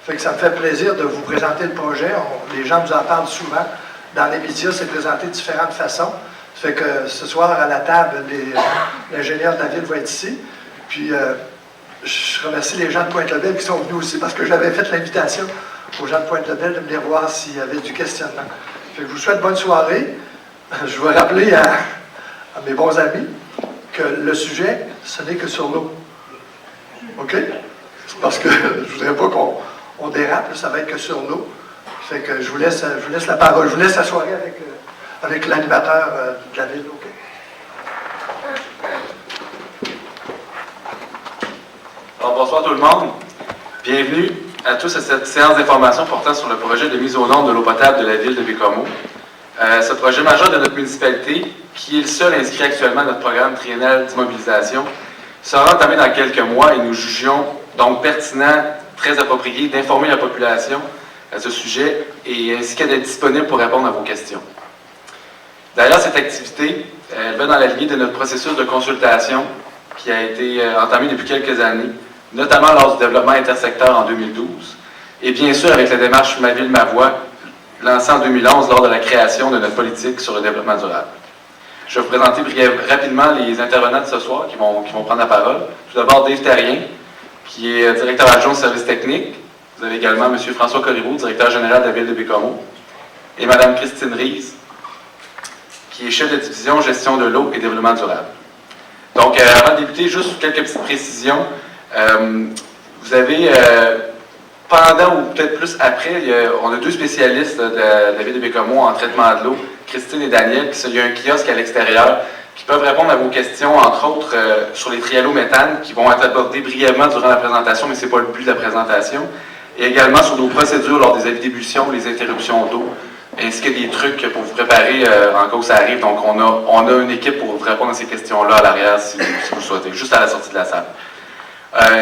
Fait que ça me fait plaisir de vous présenter le projet. Les gens nous en parlent souvent. Dans les médias, c'est présenté de différentes façons. Ça fait que ce soir, à la table, l'ingénieur de la ville va être ici. Puis, je remercie les gens de Pointe-Lebel qui sont venus aussi parce que j'avais fait l'invitation aux gens de Pointe-Lebel de venir voir s'il y avait du questionnement. Fait que je vous souhaite bonne soirée. Je vais rappeler à mes bons amis que le sujet, ce n'est que sur l'eau. OK? Parce que je ne voudrais pas qu'on dérape, ça va être que sur l'eau. Fait que je vous laisse la parole. Je vous laisse la soirée avec l'animateur de la ville. OK? Alors, bonsoir tout le monde. Bienvenue à tous à cette séance d'information portant sur le projet de mise aux normes de l'eau potable de la ville de Bécomo. Ce projet majeur de notre municipalité, qui est le seul inscrit actuellement à notre programme triennal d'immobilisation, sera entamé dans quelques mois et nous jugions donc pertinent, très approprié, d'informer la population à ce sujet et ainsi qu'à d'être disponible pour répondre à vos questions. D'ailleurs, cette activité, elle va dans la lignée de notre processus de consultation qui a été entamé depuis quelques années, notamment lors du développement intersecteur en 2012, et bien sûr avec la démarche Ma Ville, Ma Voix, lancée en 2011 lors de la création de notre politique sur le développement durable. Je vais vous présenter rapidement les intervenants de ce soir qui vont prendre la parole. Tout d'abord, Dave Terrien, qui est directeur adjoint au service technique. Vous avez également M. François Corriveau, directeur général de la ville de Bécomo, et Mme Christine Riese, qui est chef de division gestion de l'eau et développement durable. Donc, avant de débuter, juste quelques petites précisions. Vous avez, pendant ou peut-être plus après, on a deux spécialistes de la ville de Bécomo en traitement de l'eau, Christine et Daniel, il y a un kiosque à l'extérieur, qui peuvent répondre à vos questions, entre autres sur les trialométhanes méthane, qui vont être abordés brièvement durant la présentation, mais ce n'est pas le but de la présentation, et également sur nos procédures lors des avis d'ébullition, les interruptions d'eau, ainsi que des trucs pour vous préparer en cas où ça arrive. Donc, on a une équipe pour vous répondre à ces questions-là à l'arrière, si vous le souhaitez, juste à la sortie de la salle.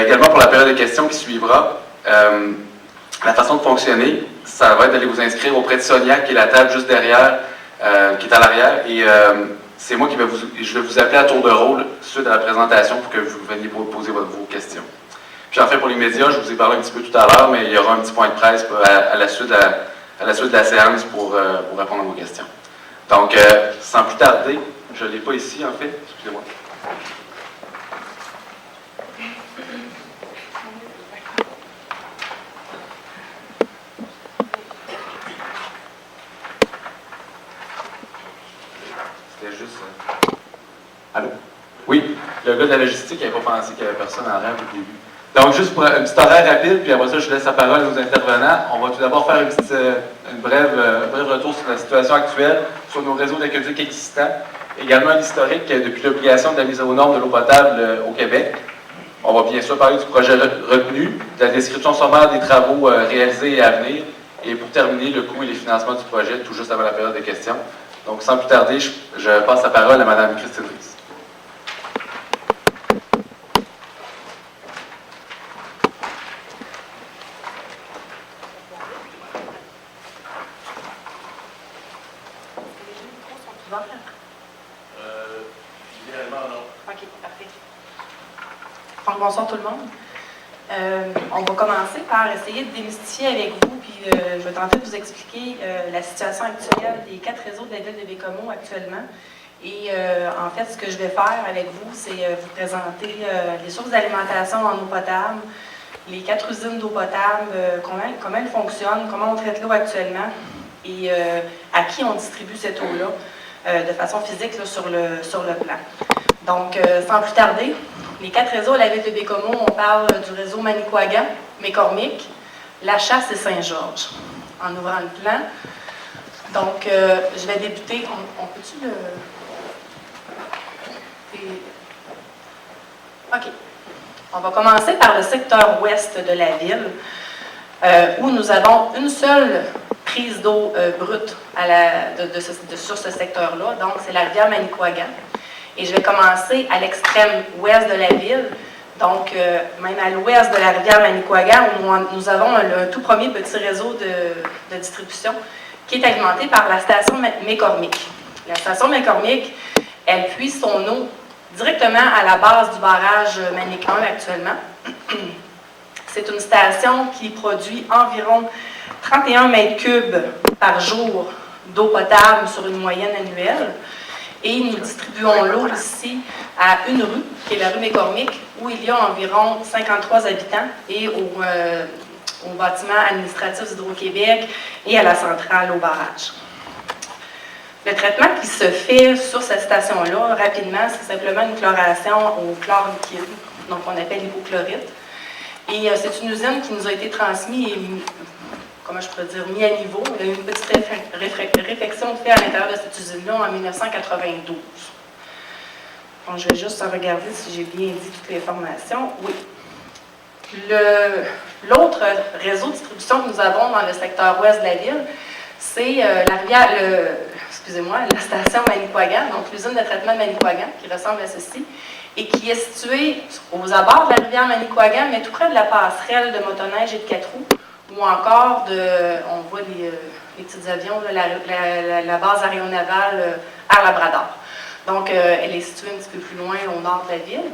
Également, pour la période de questions qui suivra, la façon de fonctionner, ça va être d'aller vous inscrire auprès de Sonia, qui est la table juste derrière, qui est à l'arrière, et c'est moi je vais vous appeler à tour de rôle suite à la présentation pour que vous veniez poser vos questions. Puis en fait, pour les médias, je vous ai parlé un petit peu tout à l'heure, mais il y aura un petit point de presse à la suite de la séance pour répondre à vos questions. Donc, sans plus tarder, je ne l'ai pas ici en fait, excusez-moi. C'était juste... Allô? Oui, le gars de la logistique n'avait pas pensé qu'il n'y avait personne en rêve au début. Donc, juste pour un petit horaire rapide, puis après ça, je laisse la parole aux intervenants. On va tout d'abord faire un bref retour sur la situation actuelle, sur nos réseaux d'aqueduc existants, également l'historique depuis l'obligation de la mise aux normes de l'eau potable au Québec. On va bien sûr parler du projet retenu, de la description sommaire des travaux réalisés et à venir, et pour terminer, le coût et les financements du projet, tout juste avant la période de questions. Donc, sans plus tarder, je passe la parole à Mme Christine Riese. Idéalement, non. OK, parfait. Donc, bonsoir tout le monde. On va commencer par essayer de démystifier avec vous, puis je vais tenter de vous expliquer la situation actuelle des 4 réseaux de la ville de Bécomo actuellement. Et en fait, ce que je vais faire avec vous, c'est vous présenter les sources d'alimentation en eau potable, les 4 usines d'eau potable, comment elles fonctionnent, comment on traite l'eau actuellement et à qui on distribue cette eau-là de façon physique là, sur le plan. Donc, sans plus tarder, les 4 réseaux à la ville de Bécomo, on parle du réseau Manicouagan, McCormick, La Chasse et Saint-Georges. En ouvrant le plan. Donc, je vais débuter. On peut-tu le... OK. On va commencer par le secteur ouest de la ville, où nous avons une seule prise d'eau brute sur ce secteur-là. Donc, c'est la rivière Manicouagan. Et je vais commencer à l'extrême ouest de la ville, donc même à l'ouest de la rivière Manicouagan, où nous avons un tout premier petit réseau de distribution qui est alimenté par la station McCormick. La station McCormick, elle puise son eau directement à la base du barrage Manic 1 actuellement. C'est une station qui produit environ 31 mètres cubes par jour d'eau potable sur une moyenne annuelle. Et nous distribuons l'eau ici à une rue, qui est la rue McCormick, où il y a environ 53 habitants, et au bâtiment administratif d'Hydro-Québec et à la centrale au barrage. Le traitement qui se fait sur cette station-là, rapidement, c'est simplement une chloration au chlore liquide, donc on appelle l'hypochlorite. Et c'est une usine qui nous a été transmise et, comment je pourrais dire, mis à niveau. Il y a eu une petite réflexion faite à l'intérieur de cette usine-là en 1992. Bon, je vais juste regarder si j'ai bien dit toutes les informations. Oui. L'autre réseau de distribution que nous avons dans le secteur ouest de la ville, c'est la station Manicouagan, donc l'usine de traitement de Manicouagan, qui ressemble à ceci, et qui est située aux abords de la rivière Manicouagan, mais tout près de la passerelle de motoneige et de 4 roues, ou encore on voit les petits avions, la base aéronavale à Labrador. Donc, elle est située un petit peu plus loin au nord de la ville.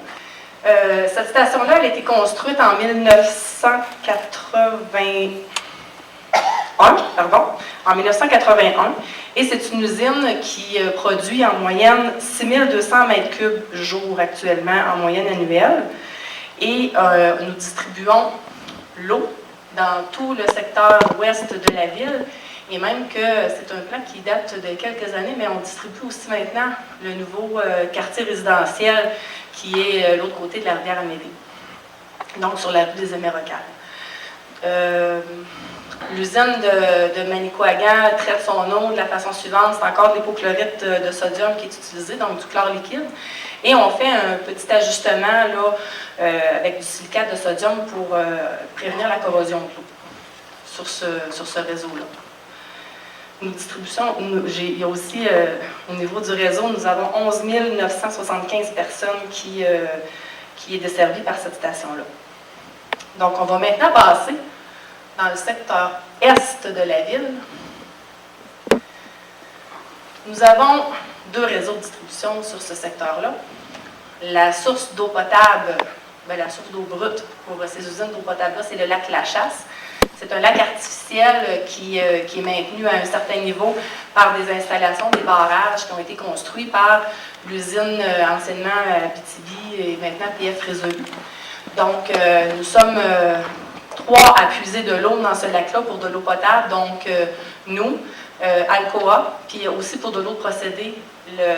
Cette station-là, elle a été construite en 1981, et c'est une usine qui produit en moyenne 6200 mètres cubes jour actuellement, en moyenne annuelle. Et nous distribuons l'eau dans tout le secteur ouest de la ville, et même que c'est un plan qui date de quelques années, mais on distribue aussi maintenant le nouveau quartier résidentiel qui est l'autre côté de la rivière Amélie, donc sur la rue des Amérocaines. L'usine de Manicouagan traite son eau de la façon suivante, c'est encore de l'hypochlorite de sodium qui est utilisé, donc du chlore liquide. Et on fait un petit ajustement là, avec du silicate de sodium pour prévenir la corrosion de l'eau sur ce réseau-là. Il y a aussi, au niveau du réseau, nous avons 11 975 personnes qui est desservie par cette station-là. Donc, on va maintenant passer dans le secteur est de la ville. Nous avons 2 réseaux de distribution sur ce secteur-là. La source d'eau potable, la source d'eau brute pour ces usines d'eau potable-là, c'est le lac La Chasse. C'est un lac artificiel qui est maintenu à un certain niveau par des installations, des barrages qui ont été construits par l'usine anciennement Abitibi et maintenant PF Résolu. Donc, nous sommes 3 à puiser de l'eau dans ce lac-là pour de l'eau potable. Donc, nous, Alcoa, puis aussi pour de l'eau procédée, le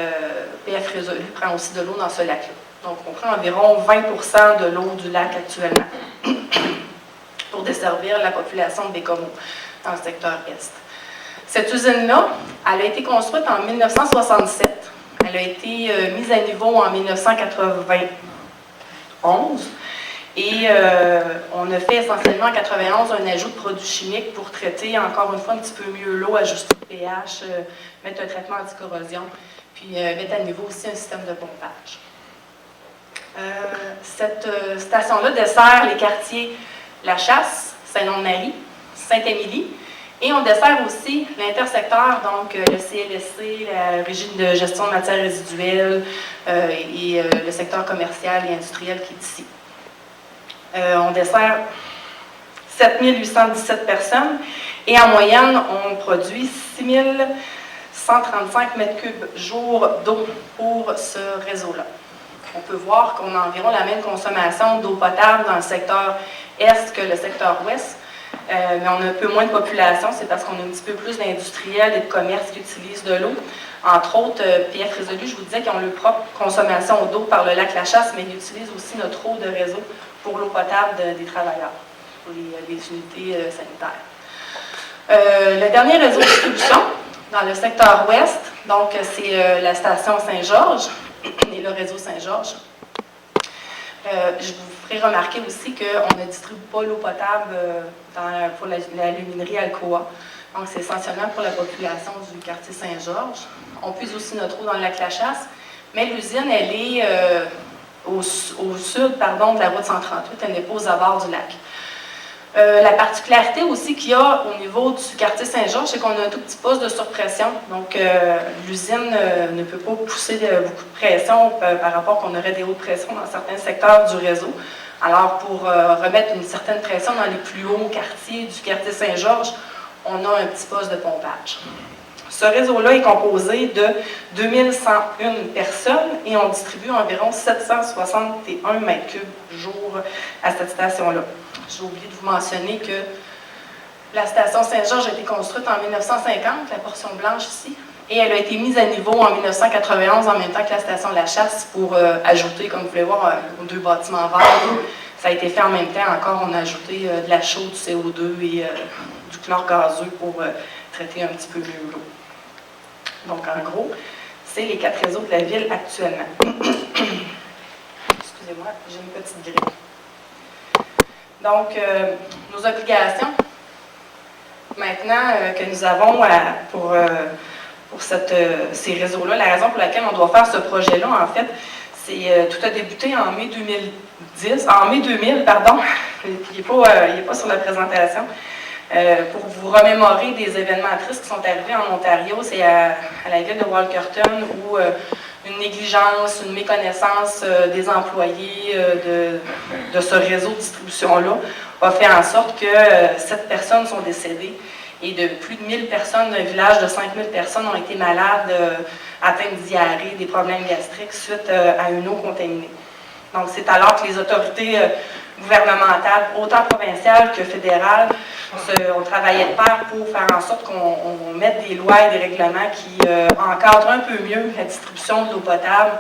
PF Résolu prend aussi de l'eau dans ce lac-là. Donc, on prend environ 20% de l'eau du lac actuellement pour desservir la population de Bécomo dans le secteur Est. Cette usine-là, elle a été construite en 1967. Elle a été mise à niveau en 1991. Et on a fait essentiellement en 1991 un ajout de produits chimiques pour traiter encore une fois un petit peu mieux l'eau, ajuster le pH, mettre un traitement anti-corrosion, puis mettre à niveau aussi un système de pompage. Cette station-là dessert les quartiers La Chasse, Saint-Nom-de-Marie, Sainte-Émilie, et on dessert aussi l'intersecteur, donc le CLSC, la Régie de gestion de matières résiduelles et le secteur commercial et industriel qui est ici. On dessert 7817 personnes et en moyenne, on produit 6135 mètres cubes jour d'eau pour ce réseau-là. On peut voir qu'on a environ la même consommation d'eau potable dans le secteur est que le secteur ouest, mais on a un peu moins de population, c'est parce qu'on a un petit peu plus d'industriels et de commerces qui utilisent de l'eau. Entre autres, PF Résolu, je vous disais qu'ils ont leur propre consommation d'eau par le lac La Chasse, mais ils utilisent aussi notre eau de réseau pour l'eau potable des travailleurs, pour les unités sanitaires. Le dernier réseau de distribution dans le secteur ouest, donc c'est la station Saint-Georges et le réseau Saint-Georges. Je vous ferai remarquer aussi qu'on ne distribue pas l'eau potable pour la luminerie Alcoa. Donc, c'est essentiellement pour la population du quartier Saint-Georges. On puise aussi notre eau dans le lac La Chasse, mais l'usine, elle est au sud de la route 138, elle n'est pas aux abords du lac. La particularité aussi qu'il y a au niveau du quartier Saint-Georges, c'est qu'on a un tout petit poste de surpression. Donc, l'usine ne peut pas pousser beaucoup de pression par rapport qu'on aurait des hautes pressions dans certains secteurs du réseau. Alors, pour remettre une certaine pression dans les plus hauts quartiers du quartier Saint-Georges, on a un petit poste de pompage. Ce réseau-là est composé de 2101 personnes et on distribue environ 761 mètres cubes jour à cette station-là. J'ai oublié de vous mentionner que la station Saint-Georges a été construite en 1950, la portion blanche ici, et elle a été mise à niveau en 1991 en même temps que la station La Chasse pour ajouter, comme vous pouvez voir, aux 2 bâtiments verts. Ça a été fait en même temps. Encore, on a ajouté de la chaux, du CO2 et du chlore gazeux pour traiter un petit peu mieux l'eau. Donc, en gros, c'est les 4 réseaux de la ville actuellement. Excusez-moi, j'ai une petite grille. Donc, nos obligations, maintenant que nous avons pour ces réseaux-là, la raison pour laquelle on doit faire ce projet-là, en fait, c'est tout a débuté en mai 2000, pardon, il n'est pas sur la présentation. Pour vous remémorer des événements tristes qui sont arrivés en Ontario, c'est à la ville de Walkerton où une négligence, une méconnaissance des employés de ce réseau de distribution-là a fait en sorte que 7 personnes sont décédées et de plus de 1000 personnes d'un village de 5000 personnes ont été malades, atteintes de diarrhée, des problèmes gastriques suite à une eau contaminée. Donc, c'est alors que les autorités gouvernementales, autant provinciales que fédérales, on travaillait de pair pour faire en sorte qu'on mette des lois et des règlements qui encadrent un peu mieux la distribution de l'eau potable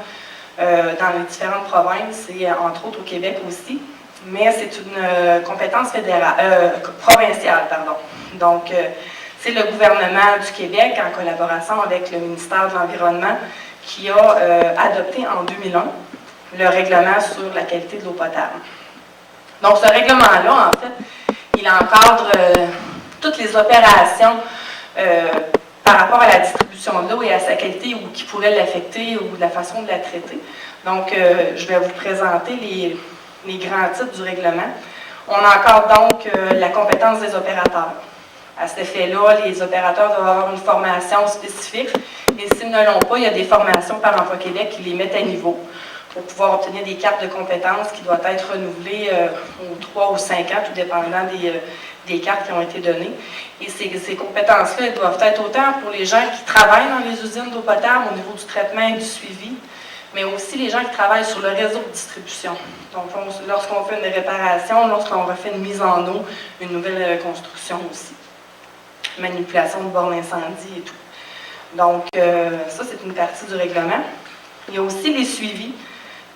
dans les différentes provinces et entre autres au Québec aussi. Mais c'est une compétence provinciale, pardon. Donc, c'est le gouvernement du Québec, en collaboration avec le ministère de l'Environnement, qui a adopté en 2001 le règlement sur la qualité de l'eau potable. Donc, ce règlement-là, en fait, il encadre toutes les opérations par rapport à la distribution de l'eau et à sa qualité ou qui pourrait l'affecter ou la façon de la traiter. Donc, je vais vous présenter les grands titres du règlement. On encadre donc la compétence des opérateurs. À cet effet-là, les opérateurs doivent avoir une formation spécifique et s'ils ne l'ont pas, il y a des formations par Emploi Québec qui les mettent à niveau pour pouvoir obtenir des cartes de compétences qui doivent être renouvelées aux 3 ou 5 ans, tout dépendant des cartes qui ont été données. Et ces compétences-là, elles doivent être autant pour les gens qui travaillent dans les usines d'eau potable au niveau du traitement et du suivi, mais aussi les gens qui travaillent sur le réseau de distribution. Donc, lorsqu'on fait une réparation, lorsqu'on refait une mise en eau, une nouvelle construction aussi. Manipulation de bornes incendie et tout. Donc, ça, c'est une partie du règlement. Il y a aussi les suivis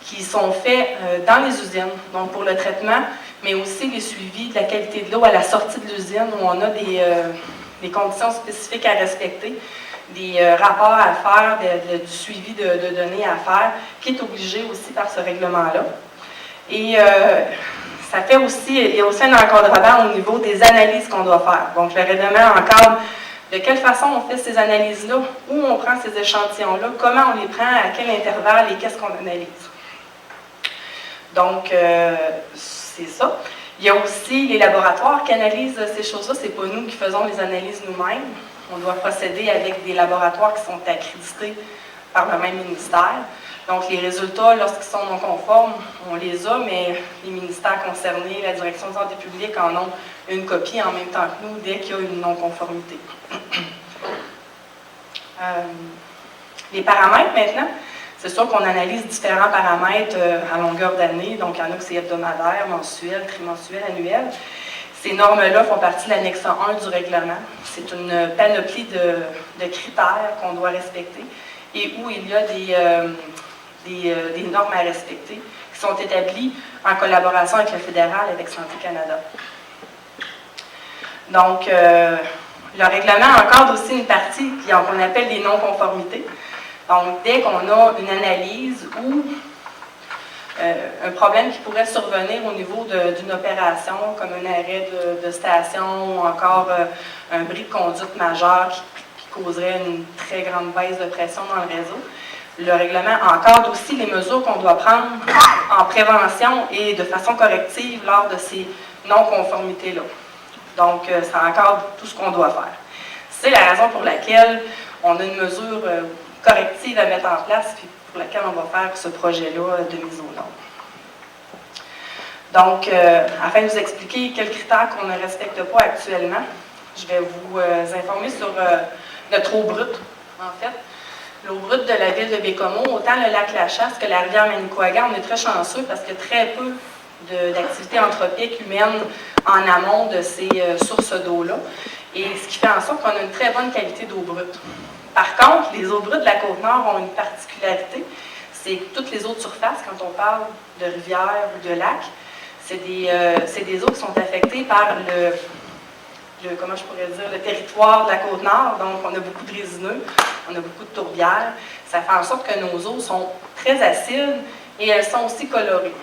qui sont faits dans les usines, donc pour le traitement, mais aussi les suivis de la qualité de l'eau à la sortie de l'usine où on a des conditions spécifiques à respecter, des rapports à faire, du suivi de données à faire, qui est obligé aussi par ce règlement-là. Et ça fait aussi, il y a aussi un encadrement au niveau des analyses qu'on doit faire. Donc, le règlement encadre de quelle façon on fait ces analyses-là, où on prend ces échantillons-là, comment on les prend, à quel intervalle et qu'est-ce qu'on analyse. Donc, c'est ça. Il y a aussi les laboratoires qui analysent ces choses-là. Ce n'est pas nous qui faisons les analyses nous-mêmes. On doit procéder avec des laboratoires qui sont accrédités par le même ministère. Donc, les résultats, lorsqu'ils sont non conformes, on les a, mais les ministères concernés, la Direction de santé publique en ont une copie en même temps que nous dès qu'il y a une non-conformité. Les paramètres, maintenant, c'est sûr qu'on analyse différents paramètres à longueur d'année. Donc, il y en a que c'est hebdomadaire, mensuel, trimensuel, annuel. Ces normes-là font partie de l'annexe 1 du règlement. C'est une panoplie de critères qu'on doit respecter et où il y a des normes à respecter qui sont établies en collaboration avec le fédéral et avec Santé Canada. Donc, le règlement encadre aussi une partie qu'on appelle les non-conformités. Donc, dès qu'on a une analyse ou un problème qui pourrait survenir au niveau d'une opération, comme un arrêt de station ou encore un bris de conduite majeur qui causerait une très grande baisse de pression dans le réseau, le règlement encadre aussi les mesures qu'on doit prendre en prévention et de façon corrective lors de ces non-conformités-là. Donc, ça encadre tout ce qu'on doit faire. C'est la raison pour laquelle on a une mesure corrective à mettre en place, puis pour laquelle on va faire ce projet-là de mise aux normes. Donc, afin de vous expliquer quels critères qu'on ne respecte pas actuellement, je vais vous informer sur notre eau brute, en fait. L'eau brute de la ville de Bécomo, autant le lac La Chasse que la rivière Manicouagan, on est très chanceux parce qu'il y a très peu d'activités anthropiques humaines en amont de ces sources d'eau-là. Et ce qui fait en sorte qu'on a une très bonne qualité d'eau brute. Par contre, les eaux brutes de la Côte-Nord ont une particularité, c'est que toutes les eaux de surface, quand on parle de rivières ou de lacs, c'est des eaux qui sont affectées par comment je pourrais dire, le territoire de la Côte-Nord. Donc, on a beaucoup de résineux, on a beaucoup de tourbières. Ça fait en sorte que nos eaux sont très acides et elles sont aussi colorées.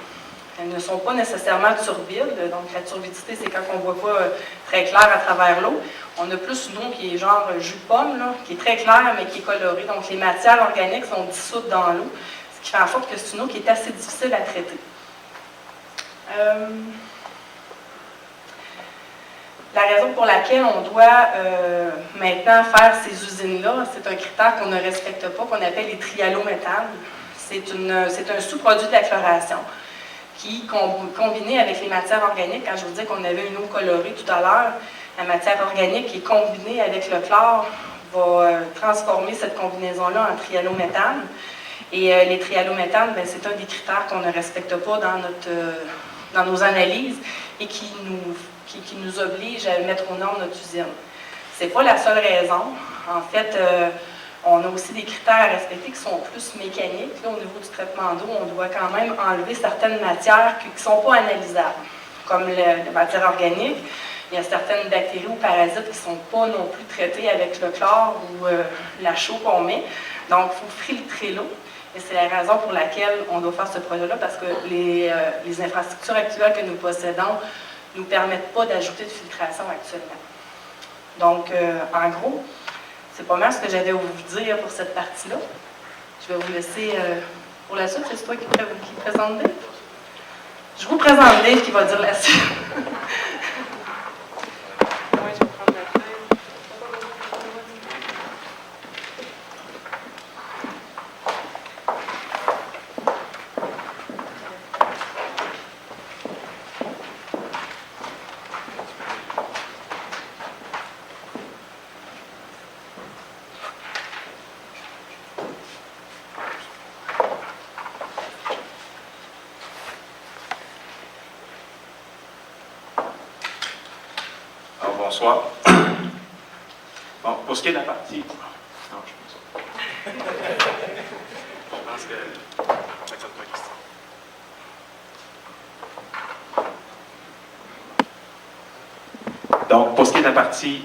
Elles ne sont pas nécessairement turbides. Donc, la turbidité, c'est quand on ne voit pas très clair à travers l'eau. On a plus une eau qui est genre jus de pomme, là, qui est très claire, mais qui est colorée. Donc, les matières organiques sont dissoutes dans l'eau, ce qui fait en sorte que c'est une eau qui est assez difficile à traiter. La raison pour laquelle on doit maintenant faire ces usines-là, c'est un critère qu'on ne respecte pas, qu'on appelle les trialométhanes. C'est un sous-produit de la chloration qui, combiné avec les matières organiques, quand je vous dis qu'on avait une eau colorée tout à l'heure, la matière organique qui est combinée avec le chlore va transformer cette combinaison-là en trialométhane. Et les trialométhanes, c'est un des critères qu'on ne respecte pas dans nos analyses et qui nous oblige à mettre aux normes notre usine. Ce n'est pas la seule raison. En fait, on a aussi des critères à respecter qui sont plus mécaniques. Là, au niveau du traitement d'eau, on doit quand même enlever certaines matières qui ne sont pas analysables, comme la matière organique. Il y a certaines bactéries ou parasites qui ne sont pas non plus traitées avec le chlore ou la chaux qu'on met. Donc, il faut filtrer l'eau. Et c'est la raison pour laquelle on doit faire ce projet-là, parce que les infrastructures actuelles que nous possédons ne nous permettent pas d'ajouter de filtration actuellement. Donc, en gros, c'est pas mal ce que j'avais à vous dire pour cette partie-là. Je vais vous laisser pour la suite. C'est toi qui présente Dave? Je vous présente Dave qui va dire la suite. Bonsoir. Bon, pour ce qui est de la partie... Non, je pense que... Donc, pour ce qui est de la partie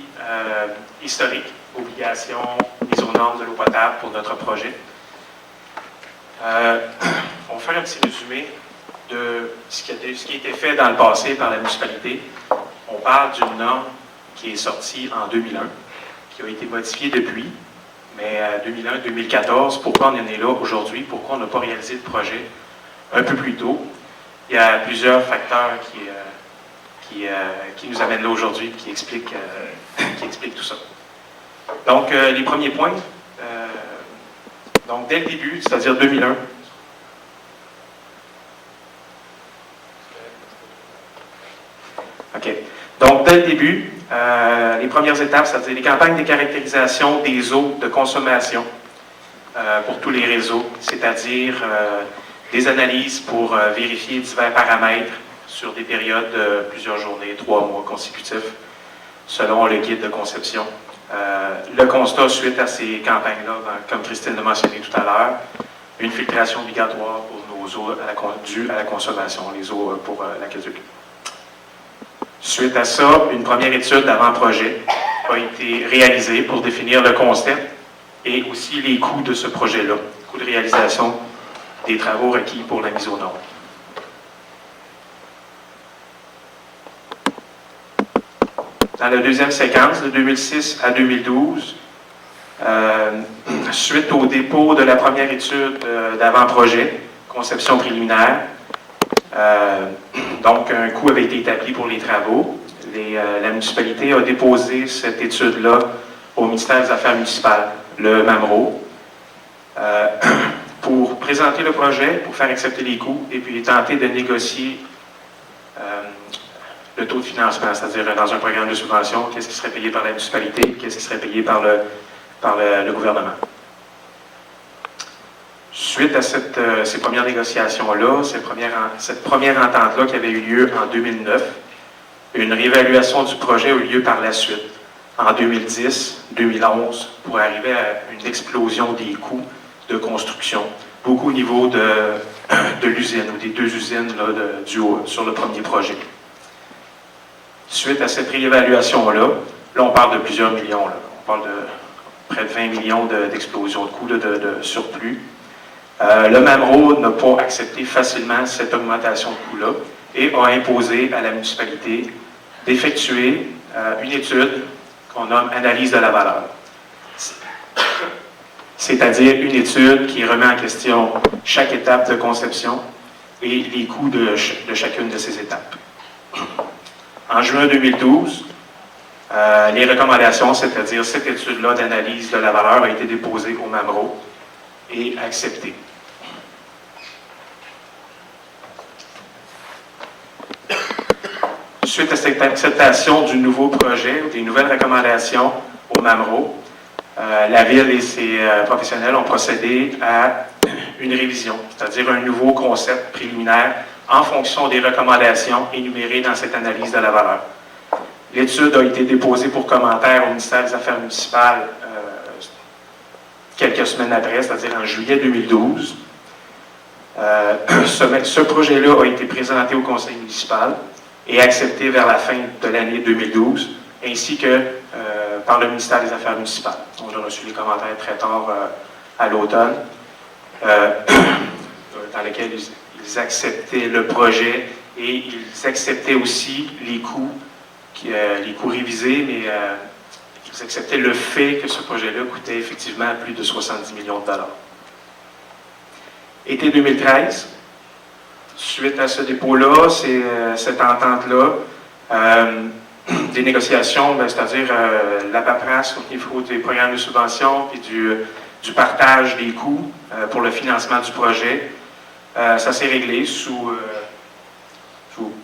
historique, obligations, mise aux normes de l'eau potable pour notre projet, on va faire un petit résumé de ce qui a été fait dans le passé par la municipalité. On parle d'une norme qui est sortie en 2001, qui a été modifiée depuis, mais 2001-2014, pourquoi on en est là aujourd'hui, pourquoi on n'a pas réalisé le projet un peu plus tôt. Il y a plusieurs facteurs qui nous amènent là aujourd'hui, qui expliquent tout ça. Donc, les premiers points, donc dès le début, c'est-à-dire 2001, OK. Donc, dès le début, les premières étapes, c'est-à-dire les campagnes de caractérisation des eaux de consommation pour tous les réseaux, c'est-à-dire des analyses pour vérifier divers paramètres sur des périodes de plusieurs journées, 3 mois consécutifs, selon le guide de conception. Le constat suite à ces campagnes-là, comme Christine l'a mentionné tout à l'heure, une filtration obligatoire pour nos eaux dues à la consommation, les eaux pour l'aqueduc. Suite à ça, une première étude d'avant-projet a été réalisée pour définir le concept et aussi les coûts de ce projet-là, coûts de réalisation des travaux requis pour la mise aux normes. Dans la deuxième séquence, de 2006 à 2012, suite au dépôt de la première étude d'avant-projet, conception préliminaire, donc, un coût avait été établi pour les travaux. La municipalité a déposé cette étude-là au ministère des Affaires municipales, le MAMRO, pour présenter le projet, pour faire accepter les coûts et puis tenter de négocier le taux de financement, c'est-à-dire dans un programme de subvention, qu'est-ce qui serait payé par la municipalité, qu'est-ce qui serait payé par le gouvernement. Suite à ces premières négociations-là, cette première entente-là qui avait eu lieu en 2009, une réévaluation du projet a eu lieu par la suite, en 2010, 2011, pour arriver à une explosion des coûts de construction, beaucoup au niveau de l'usine ou des deux usines là, sur le premier projet. Suite à cette réévaluation-là, là on parle de plusieurs millions, là. On parle de près de 20 millions d'explosion de coûts, de surplus. Le MAMRO n'a pas accepté facilement cette augmentation de coûts-là et a imposé à la municipalité d'effectuer une étude qu'on nomme analyse de la valeur. C'est-à-dire une étude qui remet en question chaque étape de conception et les coûts de chacune de ces étapes. En juin 2012, les recommandations, c'est-à-dire cette étude-là d'analyse de la valeur, a été déposée au MAMRO et acceptée. Suite à cette acceptation du nouveau projet, des nouvelles recommandations au MAMRO, la Ville et ses professionnels ont procédé à une révision, c'est-à-dire un nouveau concept préliminaire en fonction des recommandations énumérées dans cette analyse de la valeur. L'étude a été déposée pour commentaire au ministère des Affaires municipales quelques semaines après, c'est-à-dire en juillet 2012. Ce projet-là a été présenté au conseil municipal et accepté vers la fin de l'année 2012, ainsi que par le ministère des Affaires municipales. On a reçu les commentaires très tard à l'automne, dans lesquels ils acceptaient le projet et ils acceptaient aussi les coûts révisés, mais ils acceptaient le fait que ce projet-là coûtait effectivement plus de 70 millions de dollars. Été 2013, suite à ce dépôt-là, cette entente-là, des négociations, c'est-à-dire la paperasse au niveau des programmes de subvention puis du partage des coûts pour le financement du projet, ça s'est réglé sous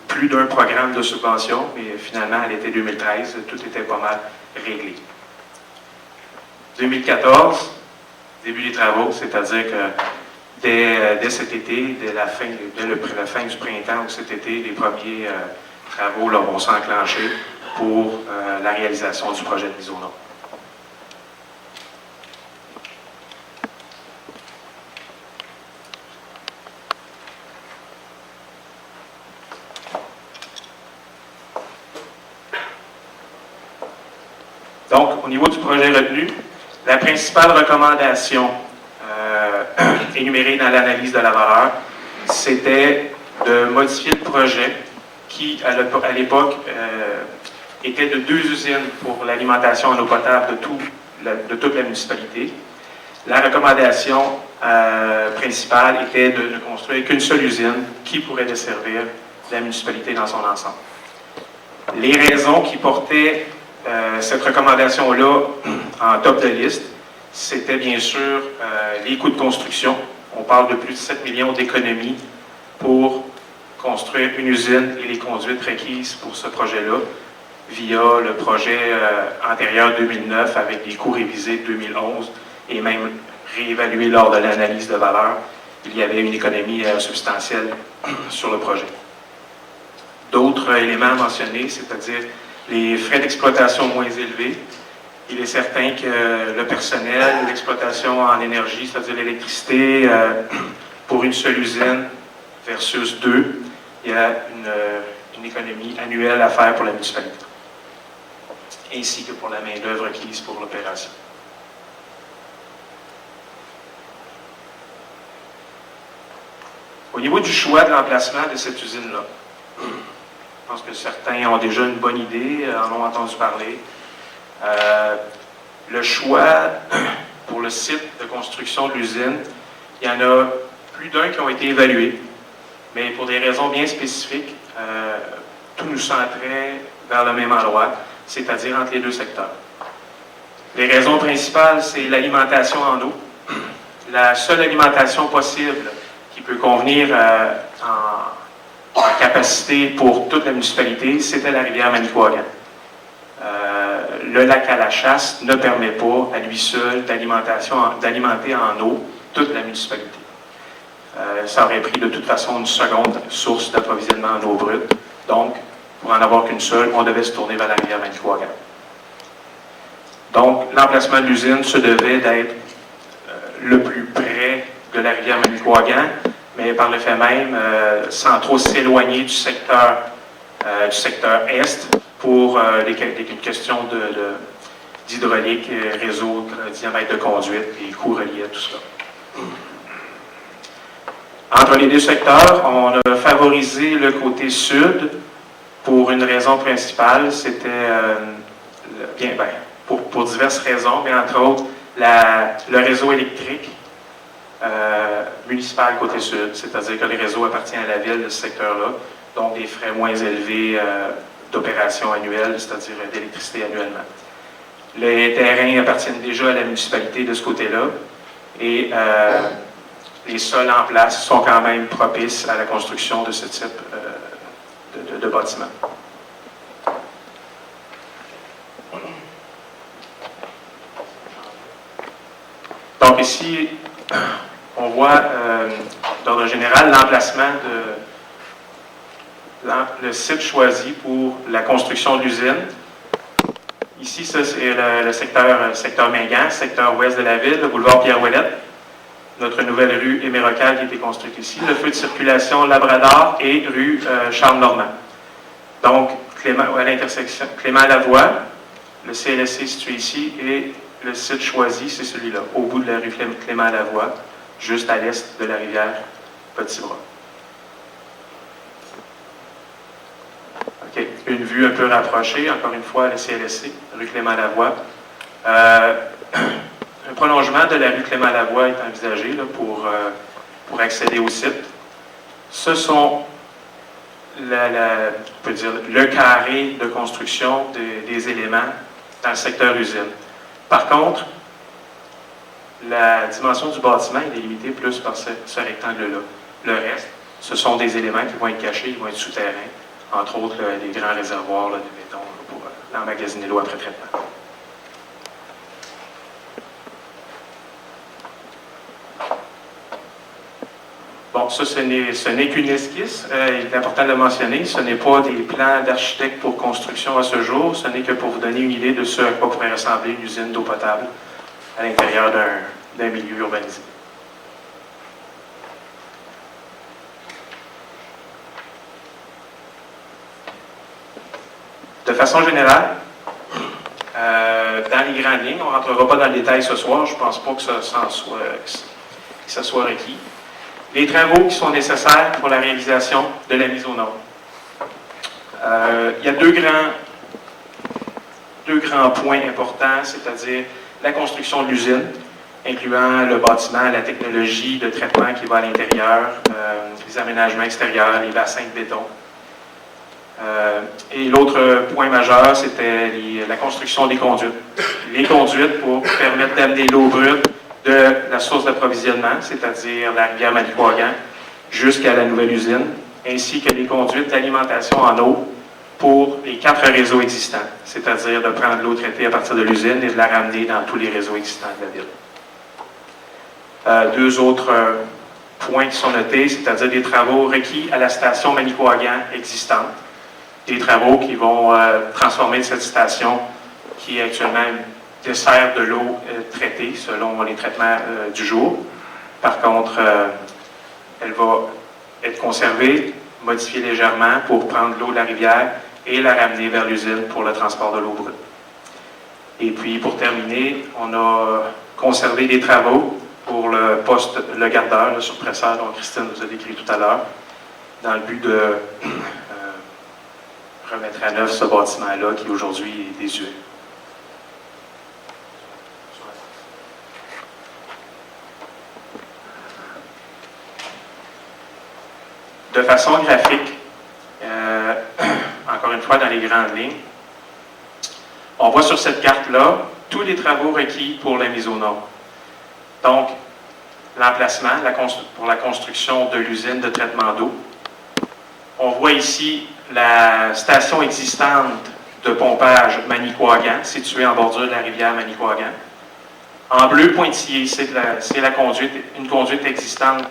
plus d'un programme de subvention, mais finalement, à l'été 2013, tout était pas mal réglé. 2014, début des travaux, c'est-à-dire que dès cet été, dès la fin du printemps ou cet été, les premiers travaux là, vont s'enclencher pour la réalisation du projet de mise aux normes. Donc, au niveau du projet retenu, la principale recommandation énumérée dans l'analyse de la valeur, c'était de modifier le projet qui, à l'époque, était de 2 usines pour l'alimentation en eau potable de toute la municipalité. La recommandation principale était de ne construire qu'une seule usine qui pourrait desservir la municipalité dans son ensemble. Les raisons qui portaient cette recommandation-là en top de liste, c'était bien sûr les coûts de construction. On parle de plus de 7 millions d'économies pour construire une usine et les conduites requises pour ce projet-là, via le projet antérieur 2009 avec des coûts révisés de 2011 et même réévalués lors de l'analyse de valeur. Il y avait une économie substantielle sur le projet. D'autres éléments mentionnés, c'est-à-dire les frais d'exploitation moins élevés. Il est certain que le personnel, l'exploitation en énergie, c'est-à-dire l'électricité, pour une seule usine versus 2, il y a une économie annuelle à faire pour la municipalité, ainsi que pour la main-d'œuvre requise pour l'opération. Au niveau du choix de l'emplacement de cette usine-là, je pense que certains ont déjà une bonne idée, en ont entendu parler. Le choix pour le site de construction de l'usine, il y en a plus d'un qui ont été évalués, mais pour des raisons bien spécifiques, tout nous centrait vers le même endroit, c'est-à-dire entre les deux secteurs. Les raisons principales, c'est l'alimentation en eau. La seule alimentation possible qui peut convenir en capacité pour toute la municipalité, c'était la rivière Manicouagan. Le lac à la chasse ne permet pas à lui seul d'alimenter en eau toute la municipalité. Ça aurait pris de toute façon une seconde source d'approvisionnement en eau brute. Donc, pour en avoir qu'une seule, on devait se tourner vers la rivière Manicouagan. Donc, l'emplacement de l'usine se devait d'être le plus près de la rivière Manicouagan, mais par le fait même, sans trop s'éloigner du secteur est pour les questions d'hydraulique, réseau, diamètre de conduite, et coûts reliés à tout ça. Entre les deux secteurs, on a favorisé le côté sud pour une raison principale, c'était pour diverses raisons, mais entre autres le réseau électrique municipal côté sud, c'est-à-dire que le réseau appartient à la ville de ce secteur-là, donc des frais moins élevés d'opération annuelle, c'est-à-dire d'électricité annuellement. Les terrains appartiennent déjà à la municipalité de ce côté-là et les sols en place sont quand même propices à la construction de ce type de bâtiment. Donc ici, on voit d'ordre général l'emplacement le site choisi pour la construction de l'usine. Ici, ça c'est le secteur Mingan, secteur ouest de la ville, le boulevard Pierre-Ouellette. Notre nouvelle rue Émerocale qui a été construite ici, le feu de circulation Labrador et rue Charles-Normand. Donc, à l'intersection Clément-Lavoie, le CLSC situé ici et le site choisi, c'est celui-là, au bout de la rue Clément-Lavoie, juste à l'est de la rivière Petit-Bras. OK. Une vue un peu rapprochée, encore une fois, le CLSC, rue Clément-Lavoie. Un prolongement de la rue Clément-Lavoie est envisagé là, pour accéder au site. Ce sont le carré de construction des éléments dans le secteur usine. Par contre, la dimension du bâtiment est délimitée plus par ce rectangle-là. Le reste, ce sont des éléments qui vont être cachés, qui vont être souterrains, entre autres des grands réservoirs là, de béton là, pour emmagasiner l'eau après traitement. Bon, ça, ce n'est qu'une esquisse. Il est important de le mentionner. Ce n'est pas des plans d'architecte pour construction à ce jour. Ce n'est que pour vous donner une idée de ce à quoi pourrait ressembler une usine d'eau potable à l'intérieur d'un milieu urbanisé. De façon générale, dans les grandes lignes, on ne rentrera pas dans le détail ce soir. Je ne pense pas que ça soit requis. Les travaux qui sont nécessaires pour la réalisation de la mise aux normes. Il y a deux grands points importants, c'est-à-dire la construction de l'usine, incluant le bâtiment, la technologie de traitement qui va à l'intérieur, les aménagements extérieurs, les bassins de béton. Et l'autre point majeur, c'était la construction des conduites. Les conduites pour permettre d'amener l'eau brute de la source d'approvisionnement, c'est-à-dire la rivière Manicouagan, jusqu'à la nouvelle usine, ainsi que les conduites d'alimentation en eau pour les 4 réseaux existants, c'est-à-dire de prendre l'eau traitée à partir de l'usine et de la ramener dans tous les réseaux existants de la ville. Deux autres points qui sont notés, c'est-à-dire des travaux requis à la station Manicouagan existante, des travaux qui vont transformer cette station qui est actuellement dessert de l'eau traitée selon les traitements du jour. Par contre, elle va être conservée, modifiée légèrement pour prendre l'eau de la rivière et la ramener vers l'usine pour le transport de l'eau brute. Et puis, pour terminer, on a conservé des travaux pour le poste, le gardeur, le surpresseur dont Christine nous a décrit tout à l'heure, dans le but de remettre à neuf ce bâtiment-là qui aujourd'hui est désuet. De façon graphique, encore une fois dans les grandes lignes, on voit sur cette carte-là tous les travaux requis pour la mise aux normes. Donc, l'emplacement pour la construction de l'usine de traitement d'eau, On voit ici la station existante de pompage Manicouagan, située en bordure de la rivière Manicouagan. En bleu pointillé, c'est une conduite existante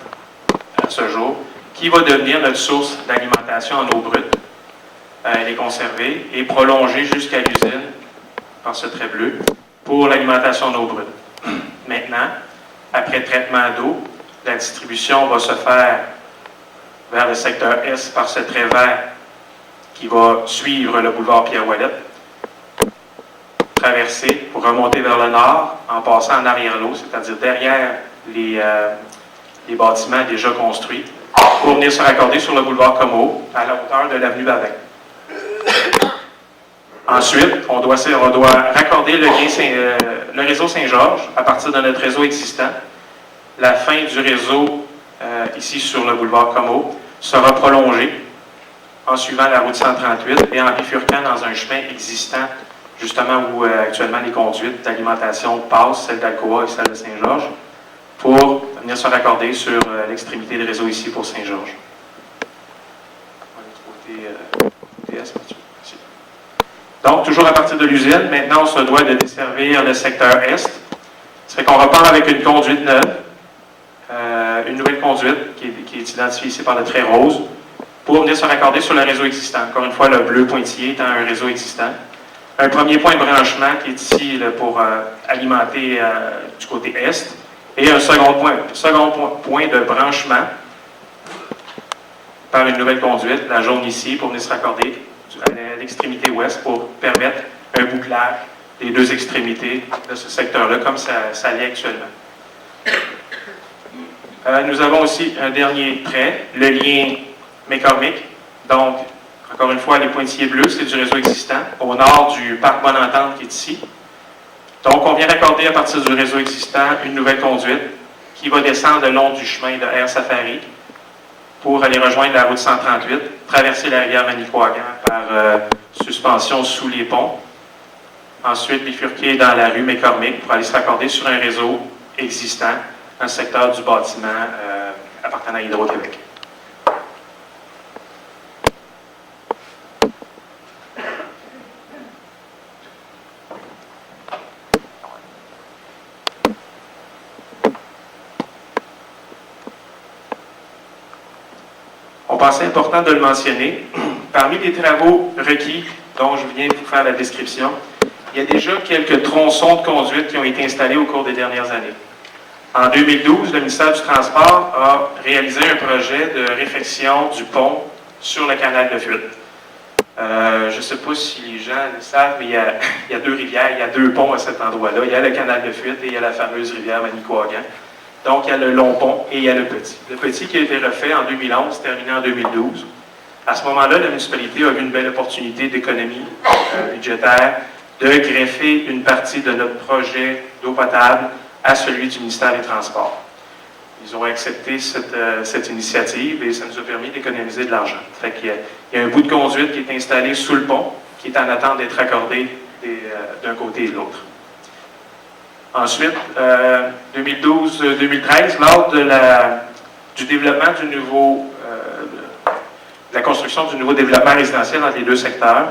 à ce jour, qui va devenir notre source d'alimentation en eau brute. Elle est conservée et prolongée jusqu'à l'usine, par ce trait bleu, pour l'alimentation en eau brute. Maintenant, après traitement d'eau, la distribution va se faire vers le secteur Est par ce trait vert qui va suivre le boulevard Pierre-Ouellette, traverser pour remonter vers le nord en passant en arrière-l'eau, c'est-à-dire derrière les bâtiments déjà construits, pour venir se raccorder sur le boulevard Comeau, à la hauteur de l'avenue Babin. Ensuite, on doit raccorder le réseau Saint-Georges à partir de notre réseau existant. La fin du réseau, ici sur le boulevard Comeau, sera prolongée en suivant la route 138 et en bifurquant dans un chemin existant, justement où actuellement les conduites d'alimentation passent, celle d'Alcoa et celle de Saint-Georges, pour venir se raccorder sur l'extrémité du réseau ici pour Saint-Georges. Donc, toujours à partir de l'usine, maintenant on se doit de desservir le secteur Est. Ça fait qu'on repart avec une conduite neuve, une nouvelle conduite qui est identifiée ici par le trait rose, pour venir se raccorder sur le réseau existant. Encore une fois, le bleu pointillé étant un réseau existant. Un premier point de branchement qui est ici là, pour alimenter du côté Est, et un second point de branchement par une nouvelle conduite, la jaune ici, pour venir se raccorder à l'extrémité ouest pour permettre un bouclage des deux extrémités de ce secteur-là, comme ça l'est actuellement. Nous avons aussi un dernier trait, le lien McCormick. Donc, encore une fois, les pointillés bleus, c'est du réseau existant, au nord du parc Bonne-Entente qui est ici. Donc, on vient raccorder à partir du réseau existant une nouvelle conduite qui va descendre le long du chemin de Air Safari pour aller rejoindre la route 138, traverser la rivière Manicouagan par suspension sous les ponts, ensuite bifurquer dans la rue McCormick pour aller se raccorder sur un réseau existant, un secteur du bâtiment appartenant à Hydro-Québec. On pensait important de le mentionner. Parmi les travaux requis dont je viens de vous faire la description, il y a déjà quelques tronçons de conduite qui ont été installés au cours des dernières années. En 2012, le ministère du Transport a réalisé un projet de réfection du pont sur le canal de fuite. Je ne sais pas si les gens le savent, mais il y a deux rivières, il y a deux ponts à cet endroit-là. Il y a le canal de fuite et il y a la fameuse rivière Manicouagan. Donc, il y a le long pont et il y a le petit. Le petit qui a été refait en 2011, terminé en 2012. À ce moment-là, la municipalité a eu une belle opportunité d'économie budgétaire de greffer une partie de notre projet d'eau potable à celui du ministère des Transports. Ils ont accepté cette initiative et ça nous a permis d'économiser de l'argent. Fait qu'il y a un bout de conduite qui est installé sous le pont, qui est en attente d'être raccordé d'un côté et de l'autre. Ensuite, 2012-2013, lors du développement de la construction du nouveau développement résidentiel entre les deux secteurs,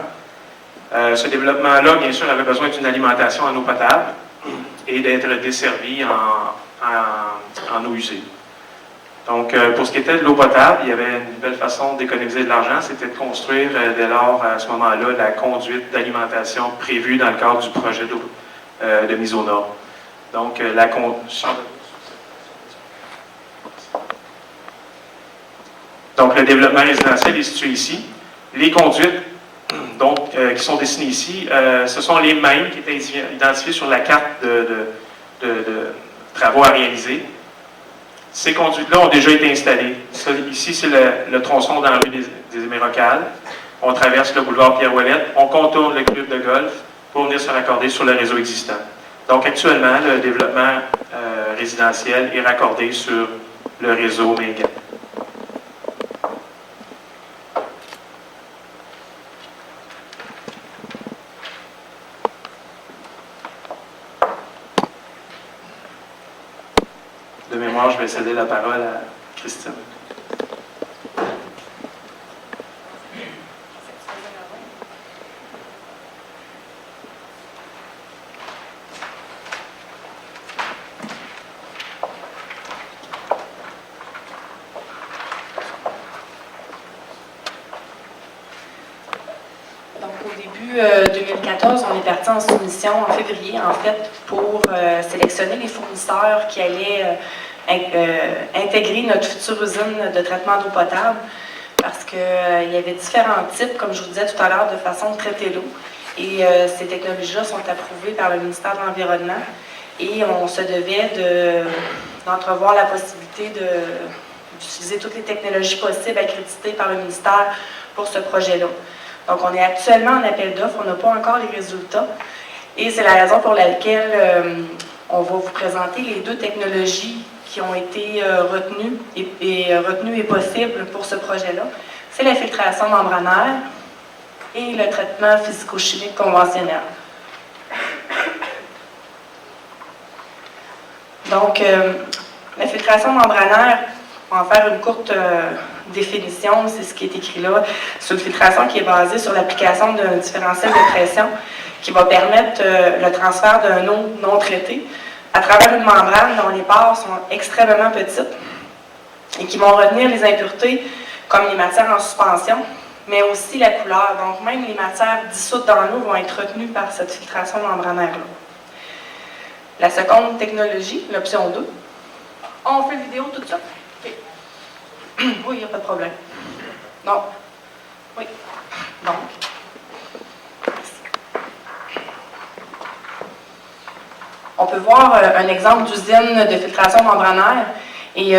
ce développement-là, bien sûr, avait besoin d'une alimentation en eau potable et d'être desservi en eau usée. Donc, pour ce qui était de l'eau potable, il y avait une belle façon d'économiser de l'argent, c'était de construire dès lors, à ce moment-là, la conduite d'alimentation prévue dans le cadre du projet de mise aux normes. Donc, le développement résidentiel est situé ici. Les conduites qui sont dessinées ici, ce sont les mêmes qui étaient identifiées sur la carte de travaux à réaliser. Ces conduites-là ont déjà été installées. Ici, c'est le tronçon dans la rue des Émérocales. On traverse le boulevard Pierre-Ouellette, on contourne le club de golf pour venir se raccorder sur le réseau existant. Donc, actuellement, le développement résidentiel est raccordé sur le réseau Méga. De mémoire, je vais céder la parole à Christine. 2014, on est parti en soumission en février, en fait, pour sélectionner les fournisseurs qui allaient intégrer notre future usine de traitement d'eau potable, parce qu'il y avait différents types, comme je vous disais tout à l'heure, de façon de traiter l'eau. Et ces technologies-là sont approuvées par le ministère de l'Environnement. Et on se devait d'entrevoir la possibilité d'utiliser toutes les technologies possibles accréditées par le ministère pour ce projet-là. Donc, on est actuellement en appel d'offres, on n'a pas encore les résultats. Et c'est la raison pour laquelle on va vous présenter les deux technologies qui ont été retenues et possibles pour ce projet-là. C'est la filtration membranaire et le traitement physico-chimique conventionnel. Donc, la filtration membranaire, on va faire une courte définition, c'est ce qui est écrit là. C'est une filtration qui est basée sur l'application d'un différentiel de pression qui va permettre le transfert d'une eau non traitée à travers une membrane dont les pores sont extrêmement petites et qui vont retenir les impuretés comme les matières en suspension, mais aussi la couleur. Donc, même les matières dissoutes dans l'eau vont être retenues par cette filtration membranaire-là. La seconde technologie, l'option 2. On fait vidéo tout ça? OK. Oui, il n'y a pas de problème. Non. Oui. Donc. On peut voir un exemple d'usine de filtration membranaire. Et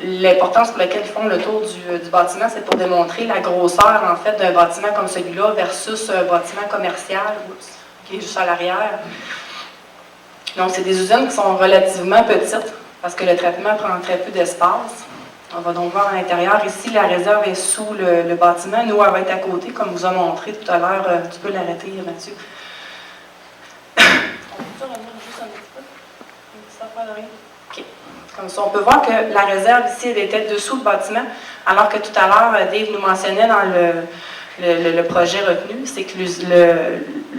l'importance pour laquelle ils font le tour du bâtiment, c'est pour démontrer la grosseur, en fait, d'un bâtiment comme celui-là versus un bâtiment commercial qui est juste à l'arrière. Donc, c'est des usines qui sont relativement petites parce que le traitement prend très peu d'espace. On va donc voir à l'intérieur. Ici, la réserve est sous le bâtiment. Nous, elle va être à côté, comme vous a montré tout à l'heure. Tu peux l'arrêter, Mathieu. On peut revenir juste un petit peu? Ça pas de rien. OK. Comme ça, on peut voir que la réserve ici, elle était dessous le bâtiment, alors que tout à l'heure, Dave nous mentionnait dans le projet retenu, c'est que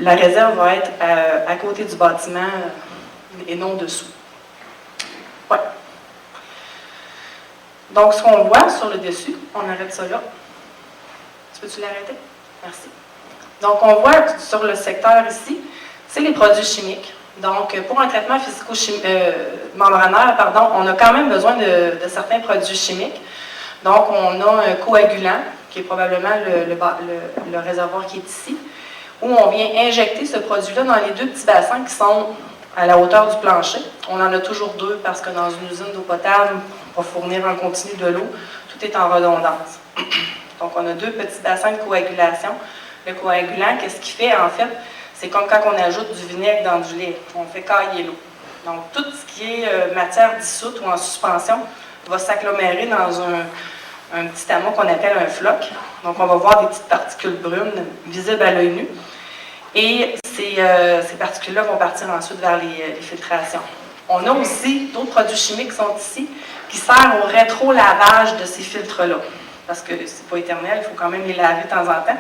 la réserve va être à côté du bâtiment et non dessous. Ouais. Donc, ce qu'on voit sur le dessus, on arrête ça là. Tu peux-tu l'arrêter? Merci. Donc, on voit sur le secteur ici, c'est les produits chimiques. Donc, pour un traitement physico-membranaire, on a quand même besoin de certains produits chimiques. Donc, on a un coagulant, qui est probablement le réservoir qui est ici, où on vient injecter ce produit-là dans les deux petits bassins qui sont à la hauteur du plancher. On en a toujours deux parce que dans une usine d'eau potable, on va fournir en continu de l'eau. Tout est en redondance. Donc, on a deux petits bassins de coagulation. Le coagulant, qu'est-ce qu'il fait en fait? C'est comme quand on ajoute du vinaigre dans du lait. On fait cailler l'eau. Donc, tout ce qui est matière dissoute ou en suspension va s'agglomérer dans un petit amas qu'on appelle un floc. Donc, on va voir des petites particules brunes visibles à l'œil nu. Et ces particules-là vont partir ensuite vers les filtrations. On a aussi d'autres produits chimiques qui sont ici, qui servent au rétro-lavage de ces filtres-là. Parce que c'est pas éternel, il faut quand même les laver de temps en temps.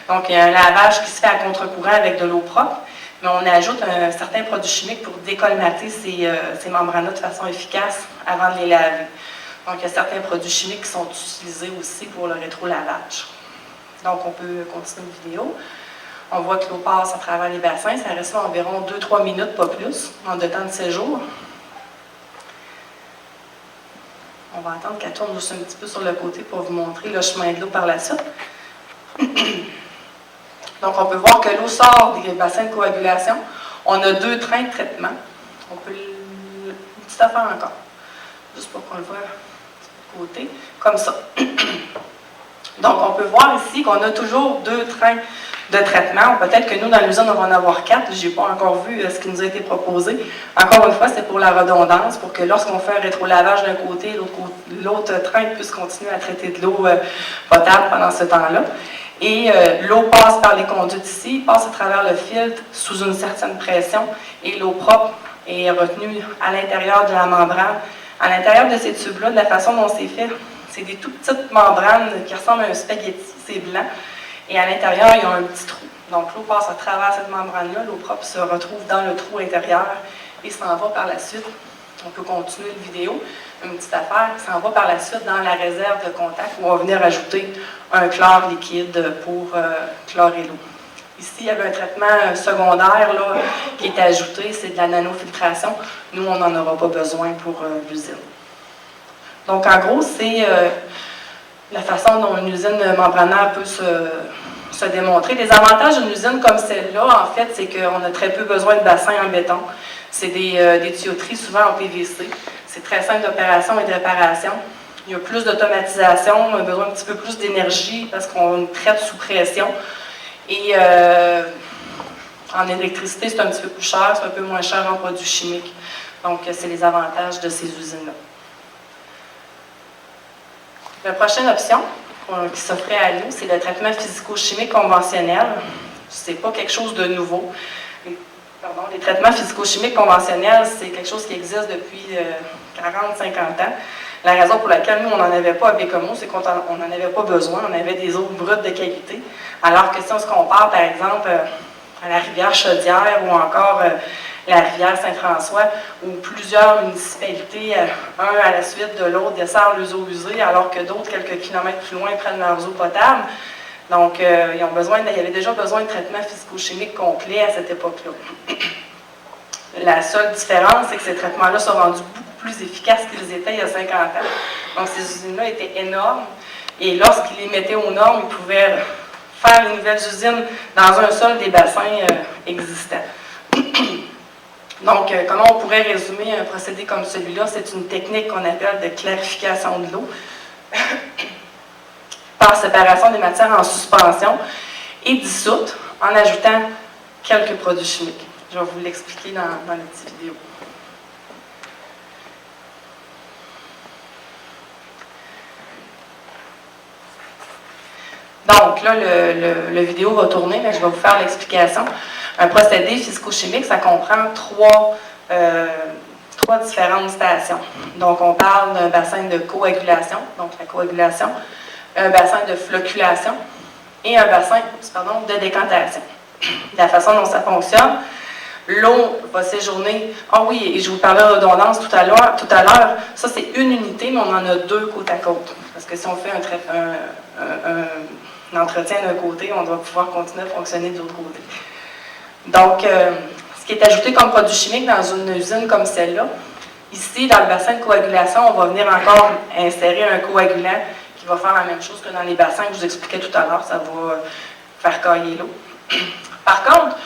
Donc, il y a un lavage qui se fait à contre-courant avec de l'eau propre, mais on ajoute un certain produit chimique pour décolmater ces membranes-là de façon efficace avant de les laver. Donc, il y a certains produits chimiques qui sont utilisés aussi pour le rétro-lavage. Donc, on peut continuer la vidéo. On voit que l'eau passe à travers les bassins. Ça reste là environ 2-3 minutes, pas plus, en de temps de séjour. On va attendre qu'elle tourne juste un petit peu sur le côté pour vous montrer le chemin de l'eau par la suite. Donc, on peut voir que l'eau sort des bassins de coagulation. On a deux trains de traitement. On peut... Une petite affaire encore, juste pour qu'on le voit du côté, comme ça. Donc, on peut voir ici qu'on a toujours deux trains de traitement. Peut-être que nous, dans l'usine, on va en avoir 4. Je n'ai pas encore vu ce qui nous a été proposé. Encore une fois, c'est pour la redondance, pour que lorsqu'on fait un rétro-lavage d'un côté, l'autre train puisse continuer à traiter de l'eau potable pendant ce temps-là. Et l'eau passe par les conduites ici, passe à travers le filtre sous une certaine pression, et l'eau propre est retenue à l'intérieur de la membrane. À l'intérieur de ces tubes-là, de la façon dont c'est fait, c'est des tout petites membranes qui ressemblent à un spaghetti, c'est blanc. Et à l'intérieur, il y a un petit trou. Donc, l'eau passe à travers cette membrane-là, l'eau propre se retrouve dans le trou intérieur et s'en va par la suite. On peut continuer la vidéo. Une petite affaire, s'en va par la suite dans la réserve de contact où on va venir ajouter un chlore liquide pour chlorer l'eau. Ici, il y avait un traitement secondaire là, qui est ajouté, c'est de la nanofiltration. Nous, on n'en aura pas besoin pour l'usine. Donc, en gros, c'est la façon dont une usine membranaire peut se démontrer. Les avantages d'une usine comme celle-là, en fait, c'est qu'on a très peu besoin de bassins en béton. C'est des tuyauteries souvent en PVC. C'est très simple d'opération et de réparation. Il y a plus d'automatisation, on a besoin un petit peu plus d'énergie parce qu'on traite sous pression. Et en électricité, c'est un petit peu plus cher, c'est un peu moins cher en produits chimiques. Donc, c'est les avantages de ces usines-là. La prochaine option qui s'offrait à nous, c'est le traitement physico-chimique conventionnel. Ce n'est pas quelque chose de nouveau. Les traitements physico-chimiques conventionnels, c'est quelque chose qui existe depuis 40-50 ans. La raison pour laquelle nous, on n'en avait pas à Bécomo, c'est qu'on n'en avait pas besoin. On avait des eaux brutes de qualité. Alors que si on se compare, par exemple, à la rivière Chaudière ou encore la rivière Saint-François, où plusieurs municipalités, un à la suite de l'autre, desservent les eaux usées, alors que d'autres, quelques kilomètres plus loin, prennent leurs eaux potables. Donc, il y avait déjà besoin de traitement physico-chimique complet à cette époque-là. La seule différence, c'est que ces traitements-là sont rendus beaucoup plus efficaces qu'ils étaient il y a 50 ans. Donc, ces usines-là étaient énormes. Et lorsqu'ils les mettaient aux normes, ils pouvaient faire une nouvelle usine dans un seul des bassins existants. Donc, comment on pourrait résumer un procédé comme celui-là? C'est une technique qu'on appelle de clarification de l'eau par séparation des matières en suspension et dissoute en ajoutant quelques produits chimiques. Je vais vous l'expliquer dans la petite vidéo. Donc là, le vidéo va tourner, mais je vais vous faire l'explication. Un procédé physico-chimique, ça comprend trois différentes stations. Donc, on parle d'un bassin de coagulation, donc la coagulation, un bassin de flocculation et un bassin de décantation. La façon dont ça fonctionne, l'eau va séjourner. Ah oui, et je vous parlais de redondance tout à l'heure. Ça, c'est une unité, mais on en a deux côte à côte. Parce que si on fait un entretien d'un côté, on doit pouvoir continuer à fonctionner de l'autre côté. Donc, ce qui est ajouté comme produit chimique dans une usine comme celle-là, ici, dans le bassin de coagulation, on va venir encore insérer un coagulant qui va faire la même chose que dans les bassins que je vous expliquais tout à l'heure. Ça va faire cailler l'eau. Par contre,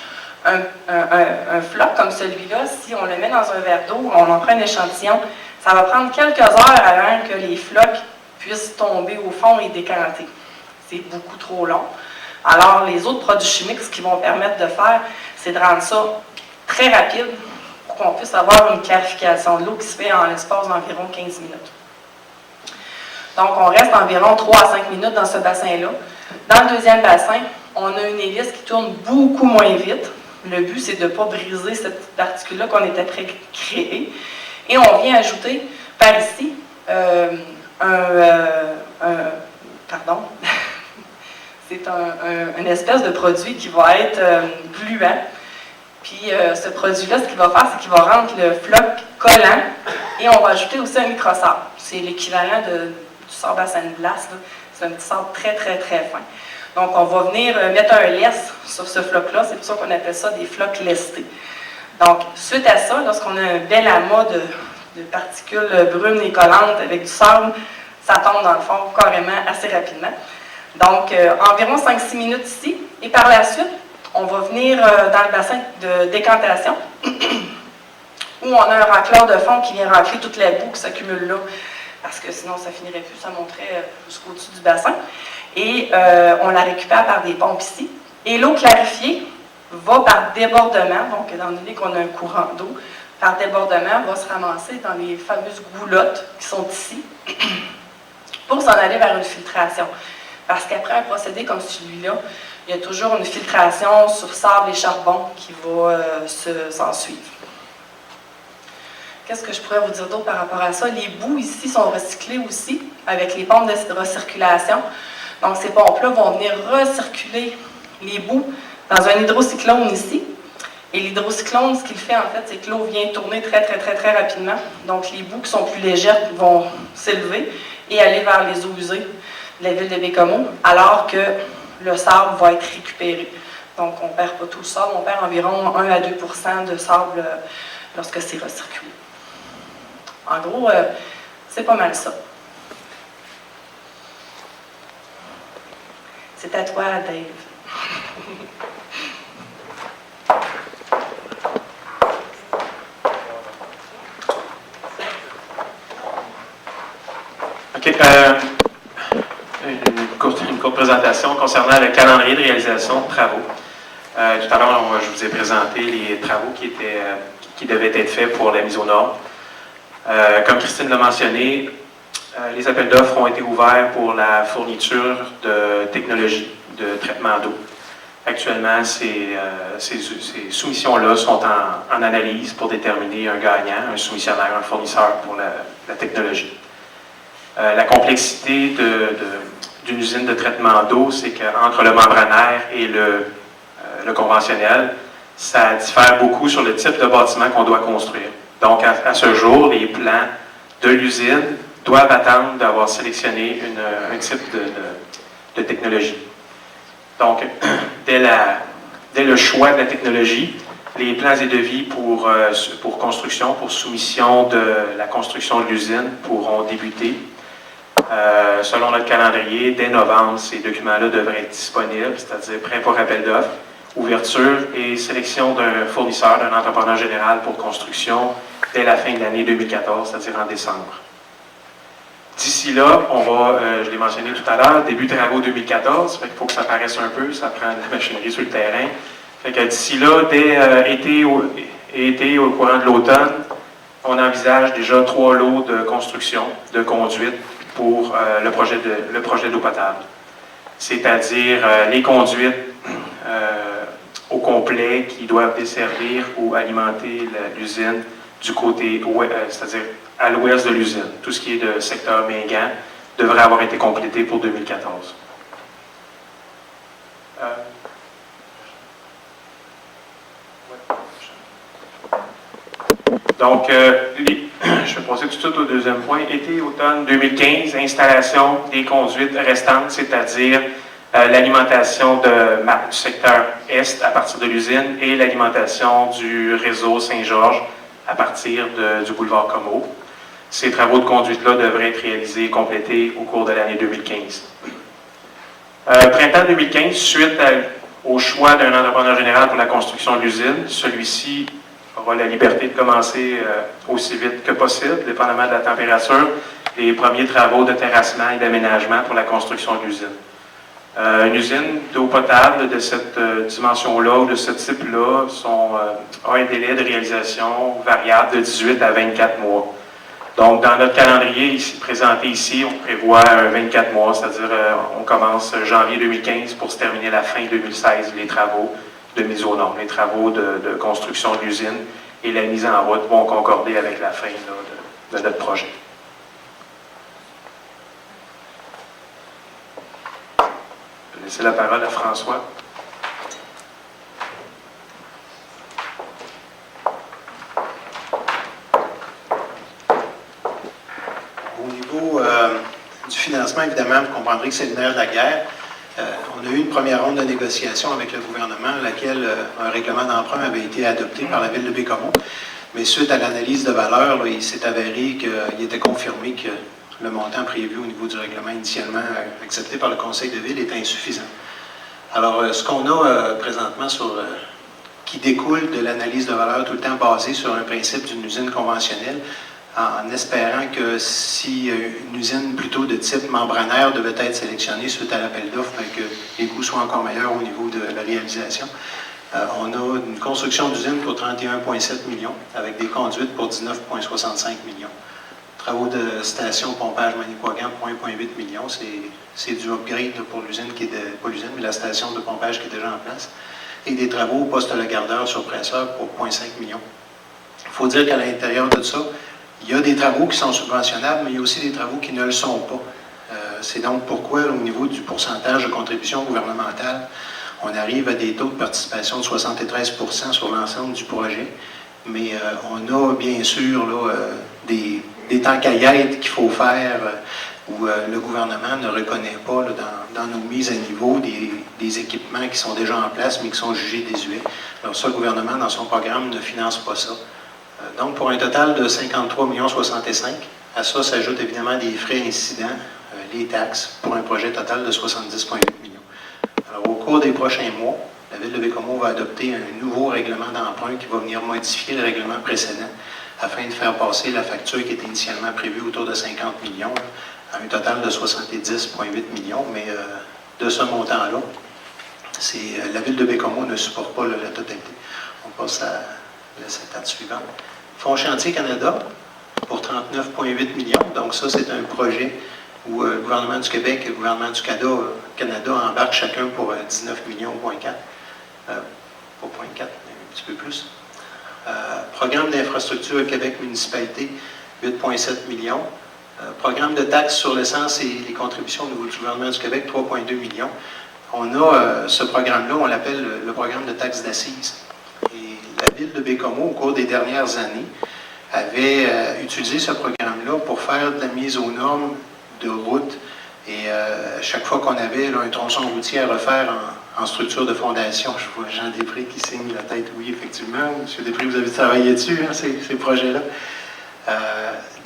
un floc comme celui-là, si on le met dans un verre d'eau, on en prend un échantillon, ça va prendre quelques heures avant que les flocs puissent tomber au fond et décanter. C'est beaucoup trop long. Alors, les autres produits chimiques, ce qu'ils vont permettre de faire, c'est de rendre ça très rapide pour qu'on puisse avoir une clarification de l'eau qui se fait en l'espace d'environ 15 minutes. Donc, on reste environ 3 à 5 minutes dans ce bassin-là. Dans le deuxième bassin, on a une hélice qui tourne beaucoup moins vite. Le but, c'est de ne pas briser cette petite particule-là qu'on était prêt à créer. Et on vient ajouter par ici c'est une espèce de produit qui va être gluant. Puis ce produit-là, ce qu'il va faire, c'est qu'il va rendre le floc collant et on va ajouter aussi un microsable. C'est l'équivalent du sable à Sainte-Blasse. C'est un petit sable très, très, très fin. Donc, on va venir mettre un lest sur ce floc-là. C'est pour ça qu'on appelle ça des flocs lestés. Donc, suite à ça, lorsqu'on a un bel amas de particules brunes et collantes avec du sable, ça tombe dans le fond carrément assez rapidement. Donc, environ 5-6 minutes ici. Et par la suite, on va venir dans le bassin de décantation où on a un racleur de fond qui vient racler toute la boue qui s'accumule là. Parce que sinon, ça finirait plus, ça monterait jusqu'au-dessus du bassin. Et on la récupère par des pompes ici. Et l'eau clarifiée va par débordement, donc étant donné qu'on a un courant d'eau, par débordement, va se ramasser dans les fameuses goulottes qui sont ici pour s'en aller vers une filtration. Parce qu'après un procédé comme celui-là, il y a toujours une filtration sur sable et charbon qui va s'en suivre. Qu'est-ce que je pourrais vous dire d'autre par rapport à ça? Les boues ici sont recyclées aussi avec les pompes de recirculation. Donc, ces pompes-là vont venir recirculer les boues dans un hydrocyclone ici. Et l'hydrocyclone, ce qu'il fait en fait, c'est que l'eau vient tourner très, très, très, très rapidement. Donc, les boues qui sont plus légères vont s'élever et aller vers les eaux usées de la ville de Bécomo, alors que le sable va être récupéré. Donc, on ne perd pas tout le sable, on perd environ 1 à 2 % de sable lorsque c'est recirculé. En gros, c'est pas mal ça. C'est à toi, Dave. OK. Une courte présentation concernant le calendrier de réalisation de travaux. Tout à l'heure, je vous ai présenté les travaux qui devaient être faits pour la mise aux normes. Comme Christine l'a mentionné, les appels d'offres ont été ouverts pour la fourniture de technologies de traitement d'eau. Actuellement, ces soumissions-là sont en analyse pour déterminer un gagnant, un soumissionnaire, un fournisseur pour la technologie. La complexité d'une usine de traitement d'eau, c'est qu'entre le membranaire et le conventionnel, ça diffère beaucoup sur le type de bâtiment qu'on doit construire. Donc, à ce jour, les plans de l'usine doivent attendre d'avoir sélectionné un type de technologie. Donc, dès le choix de la technologie, les plans et devis pour construction, pour soumission de la construction de l'usine pourront débuter. Selon notre calendrier, dès novembre, ces documents-là devraient être disponibles, c'est-à-dire prêts pour appel d'offres, ouverture et sélection d'un fournisseur, d'un entrepreneur général pour construction dès la fin de l'année 2014, c'est-à-dire en décembre. D'ici là, on va, je l'ai mentionné tout à l'heure, début travaux 2014, fait qu'il faut que ça paraisse un peu, ça prend de la machinerie sur le terrain. Fait que d'ici là, dès été au courant de l'automne, on envisage déjà 3 lots de construction de conduites pour le projet d'eau potable. C'est-à-dire les conduites au complet qui doivent desservir ou alimenter l'usine du côté ouest, c'est-à-dire à l'ouest de l'usine. Tout ce qui est de secteur Mingan devrait avoir été complété pour 2014. Donc, je vais passer tout de suite au deuxième point. Été-automne 2015, installation des conduites restantes, c'est-à-dire l'alimentation du secteur Est à partir de l'usine et l'alimentation du réseau Saint-Georges à partir du boulevard Comeau. Ces travaux de conduite-là devraient être réalisés et complétés au cours de l'année 2015. Printemps 2015, suite au choix d'un entrepreneur général pour la construction de l'usine, celui-ci aura la liberté de commencer aussi vite que possible, dépendamment de la température, les premiers travaux de terrassement et d'aménagement pour la construction de l'usine. Une usine d'eau potable de cette dimension-là ou de ce type-là a un délai de réalisation variable de 18 à 24 mois. Donc, dans notre calendrier présenté ici, on prévoit 24 mois, c'est-à-dire on commence janvier 2015 pour se terminer la fin 2016, les travaux de mise aux normes, les travaux de construction de l'usine et la mise en route vont concorder avec la fin de notre projet. Je vais laisser la parole à François. Au niveau du financement, évidemment, vous comprendrez que c'est le nerf de la guerre. On a eu une première ronde de négociations avec le gouvernement, laquelle un règlement d'emprunt avait été adopté par la Ville de Bécomo. Mais suite à l'analyse de valeur, là, il s'est avéré qu'il était confirmé que le montant prévu au niveau du règlement initialement accepté par le Conseil de Ville est insuffisant. Alors, ce qu'on a présentement qui découle de l'analyse de valeur tout le temps basée sur un principe d'une usine conventionnelle, en espérant que si une usine plutôt de type membranaire devait être sélectionnée suite à l'appel d'offres, que les coûts soient encore meilleurs au niveau de la réalisation. On a une construction d'usine pour 31,7 millions, avec des conduites pour 19,65 millions. Travaux de station pompage Manicouagan pour 1,8 millions. C'est du upgrade pour l'usine pas l'usine, mais la station de pompage qui est déjà en place. Et des travaux au poste Le Gardeur sur presseur pour 0,5 millions. Il faut dire qu'à l'intérieur de ça, il y a des travaux qui sont subventionnables, mais il y a aussi des travaux qui ne le sont pas. C'est donc pourquoi, au niveau du pourcentage de contribution gouvernementale, on arrive à des taux de participation de 73 % sur l'ensemble du projet. Mais on a bien sûr là, des temps caillettes qu'il faut faire où le gouvernement ne reconnaît pas là, dans nos mises à niveau des équipements qui sont déjà en place, mais qui sont jugés désuets. Alors ça, le gouvernement, dans son programme, ne finance pas ça. Donc, pour un total de 53,65 millions, à ça s'ajoutent évidemment des frais incidents, les taxes, pour un projet total de 70,8 millions. Alors, au cours des prochains mois, la Ville de Bécomo va adopter un nouveau règlement d'emprunt qui va venir modifier le règlement précédent afin de faire passer la facture qui était initialement prévue autour de 50 millions à un total de 70,8 millions. Mais de ce montant-là, la Ville de Bécomo ne supporte pas la totalité. On passe à l'étape suivante. Fonds Chantier Canada pour 39,8 millions. Donc ça, c'est un projet où le gouvernement du Québec et le gouvernement du Canada embarquent chacun pour 19 millions, pas 0,4, mais un petit peu plus. Programme d'infrastructure Québec municipalité, 8,7 millions. Programme de taxes sur l'essence et les contributions au niveau du gouvernement du Québec, 3,2 millions. On a ce programme-là, on l'appelle le programme de taxes d'assises. Et la Ville de Bécomo, au cours des dernières années, avait utilisé ce programme-là pour faire de la mise aux normes de route. Et chaque fois qu'on avait là, un tronçon routier à refaire en structure de fondation, je vois Jean Després qui signe la tête, oui, effectivement. Monsieur Després, vous avez travaillé dessus, hein, ces projets-là.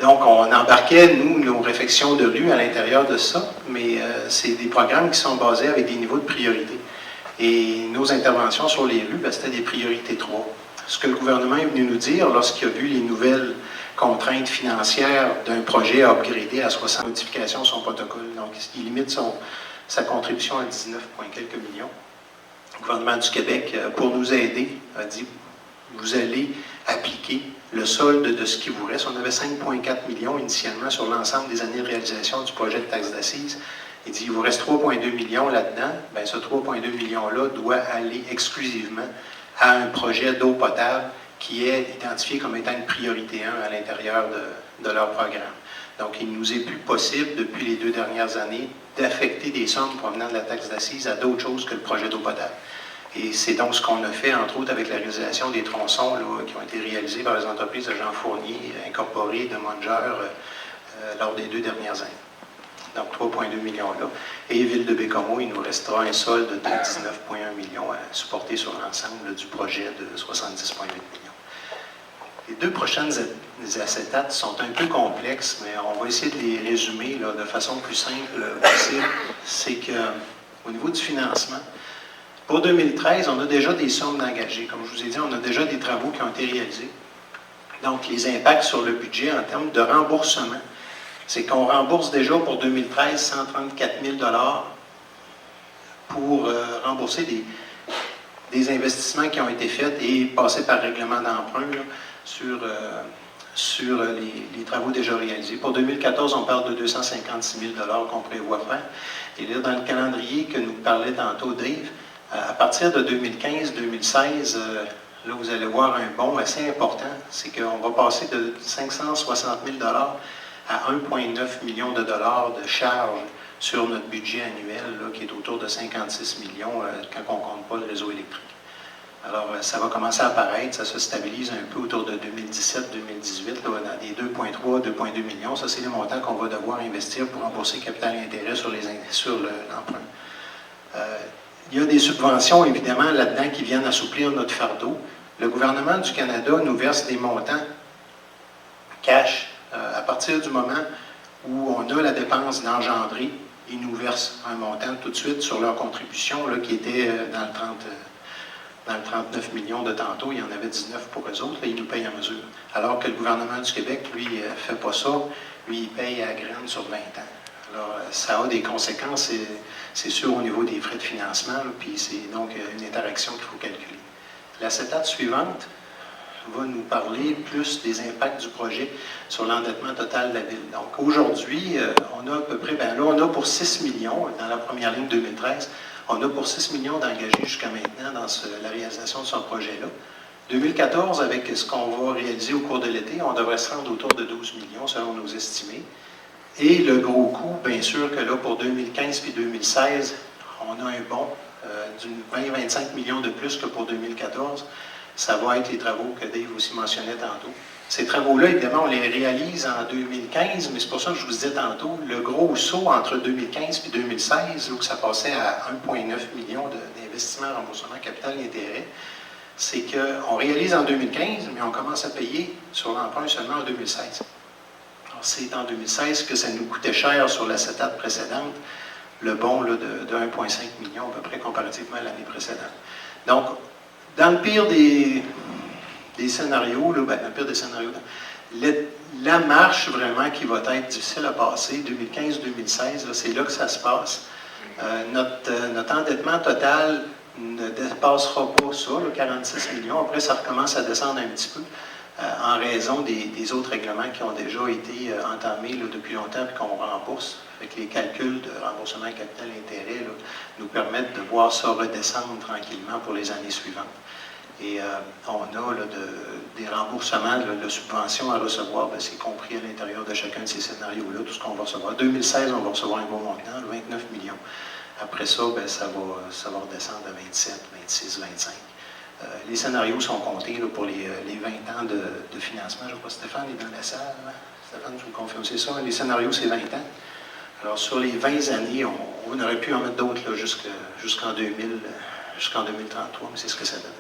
Donc, on embarquait, nous, nos réfections de rue à l'intérieur de ça, mais c'est des programmes qui sont basés avec des niveaux de priorité. Et nos interventions sur les rues, c'était des priorités 3. Ce que le gouvernement est venu nous dire lorsqu'il a vu les nouvelles contraintes financières d'un projet à upgrader à 60 modifications de son protocole. Donc, il limite sa contribution à 19 quelques millions. Le gouvernement du Québec, pour nous aider, a dit « Vous allez appliquer le solde de ce qui vous reste. » On avait 5,4 millions initialement sur l'ensemble des années de réalisation du projet de taxe d'assises. Il dit « Il vous reste 3,2 millions là-dedans. » Bien, ce 3,2 millions-là doit aller exclusivement à un projet d'eau potable qui est identifié comme étant une priorité 1 à l'intérieur de leur programme. Donc, il ne nous est plus possible, depuis les 2 dernières années, d'affecter des sommes provenant de la taxe d'assises à d'autres choses que le projet d'eau potable. Et c'est donc ce qu'on a fait, entre autres, avec la réalisation des tronçons là, qui ont été réalisés par les entreprises de Jean Fournier, incorporées de Munger lors des 2 dernières années. Donc, 3,2 millions là. Et Ville de Bécomo, il nous restera un solde de 19,1 millions à supporter sur l'ensemble du projet de 70,8 millions. Les 2 prochaines acétates sont un peu complexes, mais on va essayer de les résumer là, de façon plus simple possible. C'est qu'au niveau du financement, pour 2013, on a déjà des sommes d'engagés. Comme je vous ai dit, on a déjà des travaux qui ont été réalisés. Donc, les impacts sur le budget en termes de remboursement, c'est qu'on rembourse déjà pour 2013 134 000 $ pour rembourser des investissements qui ont été faits et passés par règlement d'emprunt sur les travaux déjà réalisés. Pour 2014, on parle de 256 000 $ qu'on prévoit faire. Et là, dans le calendrier que nous parlait tantôt Dave, à partir de 2015-2016, là, vous allez voir un bond assez important. C'est qu'on va passer de 560 000 $ à 1,9 million de dollars de charges sur notre budget annuel, là, qui est autour de 56 millions quand on ne compte pas le réseau électrique. Alors, ça va commencer à apparaître, ça se stabilise un peu autour de 2017-2018, dans des 2,3, 2,2 millions. Ça, c'est le montant qu'on va devoir investir pour rembourser capital et intérêt sur l'emprunt. Il y a des subventions, évidemment, là-dedans qui viennent assouplir notre fardeau. Le gouvernement du Canada nous verse des montants cash à partir du moment où on a la dépense d'engendrer. Ils nous versent un montant tout de suite sur leur contribution là, qui était dans le 39 millions de tantôt. Il y en avait 19 pour eux autres. Là, ils nous payent à mesure. Alors que le gouvernement du Québec, lui, ne fait pas ça. Lui, il paye à graine sur 20 ans. Alors, ça a des conséquences, c'est sûr, au niveau des frais de financement, là, puis c'est donc une interaction qu'il faut calculer. L'acétate suivante va nous parler plus des impacts du projet sur l'endettement total de la Ville. Donc, aujourd'hui, on a à peu près, là, on a pour 6 millions, dans la première ligne 2013, on a pour 6 millions d'engagés jusqu'à maintenant dans la réalisation de ce projet-là. 2014, avec ce qu'on va réaliser au cours de l'été, on devrait se rendre autour de 12 millions, selon nos estimés. Et le gros coup, bien sûr que là, pour 2015 puis 2016, on a un bond d'une 20-25 millions de plus que pour 2014. ça va être les travaux que Dave aussi mentionnait tantôt. Ces travaux-là, évidemment, on les réalise en 2015, mais c'est pour ça que je vous disais tantôt, le gros saut entre 2015 et 2016, où ça passait à 1,9 million d'investissements en remboursement capital et intérêt, c'est qu'on réalise en 2015, mais on commence à payer sur l'emprunt seulement en 2016. Alors, c'est en 2016 que ça nous coûtait cher sur la CETAP précédente, le bon là, de 1,5 million à peu près comparativement à l'année précédente. Donc, dans le pire des scénarios, là, dans le pire des scénarios, la marche vraiment qui va être difficile à passer, 2015-2016, c'est là que ça se passe. Notre endettement total ne dépassera pas ça, là, 46 millions. Après, ça recommence à descendre un petit peu en raison des autres règlements qui ont déjà été entamés là, depuis longtemps et qu'on rembourse. Avec les calculs de remboursement capital et intérêt là, nous permettent de voir ça redescendre tranquillement pour les années suivantes. Et on a là, des remboursements de subventions à recevoir, c'est compris à l'intérieur de chacun de ces scénarios-là, tout ce qu'on va recevoir. 2016, on va recevoir un beau montant, 29 millions. Après ça, ça va redescendre à 27, 26, 25. Les scénarios sont comptés là, pour les 20 ans de financement. Je crois que Stéphane est dans la salle. Hein? Stéphane, je vous confirme, c'est ça. Les scénarios, c'est 20 ans. Alors, sur les 20 années, on aurait pu en mettre d'autres jusqu'en 2033, mais c'est ce que ça donne.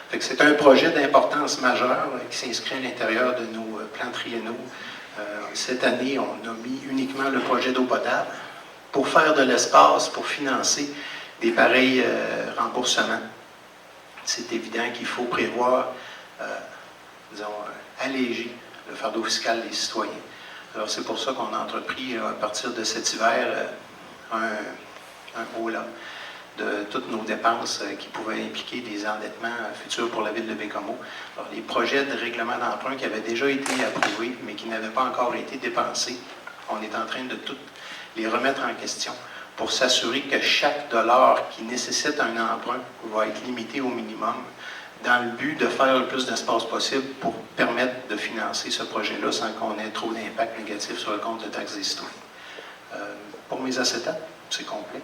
Fait que c'est un projet d'importance majeure qui s'inscrit à l'intérieur de nos plans triennaux. Cette année, on a mis uniquement le projet d'eau potable pour faire de l'espace, pour financer des pareils remboursements. C'est évident qu'il faut prévoir, alléger le fardeau fiscal des citoyens. Alors, c'est pour ça qu'on a entrepris, à partir de cet hiver, un haut-là de toutes nos dépenses qui pouvaient impliquer des endettements futurs pour la ville de Bécomo. Alors, les projets de règlement d'emprunt qui avaient déjà été approuvés, mais qui n'avaient pas encore été dépensés, on est en train de toutes les remettre en question pour s'assurer que chaque dollar qui nécessite un emprunt va être limité au minimum dans le but de faire le plus d'espace possible pour permettre de financer ce projet-là sans qu'on ait trop d'impact négatif sur le compte de taxes des citoyens. Pour mes acétates, c'est complet.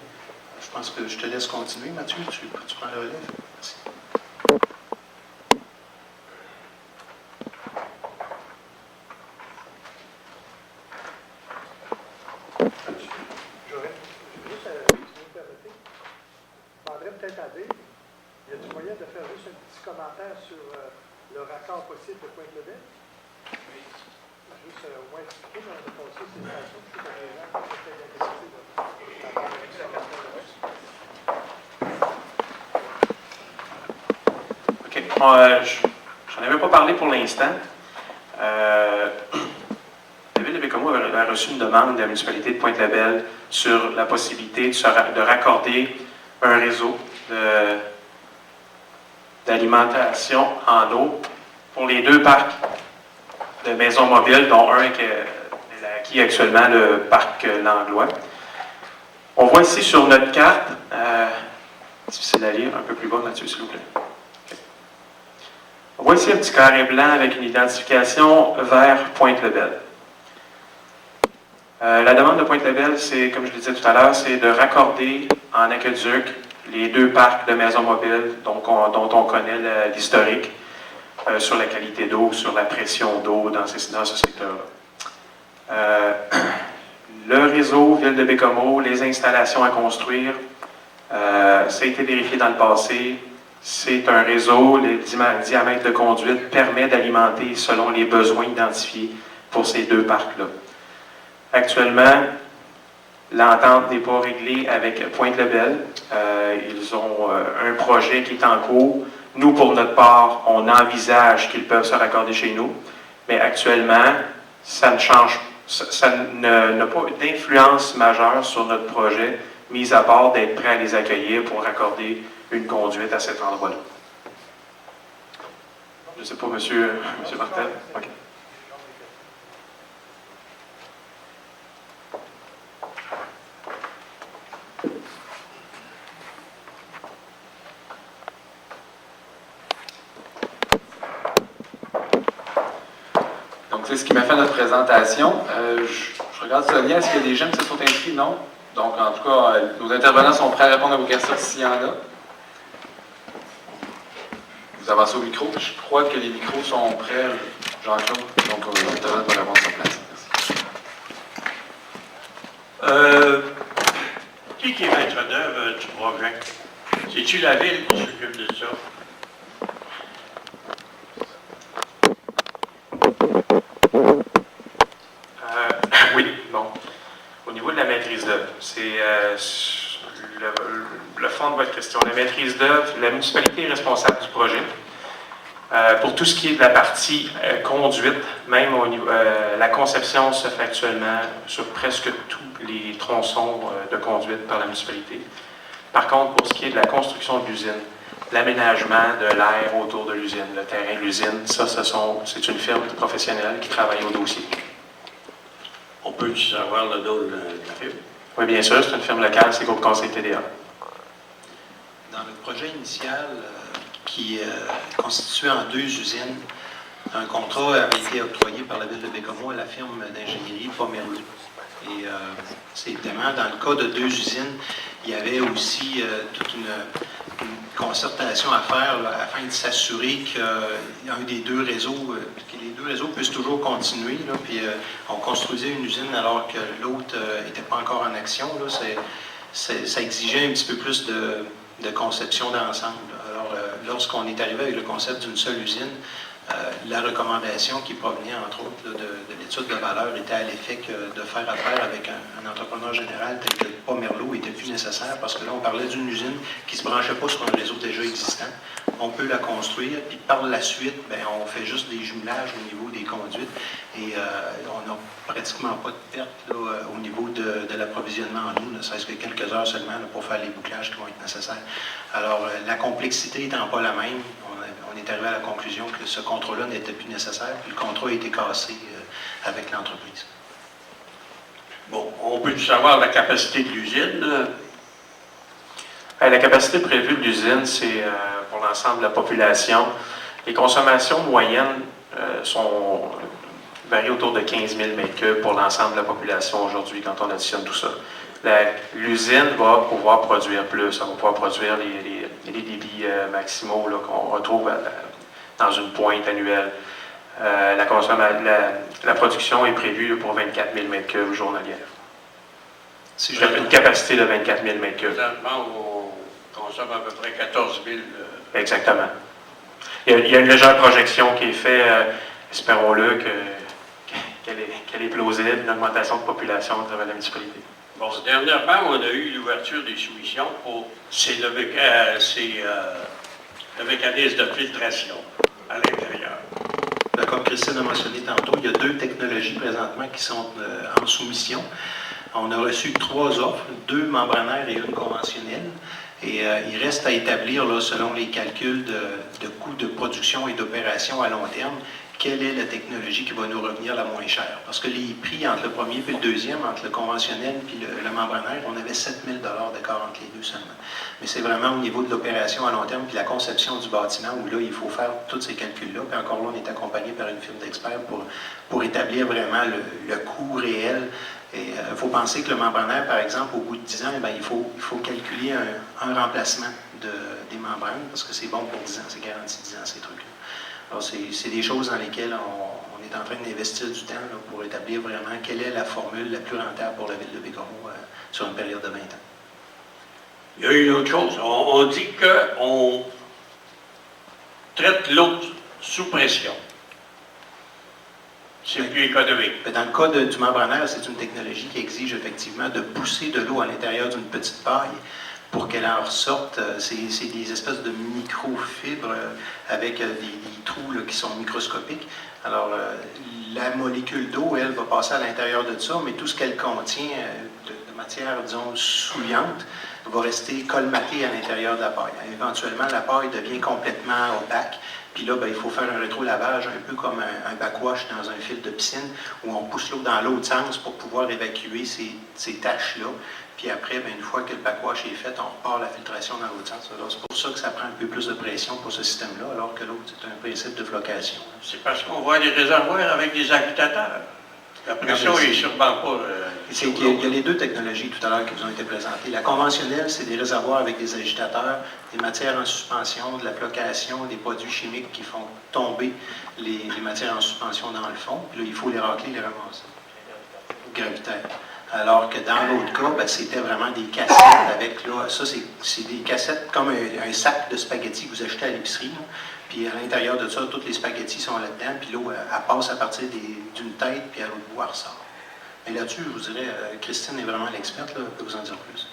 Je pense que je te laisse continuer, Mathieu. Tu prends le relève. Merci. J'aurais juste, si vous me permettez, je demanderais peut-être à Dave, y a-t-il moyen de faire juste un petit commentaire sur le raccord possible de Pointe-Lebel? Oui. Juste au moins expliquer dans le passé ces stations, je sais que les gens sont peut-être intéressés d'avoir j'en avais pas parlé pour l'instant. La ville de Bécomo a reçu une demande de la municipalité de Pointe-Lebel sur la possibilité de raccorder un réseau d'alimentation en eau pour les deux parcs de maisons mobiles, dont un qui est actuellement le parc Langlois. On voit ici sur notre carte, difficile à lire, un peu plus bas, Mathieu, s'il vous plaît. On voit ici un petit carré blanc avec une identification vers Pointe-Lebel. La demande de Pointe-Lebel, c'est, comme je le disais tout à l'heure, c'est de raccorder en aqueduc les deux parcs de maisons mobiles dont on connaît l'historique sur la qualité d'eau, sur la pression d'eau dans ce secteur-là. Le réseau Ville de Bécomo, les installations à construire, ça a été vérifié dans le passé. C'est un réseau, le diamètre de conduite permet d'alimenter selon les besoins identifiés pour ces deux parcs-là. Actuellement, l'entente n'est pas réglée avec Pointe-Lebel. Ils ont un projet qui est en cours. Nous, pour notre part, on envisage qu'ils peuvent se raccorder chez nous, mais actuellement, ça n'a pas d'influence majeure sur notre projet, mis à part d'être prêt à les accueillir pour raccorder une conduite à cet endroit-là. Je ne sais pas, monsieur Martel? OK. Donc, c'est ce qui m'a fait notre présentation. Je regarde Sonia, est-ce qu'il y a des gens qui se sont inscrits? Non. Donc, en tout cas, nos intervenants sont prêts à répondre à vos questions s'il y en a. Vous vous avancez au micro. Je crois que les micros sont prêts, Jean-Claude. Donc, l'intervenant va répondre à sa place. Merci. Qui est maître d'œuvre du projet? C'est-tu la ville qui s'occupe de ça? Oui, bon. Au niveau de la maîtrise d'œuvre, c'est le fond de votre question. La maîtrise d'œuvre, la municipalité est responsable du projet. Pour tout ce qui est de la partie conduite, même au niveau, la conception se fait actuellement sur presque tous les tronçons de conduite par la municipalité. Par contre, pour ce qui est de la construction de l'usine, l'aménagement de l'air autour de l'usine, le terrain de l'usine, c'est une firme professionnelle qui travaille au dossier. On peut savoir le dos de la firme? Oui, bien sûr, c'est une firme locale, c'est Groupe Conseil TDA. Dans le projet initial, qui est constitué en 2 usines, un contrat avait été octroyé par la ville de Bécomo à la firme d'ingénierie Pomerleau. Et c'est évidemment, dans le cas de 2 usines, il y avait aussi toute une concertation à faire là, afin de s'assurer qu'un des 2 réseaux, que les 2 réseaux puissent toujours continuer. Là, puis on construisait une usine alors que l'autre n'était pas encore en action. Là, ça exigeait un petit peu plus de conception d'ensemble. Alors, lorsqu'on est arrivé avec le concept d'une seule usine, la recommandation qui provenait, entre autres, là, de l'étude de valeur était à l'effet que de faire affaire avec un entrepreneur général tel que Pomerleau était plus nécessaire parce que là, on parlait d'une usine qui ne se branchait pas sur un réseau déjà existant. On peut la construire, puis par la suite, bien, on fait juste des jumelages au niveau des conduites et on n'a pratiquement pas de perte là, au niveau de l'approvisionnement en eau, ne serait-ce que quelques heures seulement là, pour faire les bouclages qui vont être nécessaires. Alors, la complexité n'étant pas la même, on est arrivé à la conclusion que ce contrat-là n'était plus nécessaire, puis le contrat a été cassé avec l'entreprise. Bon, on peut savoir la capacité de l'usine? La capacité prévue de l'usine, c'est pour l'ensemble de la population. Les consommations moyennes varient autour de 15 000 m3 pour l'ensemble de la population aujourd'hui quand on additionne tout ça. L'usine va pouvoir produire plus, elle va pouvoir produire les débits maximaux qu'on retrouve dans une pointe annuelle. La production est prévue pour 24 000 m3 journalière. Si Une capacité de 24 000 m3. Présentement, on consomme à peu près 14 000. Exactement. Il y a une légère projection qui est faite, espérons-le, qu'elle est plausible, une augmentation de population à travers la municipalité. Bon, dernièrement, on a eu l'ouverture des soumissions pour le mécanisme de filtration à l'intérieur. Comme Christine a mentionné tantôt, il y a 2 technologies présentement qui sont en soumission. On a reçu 3 offres, 2 membranaires et 1 conventionnelle. Et il reste à établir, là, selon les calculs de coûts de production et d'opération à long terme, quelle est la technologie qui va nous revenir la moins chère. Parce que les prix entre le premier et le deuxième, entre le conventionnel et le membranaire, on avait 7 000 d'écart entre les 2 seulement. Mais c'est vraiment au niveau de l'opération à long terme puis la conception du bâtiment où là, il faut faire tous ces calculs-là. Puis encore là, on est accompagné par une firme d'experts pour établir vraiment le coût réel. Et il faut penser que le membranaire, par exemple, au bout de 10 ans, bien, il faut calculer un remplacement des membranes parce que c'est bon pour 10 ans, c'est garanti 10 ans, ces trucs-là. Alors, c'est des choses dans lesquelles on est en train d'investir du temps là, pour établir vraiment quelle est la formule la plus rentable pour la ville de Bécomo sur une période de 20 ans. Il y a une autre chose. On dit qu'on traite l'eau sous pression. C'est plus économique. Dans le cas du membranaire, c'est une technologie qui exige effectivement de pousser de l'eau à l'intérieur d'une petite paille pour qu'elle en ressorte. C'est des espèces de microfibres avec des trous là, qui sont microscopiques. Alors, la molécule d'eau, elle, va passer à l'intérieur de ça, mais tout ce qu'elle contient de matière, disons, souillante, va rester colmaté à l'intérieur de la paille. Éventuellement, la paille devient complètement opaque. Puis là, ben, il faut faire un rétro-lavage, un peu comme un backwash dans un fil de piscine, où on pousse l'eau dans l'autre sens pour pouvoir évacuer ces taches-là. Puis après, bien, une fois que le backwash est fait, on repart la filtration dans l'autre sens. Alors, c'est pour ça que ça prend un peu plus de pression pour ce système-là, alors que l'autre, c'est un principe de flocation. C'est parce qu'on voit des réservoirs avec des agitateurs. La pression n'est sûrement pas... Il y a les deux technologies tout à l'heure qui vous ont été présentées. La conventionnelle, c'est des réservoirs avec des agitateurs, des matières en suspension, de la flocation, des produits chimiques qui font tomber les matières en suspension dans le fond. Puis là, il faut les racler, les ramasser. Gravitaire. Alors que dans l'autre cas, ben, c'était vraiment des cassettes avec, là, ça c'est des cassettes comme un sac de spaghettis que vous achetez à l'épicerie. Puis à l'intérieur de ça, tous les spaghettis sont là-dedans, puis l'eau, elle passe à partir d'une tête, puis à l'autre bout, elle ressort. Et là-dessus, je vous dirais, Christine est vraiment l'experte, là, elle peut vous en dire plus.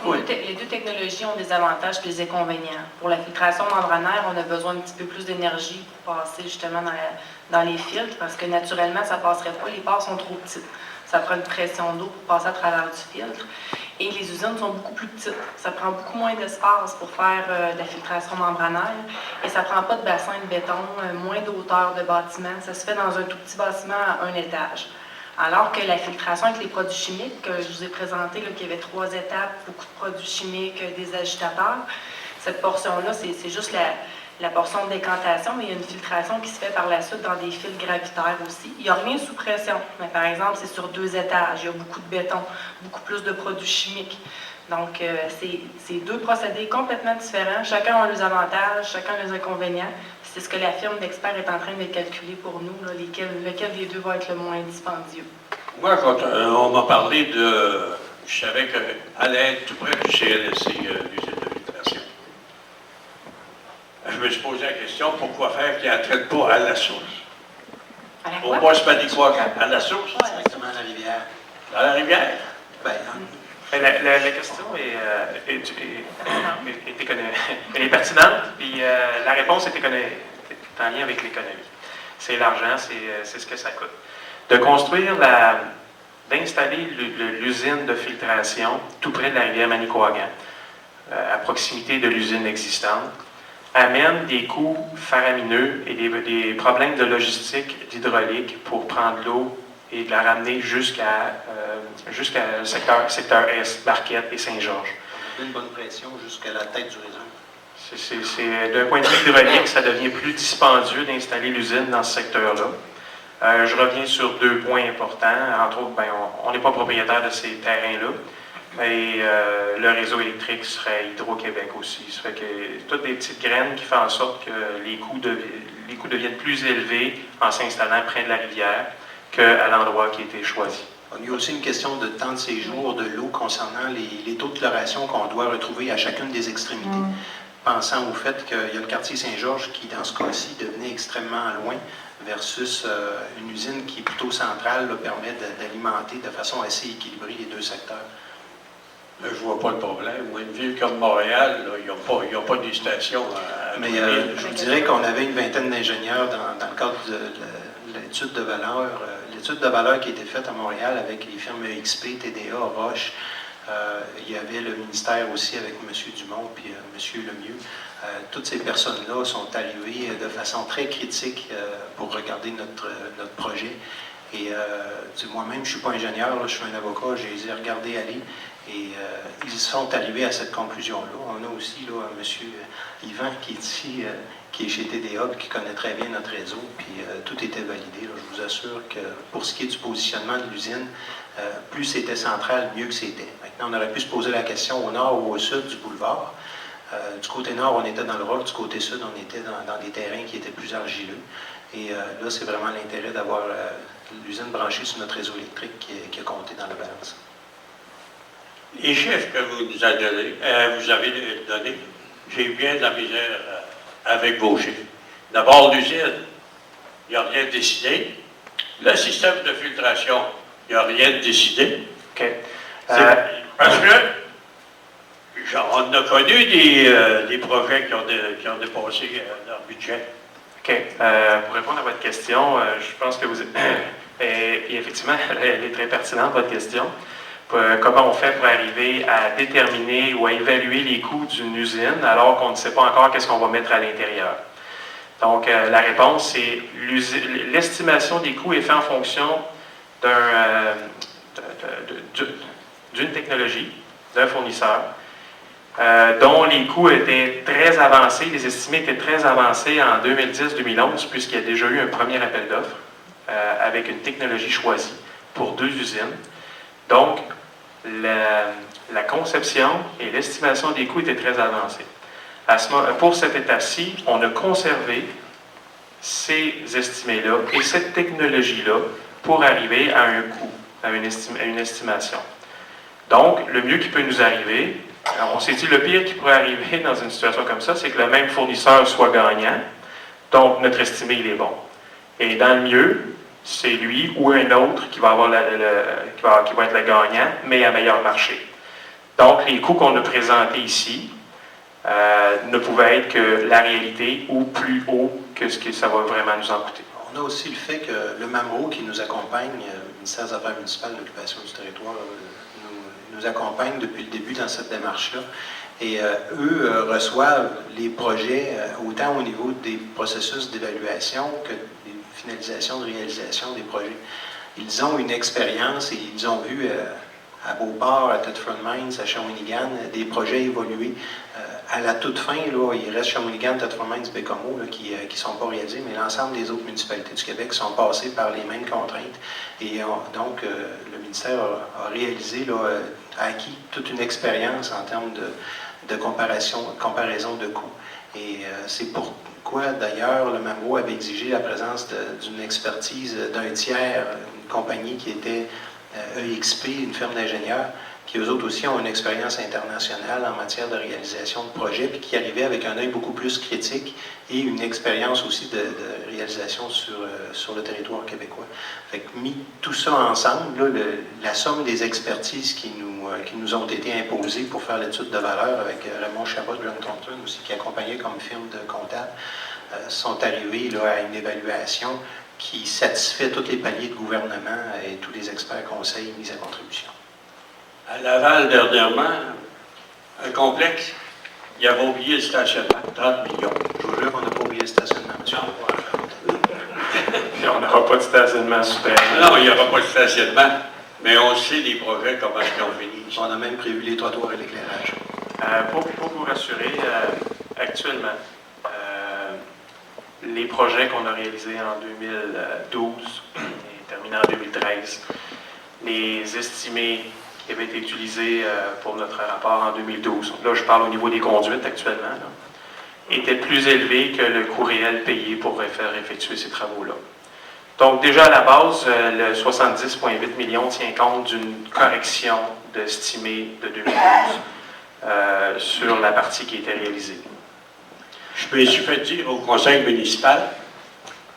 Oui. Les deux technologies ont des avantages et des inconvénients. Pour la filtration membranaire, on a besoin un petit peu plus d'énergie pour passer justement dans les filtres, parce que naturellement, ça ne passerait pas, les pores sont trop petites. Ça prend une pression d'eau pour passer à travers du filtre. Et les usines sont beaucoup plus petites. Ça prend beaucoup moins d'espace pour faire de la filtration membranaire. Et ça ne prend pas de bassin de béton, moins d'hauteur de bâtiment. Ça se fait dans un tout petit bâtiment à un étage. Alors que la filtration avec les produits chimiques, que je vous ai présenté, qu'il y avait 3 étapes, beaucoup de produits chimiques, des agitateurs, cette portion-là, c'est juste la portion de décantation, mais il y a une filtration qui se fait par la suite dans des fils gravitaires aussi. Il n'y a rien sous pression, mais par exemple, c'est sur 2 étages, il y a beaucoup de béton, beaucoup plus de produits chimiques. Donc, c'est 2 procédés complètement différents. Chacun a leurs avantages, chacun a leurs inconvénients. C'est ce que la firme d'experts est en train de calculer pour nous, là, lequel des deux va être le moins dispendieux. Moi, quand on m'a parlé de... Je savais qu'elle allait être tout près du CLSC, l'usine de filtration. Je me suis posé la question, pourquoi faire qu'ils ne traitent pas à la source? Pourquoi se mettre quoi à la source? Directement à la rivière. Dans la rivière? Ben, La question elle est pertinente, puis la réponse est en lien avec l'économie. C'est l'argent, c'est ce que ça coûte. De construire d'installer l'usine de filtration tout près de la rivière Manicouagan, à proximité de l'usine existante, amène des coûts faramineux et des problèmes de logistique, d'hydraulique pour prendre l'eau et de la ramener jusqu'à le secteur Est, Barquette et Saint-Georges. une bonne pression jusqu'à la tête du réseau. D'un point de vue hydraulique, ça devient plus dispendieux d'installer l'usine dans ce secteur-là. Je reviens sur 2 points importants. Entre autres, on n'est pas propriétaire de ces terrains-là. Et le réseau électrique serait Hydro-Québec aussi. Ça fait que toutes des petites graines qui font en sorte que les coûts deviennent plus élevés en s'installant près de la rivière qu'à l'endroit qui a été choisi. Il y a aussi une question de temps de séjour de l'eau concernant les taux de chloration qu'on doit retrouver à chacune des extrémités. Pensant au fait qu'il y a le quartier Saint-Georges qui, dans ce cas-ci, devenait extrêmement loin versus une usine qui est plutôt centrale, permet d'alimenter de façon assez équilibrée les 2 secteurs. Là, je ne vois pas le problème. Une ville comme Montréal, ils n'ont pas des stations à Mais je vous dirais qu'on avait une vingtaine d'ingénieurs dans le cadre de l'étude de valeur. L'étude de valeur qui a été faite à Montréal avec les firmes XP, TDA, Roche. Il y avait le ministère aussi avec M. Dumont puis M. Lemieux. Toutes ces personnes-là sont arrivées de façon très critique pour regarder notre projet. Et moi-même, je ne suis pas ingénieur, là, je suis un avocat, j'ai les ai regardés aller. Et ils sont arrivés à cette conclusion-là. On a aussi là, M. Yvan qui est ici, qui est chez TDA, qui connaît très bien notre réseau, puis tout était validé. Là. Je vous assure que pour ce qui est du positionnement de l'usine, plus c'était central, mieux que c'était. Maintenant, on aurait pu se poser la question au nord ou au sud du boulevard. Du côté nord, on était dans le roc, du côté sud, on était dans des terrains qui étaient plus argileux. Et là, c'est vraiment l'intérêt d'avoir l'usine branchée sur notre réseau électrique qui a compté dans la balance. Les chiffres que vous avez donnés, j'ai bien de la misère avec vos chiffres. D'abord, l'usine, il n'y a rien décidé. Le système de filtration, il n'y a rien décidé. Okay. Parce que, on a connu des projets qui ont dépassé leur budget. OK. Pour répondre à votre question, je pense que vous... et effectivement, elle est très pertinente, votre question. Comment on fait pour arriver à déterminer ou à évaluer les coûts d'une usine alors qu'on ne sait pas encore qu'est-ce qu'on va mettre à l'intérieur? Donc, la réponse, c'est l'estimation des coûts est faite en fonction d'une technologie, d'un fournisseur, dont les coûts étaient très avancés, les estimés étaient très avancés en 2010-2011, puisqu'il y a déjà eu un premier appel d'offres avec une technologie choisie pour 2 usines. Donc, la conception et l'estimation des coûts étaient très avancées. Pour cette étape-ci, on a conservé ces estimés-là et cette technologie-là pour arriver à un coût, à une estimation. Donc, le mieux qui peut nous arriver, alors on s'est dit le pire qui pourrait arriver dans une situation comme ça, c'est que le même fournisseur soit gagnant, donc notre estimé il est bon. Et dans le mieux, c'est lui ou un autre qui va avoir qui va être le gagnant, mais à meilleur marché. Donc, les coûts qu'on a présentés ici ne pouvaient être que la réalité ou plus haut que ce que ça va vraiment nous en coûter. On a aussi le fait que le MAMRO qui nous accompagne, le ministère des Affaires municipales de l'occupation du territoire, nous accompagne depuis le début dans cette démarche-là. Et eux reçoivent les projets autant au niveau des processus d'évaluation que des finalisations de réalisation des projets. Ils ont une expérience et ils ont vu à Beauport, à Thetford Mines, à Shawinigan, des projets évoluer. À la toute fin, là, il reste Shawinigan, Thetford Mines, Bécomo qui ne sont pas réalisés, mais l'ensemble des autres municipalités du Québec sont passées par les mêmes contraintes. Et donc, le ministère a réalisé, a acquis toute une expérience en termes de comparaison de coûts. Et c'est pourquoi, d'ailleurs, le MAMRO avait exigé la présence d'une expertise d'un tiers, une compagnie qui était EXP, une firme d'ingénieurs, qui eux autres aussi ont une expérience internationale en matière de réalisation de projets, puis qui arrivaient avec un œil beaucoup plus critique et une expérience aussi de réalisation sur le territoire québécois. Fait que mis tout ça ensemble, là, la somme des expertises qui nous ont été imposées pour faire l'étude de valeur avec Raymond Chabot de John Thornton aussi, qui accompagnait comme firme de comptable, sont arrivés là, à une évaluation qui satisfait tous les paliers de gouvernement et tous les experts conseils mis à contribution. À Laval, dernièrement, un complexe, il avait oublié le stationnement, 30 millions. Je vous jure qu'on n'a pas oublié le stationnement, monsieur. Puis on n'aura pas de stationnement souterrain. Non, il n'y aura pas de stationnement, mais on sait les projets, comment ils ont fini. On a même prévu les trottoirs et l'éclairage. Pour vous rassurer, actuellement, les projets qu'on a réalisés en 2012 et terminés en 2013, les estimés qui avaient été utilisés pour notre rapport en 2012, là je parle au niveau des conduites actuellement, là, étaient plus élevés que le coût réel payé pour faire effectuer ces travaux-là. Donc déjà à la base, le 70,8 millions tient compte d'une correction d'estimé de 2012 sur la partie qui était réalisée. Je me suis fait dire au conseil municipal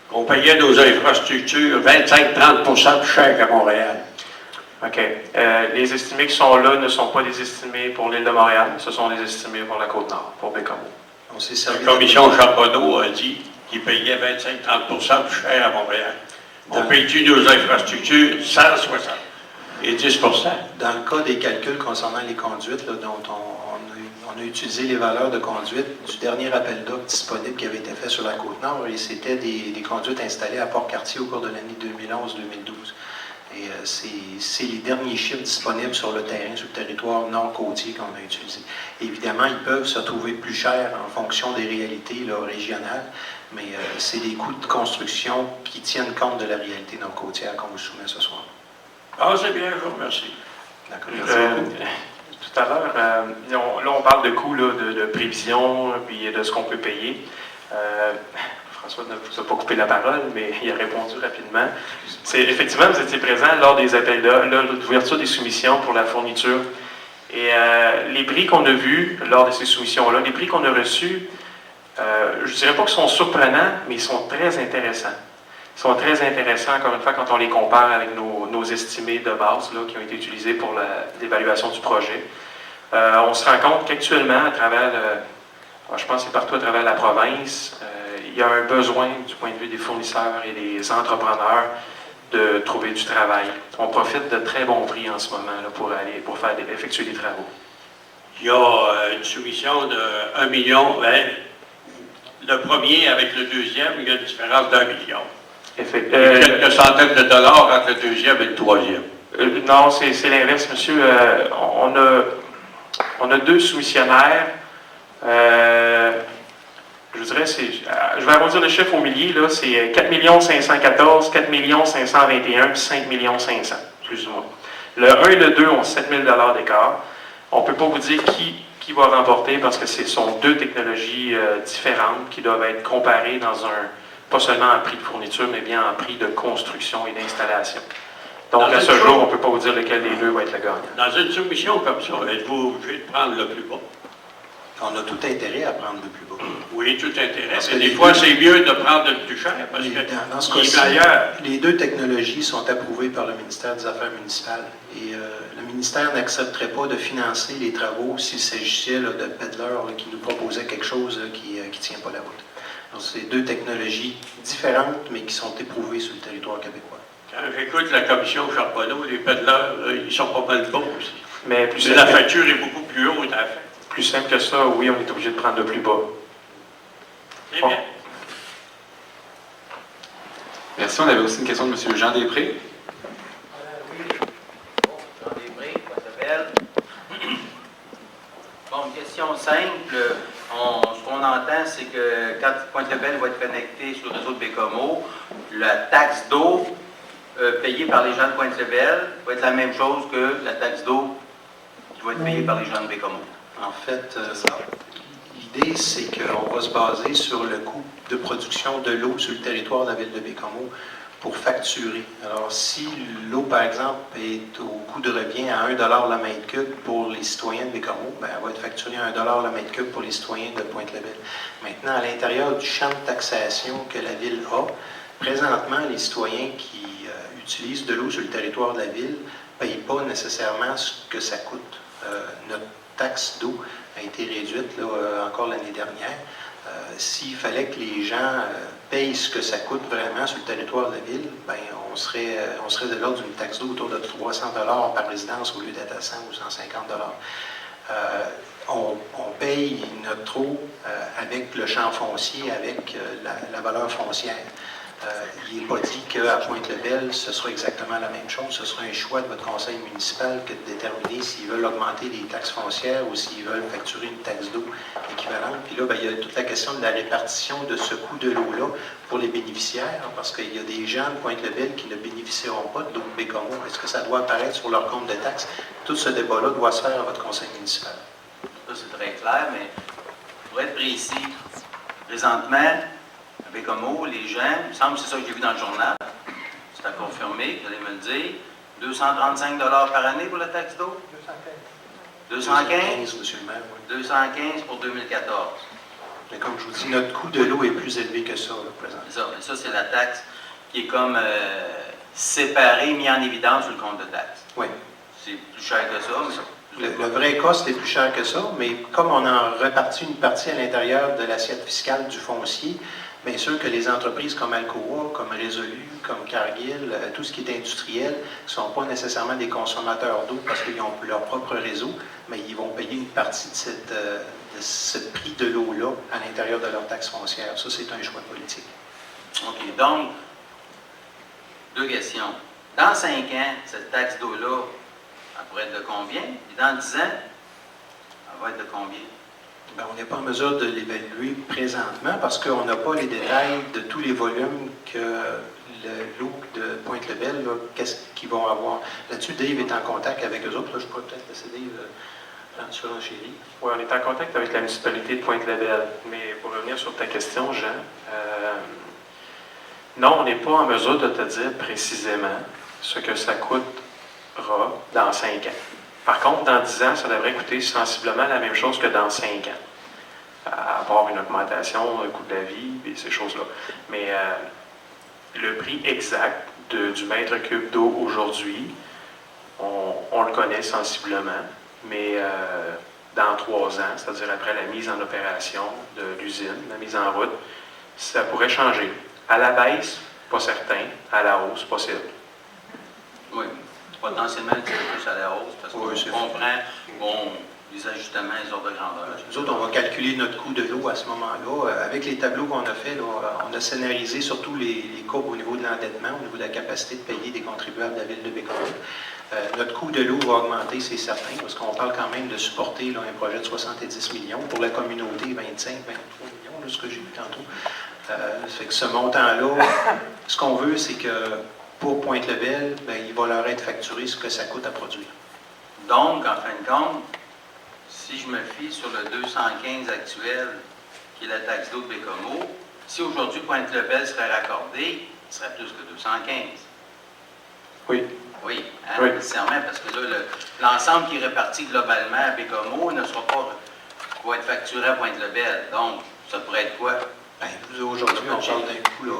qu'on payait nos infrastructures 25-30% plus cher qu'à Montréal. OK. Les estimés qui sont là ne sont pas des estimés pour l'île de Montréal, ce sont des estimés pour la Côte-Nord, pour Bécomo. On s'est servi La commission Charbonneau a dit qu'il payait 25-30% plus cher à Montréal. On paye-tu nos infrastructures 160 et 10%. Dans le cas des calculs concernant les conduites, là, dont on a utilisé les valeurs de conduite du dernier appel d'offres disponible qui avait été fait sur la Côte-Nord, et c'était des conduites installées à Port-Cartier au cours de l'année 2011-2012. Et c'est les derniers chiffres disponibles sur le terrain, sur le territoire nord-côtier qu'on a utilisé. Évidemment, ils peuvent se trouver plus chers en fonction des réalités là, régionales, mais c'est des coûts de construction qui tiennent compte de la réalité nord-côtière qu'on vous soumet ce soir. Ah, c'est bien, je vous remercie. D'accord, merci beaucoup. Tout à l'heure, là on parle de coûts là, de prévision, puis de ce qu'on peut payer. François ne vous a pas coupé la parole, mais il a répondu rapidement. Effectivement, vous étiez présent lors des appels d'ouverture des soumissions pour la fourniture. Et les prix qu'on a vus lors de ces soumissions-là, les prix qu'on a reçus, je ne dirais pas qu'ils sont surprenants, mais ils sont très intéressants. Ils sont très intéressants, encore une fois, quand on les compare avec nos estimés de base là, qui ont été utilisés pour l'évaluation du projet. On se rend compte qu'actuellement, à travers, je pense que c'est partout à travers la province, il y a un besoin du point de vue des fournisseurs et des entrepreneurs de trouver du travail. On profite de très bons prix en ce moment là, pour effectuer des travaux. Il y a une soumission de 1 million. Le premier avec le deuxième, il y a une différence d'1 million. Quelques centaines de dollars entre le deuxième et le troisième. Non, c'est l'inverse, monsieur. On a deux soumissionnaires. Je dirais, je vais arrondir le chiffre au millier, là, c'est 4 514, 4 521, puis 5 500, plus ou moins. Le 1 et le 2 ont 7 000 d'écart. On ne peut pas vous dire qui va remporter parce que ce sont deux technologies différentes qui doivent être comparées pas seulement en prix de fourniture, mais bien en prix de construction et d'installation. Donc, à ce jour, on ne peut pas vous dire lequel des deux va être le gagnant. Dans une soumission comme ça, êtes-vous obligé de prendre le plus bas? On a tout intérêt à prendre le plus bas. Oui, tout intérêt. Parce que Mais des les fois, deux- c'est mieux de prendre le plus cher parce que Dans ce il est cas-ci, meilleur. les deux technologies sont approuvées par le ministère des Affaires municipales. Et le ministère n'accepterait pas de financer les travaux s'il s'agissait là, de peddlers là, qui nous proposaient quelque chose là, qui ne tient pas la route. Donc, c'est deux technologies différentes, mais qui sont éprouvées sur le territoire québécois. Quand j'écoute la commission Charbonneau, les pédaleurs, ils sont pas mal bons aussi. Mais plus Mais la simple, facture est beaucoup plus haute à la fin. plus simple que ça, oui, on est obligé de prendre le plus bas. C'est bien. Merci. On avait aussi une question de M. Jean Després. Oui. Bon, Jean Després, ça s'appelle. Bon, une question simple. Ce qu'on entend, c'est que quand Pointe-Lebel va être connecté sur le réseau de Bécomo, la taxe d'eau payée par les gens de Pointe-Lebel va être la même chose que la taxe d'eau qui va être payée par les gens de Bécomo. En fait, l'idée, c'est qu'on va se baser sur le coût de production de l'eau sur le territoire de la ville de Bécomo pour facturer. Alors, si l'eau, par exemple, est au coût de revient à 1 $ la mètre cube pour les citoyens de Bécomo, bien, elle va être facturée à 1 $ la mètre cube pour les citoyens de Pointe-Lebel. Maintenant, à l'intérieur du champ de taxation que la ville a, présentement, les citoyens qui utilisent de l'eau sur le territoire de la ville ne payent pas nécessairement ce que ça coûte. Notre taxe d'eau a été réduite là, encore l'année dernière. S'il fallait que les gens payent ce que ça coûte vraiment sur le territoire de la ville, bien, on serait de l'ordre d'une taxe d'eau autour de 300 $ par résidence au lieu d'être à 100 ou 150 $. On paye notre eau avec le champ foncier, avec la valeur foncière. Il n'est pas dit qu'à Pointe-Lebel, ce sera exactement la même chose. Ce sera un choix de votre conseil municipal que de déterminer s'ils veulent augmenter les taxes foncières ou s'ils veulent facturer une taxe d'eau équivalente. Puis là, bien, il y a toute la question de la répartition de ce coût de l'eau-là pour les bénéficiaires, parce qu'il y a des gens de Pointe-Lebel qui ne bénéficieront pas de l'eau de Bécomo. Est-ce que ça doit apparaître sur leur compte de taxes? Tout ce débat-là doit se faire à votre conseil municipal. Ça, c'est très clair, mais pour être précis, présentement, à Bécomo, les gens, il me semble que c'est ça que j'ai vu dans le journal, c'est à confirmer, vous allez me le dire, 235 $ par année pour la taxe d'eau? 215? 215, monsieur le maire, oui. 215 pour 2014. Mais comme je vous dis, notre coût de l'eau est plus élevé que ça, là, présentement. C'est ça, mais ça, c'est la taxe qui est comme séparée, mise en évidence sur le compte de taxe. Oui. C'est plus cher que ça, mais Le vrai cost est plus cher que ça, mais comme on en répartit une partie à l'intérieur de l'assiette fiscale du foncier, bien sûr que les entreprises comme Alcoa, comme Résolu, comme Cargill, tout ce qui est industriel, ne sont pas nécessairement des consommateurs d'eau parce qu'ils ont leur propre réseau, mais ils vont payer une partie de ce prix de l'eau-là à l'intérieur de leur taxe foncière. Ça, c'est un choix politique. OK. Donc, deux questions. Dans 5 ans, cette taxe d'eau-là, elle pourrait être de combien? Et dans 10 ans, elle va être de combien? Bien, on n'est pas en mesure de l'évaluer présentement parce qu'on n'a pas les détails de tous les volumes que l'eau de Pointe-Lebel, là, qu'est-ce qu'ils vont avoir. Là-dessus, Dave est en contact avec eux autres. Là, je pourrais peut-être laisser Dave surenchérir. Oui, on est en contact avec la municipalité de Pointe-Lebel. Mais pour revenir sur ta question, Jean, non, on n'est pas en mesure de te dire précisément ce que ça coûtera dans 5 ans. Par contre, dans 10 ans, ça devrait coûter sensiblement la même chose que dans 5 ans, à part une augmentation, le coût de la vie et ces choses-là. Mais le prix exact du mètre cube d'eau aujourd'hui, on le connaît sensiblement, mais dans 3 ans, c'est-à-dire après la mise en opération de l'usine, la mise en route, ça pourrait changer. À la baisse, pas certain. À la hausse, possible. Oui. Potentiellement un petit peu plus à la hausse, parce qu'on comprend les ajustements, les ordres de grandeur. Nous autres, on va calculer notre coût de l'eau à ce moment-là. Avec les tableaux qu'on a faits, on a scénarisé surtout les courbes au niveau de l'endettement, au niveau de la capacité de payer des contribuables de la ville de Bécomo. Notre coût de l'eau va augmenter, c'est certain, parce qu'on parle quand même de supporter là, un projet de 70 millions. Pour la communauté, 25, 23 millions. Là, peu ce que j'ai vu tantôt. Ça fait que ce montant-là, ce qu'on veut, c'est que pour Pointe-Lebel, ben, il va leur être facturé ce que ça coûte à produire. Donc, en fin de compte, si je me fie sur le 215 actuel, qui est la taxe d'eau de Bécomo, si aujourd'hui Pointe-Lebel serait raccordé, il serait plus que 215. Oui. Oui, hein, Oui. nécessairement, parce que là, l'ensemble qui est réparti globalement à Bécomo ne sera pas, va être facturé à Pointe-Lebel. Donc, ça pourrait être quoi? Ben, aujourd'hui, on parle d'un coût, là,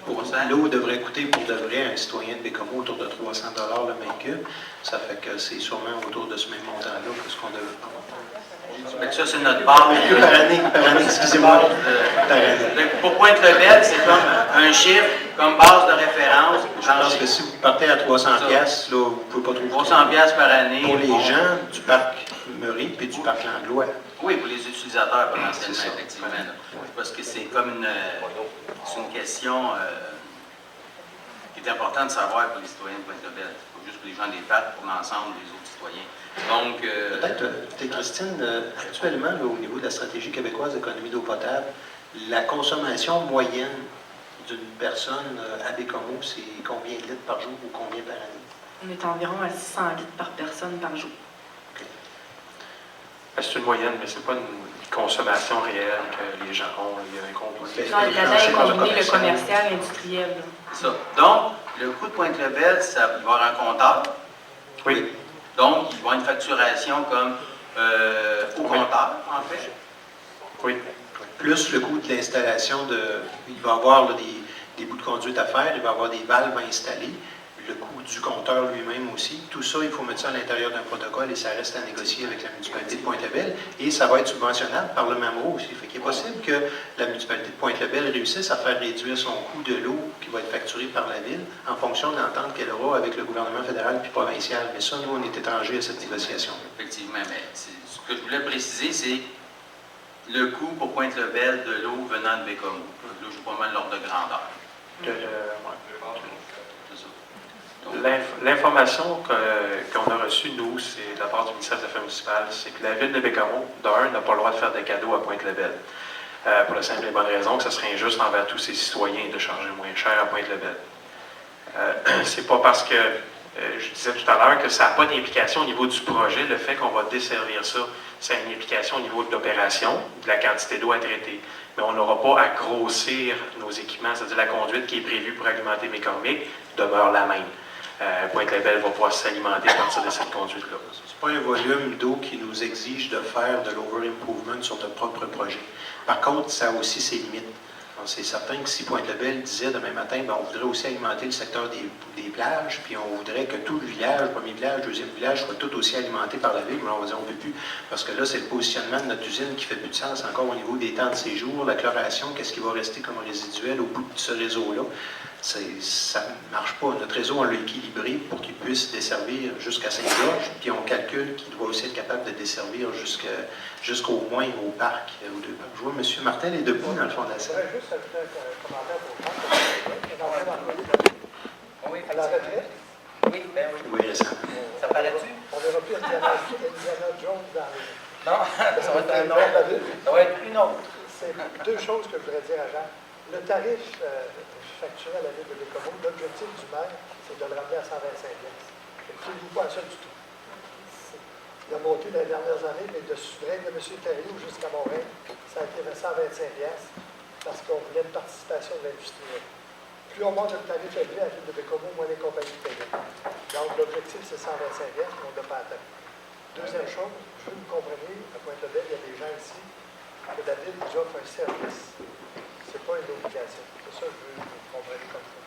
pour l'eau devrait coûter pour de vrai un citoyen de Bécomo autour de 300 $ le mètre cube. Ça fait que c'est sûrement autour de ce même montant-là que ce qu'on devrait avoir. Fait que ça, c'est notre part. Par année, excusez-moi. Par année. Pour Pointe-Lebel, c'est comme un chiffre, comme base de référence. Je pense que si vous partez à 300 pièces, là, vous ne pouvez pas trouver 300 piastres par année. pour les gens du parc Murray puis du parc Langlois. Oui, pour les utilisateurs potentiellement, C'est ça. effectivement. Là. Parce que c'est comme c'est une question qui est importante de savoir pour les citoyens de Pointe-Lebel. Pas juste pour les gens des parcs, pour l'ensemble des autres citoyens. Donc, Peut-être, Christine, actuellement, là, au niveau de la stratégie québécoise d'économie d'eau potable, la consommation moyenne d'une personne à Bécomo, c'est combien de litres par jour ou combien par année? On est environ à 600 litres par personne par jour. Ben, c'est une moyenne, mais ce n'est pas une consommation réelle que les gens ont. Il y a un combiné. Non, là-dedans est combiné le commercial et l'industriel. c'est ça. Donc, le coût de Pointe-Lebel, il va y avoir un compteur. Oui. Donc, il va y avoir une facturation comme au compteur, en fait. Oui. Plus le coût de l'installation il va y avoir là, des bouts de conduite à faire, il va y avoir des valves à installer, le coût du compteur lui-même aussi. Tout ça, il faut mettre ça à l'intérieur d'un protocole et ça reste à négocier avec la municipalité de Pointe-Lebel. Et ça va être subventionnable par le MAMRO aussi. Fait qu'il est possible que la municipalité de Pointe-Lebel réussisse à faire réduire son coût de l'eau qui va être facturé par la ville en fonction de l'entente qu'elle aura avec le gouvernement fédéral puis provincial. Mais ça, nous, on est étrangers à cette négociation. Effectivement, mais ce que je voulais préciser, c'est le coût pour Pointe-Lebel de l'eau venant de Bécomo. Là, je vois pas mal l'ordre de grandeur. C'est ça. L'information qu'on a reçue, nous, c'est de la part du ministère des Affaires municipales, c'est que la ville de Bécomo, d'un, n'a pas le droit de faire des cadeaux à Pointe-Lebel. Pour la simple et bonne raison que ce serait injuste envers tous ses citoyens de charger moins cher à Pointe-Lebel. C'est pas parce que, je disais tout à l'heure, que ça n'a pas d'implication au niveau du projet, le fait qu'on va desservir ça. Ça a une implication au niveau de l'opération, de la quantité d'eau à traiter. Mais on n'aura pas à grossir nos équipements, c'est-à-dire la conduite qui est prévue pour alimenter McCormick demeure la même. Pointe-Lebel va pouvoir s'alimenter à partir de cette conduite-là. Ce n'est pas un volume d'eau qui nous exige de faire de l'over-improvement sur notre propre projet. Par contre, ça a aussi ses limites. C'est certain que si Pointe-Lebel disait demain matin, ben, on voudrait aussi alimenter le secteur des plages, puis on voudrait que tout le village, premier village, deuxième village, soit tout aussi alimenté par la ville, on va dire on ne peut plus, parce que là, c'est le positionnement de notre usine qui fait plus de sens encore au niveau des temps de séjour, la chloration, qu'est-ce qui va rester comme résiduel au bout de ce réseau-là. Ça ne marche pas. Notre réseau, on l'a équilibré pour qu'il puisse desservir jusqu'à Saint-Georges, puis on calcule qu'il doit aussi être capable de desservir jusqu'au moins au parc. Je vois M. Martel est debout dans le fond de la salle. Juste ajouter un commentaire pour Franck. Oui, À la retraite, oui, ben oui. Oui, récemment. Ça paraît-tu? on verra plus Indiana Jones dans les... Non, ça va être un dans la autre. ville. Ça va être une autre. C'est deux choses que je voudrais dire à Jean. Le tarif facturé à la ville de Bécomo, l'objectif du maire, c'est de le ramener à 125 $. Il ne trouve pas à ça du tout. Il a monté dans les dernières années, mais de règne de M. Thériault jusqu'à mon règne, ça a été 125 $ parce qu'on voulait une participation de l'industrie. Plus on monte le tarif élevé à la ville de Bécomo, moins les compagnies payent. Donc l'objectif, c'est 125 $, mais on ne l'a pas atteint. Deuxième chose, je veux que vous compreniez, à Pointe-Lebel, il y a des gens ici que la ville nous offre un service. Ce n'est pas une obligation. C'est ça que je veux que vous compreniez comme ça.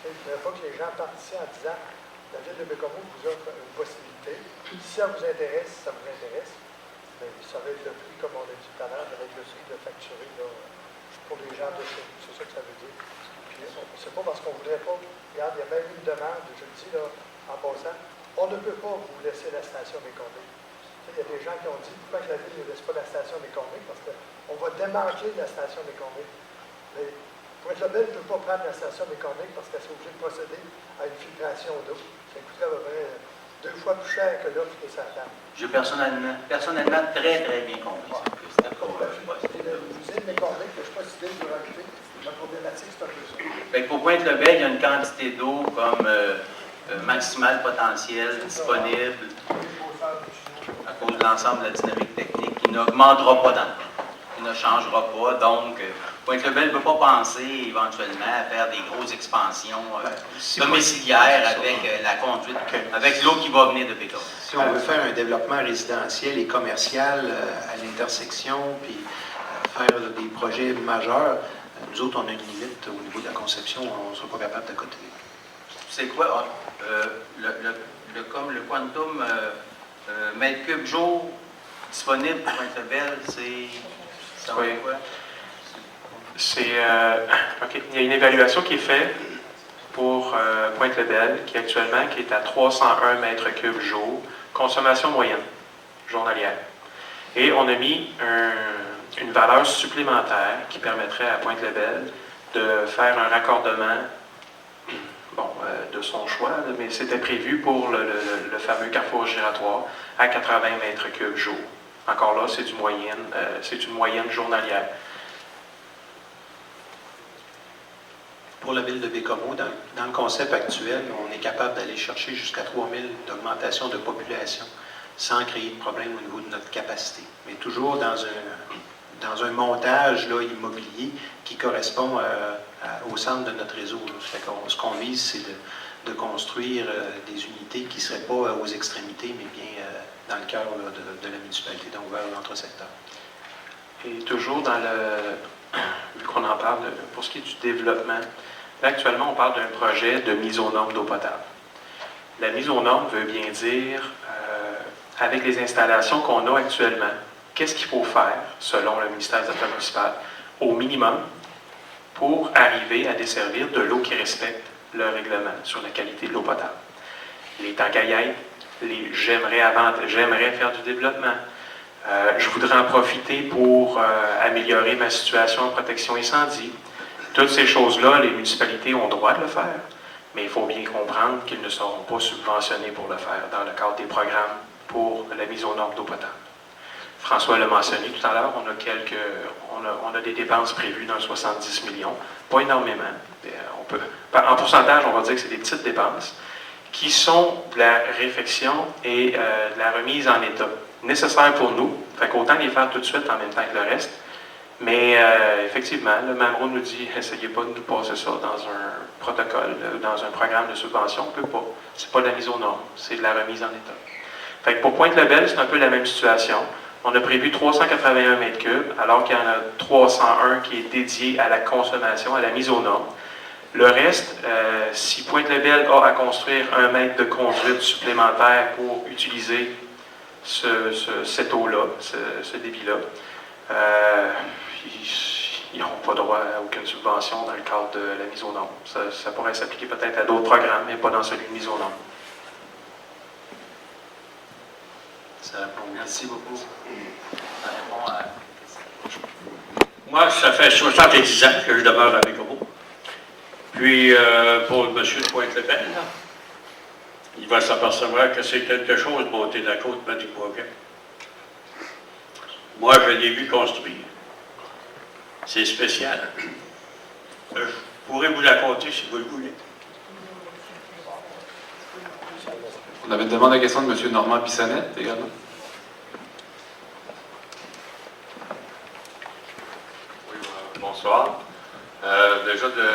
Il ne faudrait pas que les gens partent ici en disant la ville de Bécomo vous offre une possibilité. Si ça vous intéresse, ça vous intéresse. Mais ça va être le prix, comme on a dit tout à l'heure, avec le prix de facturer là, pour les gens de chez nous. C'est ça que ça veut dire. Puis c'est pas parce qu'on ne voudrait pas. Regarde, il y a même une demande, je le dis là, en passant, on ne peut pas vous laisser la station McCormick. Il y a des gens qui ont dit pourquoi la ville ne laisse pas la station McCormick, parce qu'on va démanteler la station McCormick. Mais Pointe-Lebel ne peut pas prendre la station McCormick parce qu'elle est obligée de procéder à une filtration d'eau. Ça coûterait à peu près 2 fois plus cher que l'offre que ça attend. J'ai personnellement très, très bien compris ça. Vous décidé de m'écorner, que je n'ai pas décidé de vous rajouter. La problématique, c'est un peu ça. Fait que pour Pointe-le-Bel, il y a une quantité d'eau comme maximale potentielle disponible à cause de l'ensemble de la dynamique technique qui n'augmentera pas dans le temps, qui ne changera pas. Donc, Pointe-le-Bel ne peut pas penser éventuellement à faire des grosses expansions domiciliaires avec la conduite, avec l'eau qui va venir de Bécomo. Si on veut faire un développement résidentiel et commercial à l'intersection, puis faire des projets majeurs, nous autres, on a une limite au niveau de la conception, on ne sera pas capable de coter. C'est quoi comme le quantum mètre cube jour disponible pour Pointe-le-Bel, ça va être quoi? OK. Il y a une évaluation qui est faite pour Pointe-le-Bel, qui est à 301 mètres cubes jour, consommation moyenne journalière. Et on a mis une valeur supplémentaire qui permettrait à Pointe-le-Bel de faire un raccordement de son choix, mais c'était prévu pour le fameux carrefour giratoire à 80 mètres cubes jour. Encore là, c'est une moyenne journalière. Pour la ville de Bécomo, dans le concept actuel, on est capable d'aller chercher jusqu'à 3000 d'augmentation de population sans créer de problème au niveau de notre capacité. Mais toujours dans un montage là, immobilier qui correspond au centre de notre réseau. Ce qu'on vise, c'est de construire des unités qui ne seraient pas aux extrémités, mais bien dans le cœur de la municipalité, donc vers l'entre-secteur. Et toujours vu qu'on en parle, pour ce qui est du développement, là, actuellement, on parle d'un projet de mise aux normes d'eau potable. La mise aux normes veut bien dire, avec les installations qu'on a actuellement, qu'est-ce qu'il faut faire, selon le ministère des Affaires municipales, au minimum, pour arriver à desservir de l'eau qui respecte le règlement sur la qualité de l'eau potable. Les temps qu'à y être, j'aimerais faire du développement. Je voudrais en profiter pour améliorer ma situation en protection incendie. Toutes ces choses-là, les municipalités ont le droit de le faire, mais il faut bien comprendre qu'ils ne seront pas subventionnés pour le faire dans le cadre des programmes pour la mise aux normes d'eau potable. François l'a mentionné tout à l'heure, on a des dépenses prévues dans 70 millions, pas énormément. En pourcentage, on va dire que c'est des petites dépenses qui sont de la réfection et de la remise en état nécessaires pour nous. Fait qu'autant les faire tout de suite en même temps que le reste. Mais effectivement, le Mamro nous dit, essayez pas de nous passer ça dans un protocole, dans un programme de subvention, on ne peut pas. C'est pas de la mise aux normes, c'est de la remise en état. Fait que pour Pointe-le-Bel, c'est un peu la même situation. On a prévu 381 mètres cubes, alors qu'il y en a 301 qui est dédié à la consommation, à la mise aux normes. Le reste, si Pointe-le-Bel a à construire 1 mètre de conduite supplémentaire pour utiliser cette eau-là, ce débit-là, ils n'auront pas droit à aucune subvention dans le cadre de la mise aux normes. Ça pourrait s'appliquer peut-être à d'autres programmes, mais pas dans celui de mise aux normes. Merci beaucoup. Ça répond à... Moi, ça fait 70 ans que je demeure à Bécomo. Puis, pour le monsieur de Pointe-le-Bel, il va s'apercevoir que c'est quelque chose de monter la côte Manicouagan. Moi, je l'ai vu construire. C'est spécial. Je pourrais vous la conter si vous le voulez. On avait une demande à question de M. Normand Bissonnette également. Oui, bonsoir. Déjà, de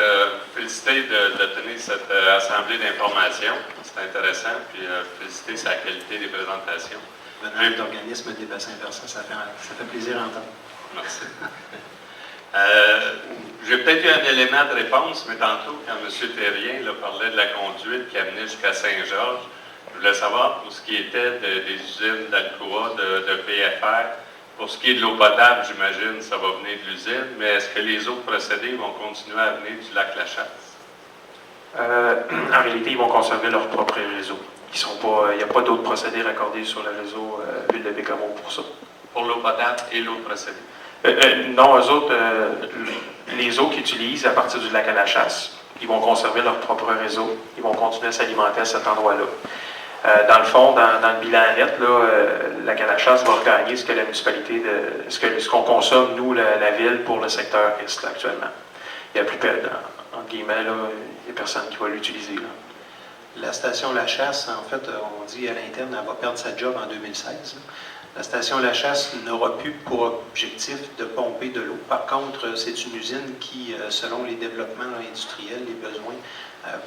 féliciter de tenir cette assemblée d'informations. C'est intéressant. Puis féliciter sa qualité des présentations. Venant d'organismes des bassins versants, ça fait plaisir à entendre. Merci. J'ai peut-être eu un élément de réponse, mais tantôt, quand M. Terrien parlait de la conduite qui amenait jusqu'à Saint-Georges, je voulais savoir pour ce qui était des usines d'Alcoa, de PFR. Pour ce qui est de l'eau potable, j'imagine, ça va venir de l'usine, mais est-ce que les autres procédés vont continuer à venir du lac La Chasse? En réalité, ils vont conserver leur propre réseau. Il n'y a pas d'autres procédés raccordés sur le réseau Ville de Bécomo pour ça. Pour l'eau potable et l'autre procédé? Non, eux autres, les eaux qu'ils utilisent à partir du lac à la chasse, ils vont conserver leur propre réseau. Ils vont continuer à s'alimenter à cet endroit-là. Dans le fond, dans le bilan net, là, la canne à chasse va regagner ce que la municipalité, ce qu'on consomme, nous, la ville, pour le secteur Est, là, actuellement. Il n'y a plus, entre guillemets, là, il n'y a personne qui va l'utiliser. La station La Chasse, en fait, on dit à l'interne, elle va perdre sa job en 2016. Là. La station La Chasse n'aura plus pour objectif de pomper de l'eau. Par contre, c'est une usine qui, selon les développements industriels, les besoins,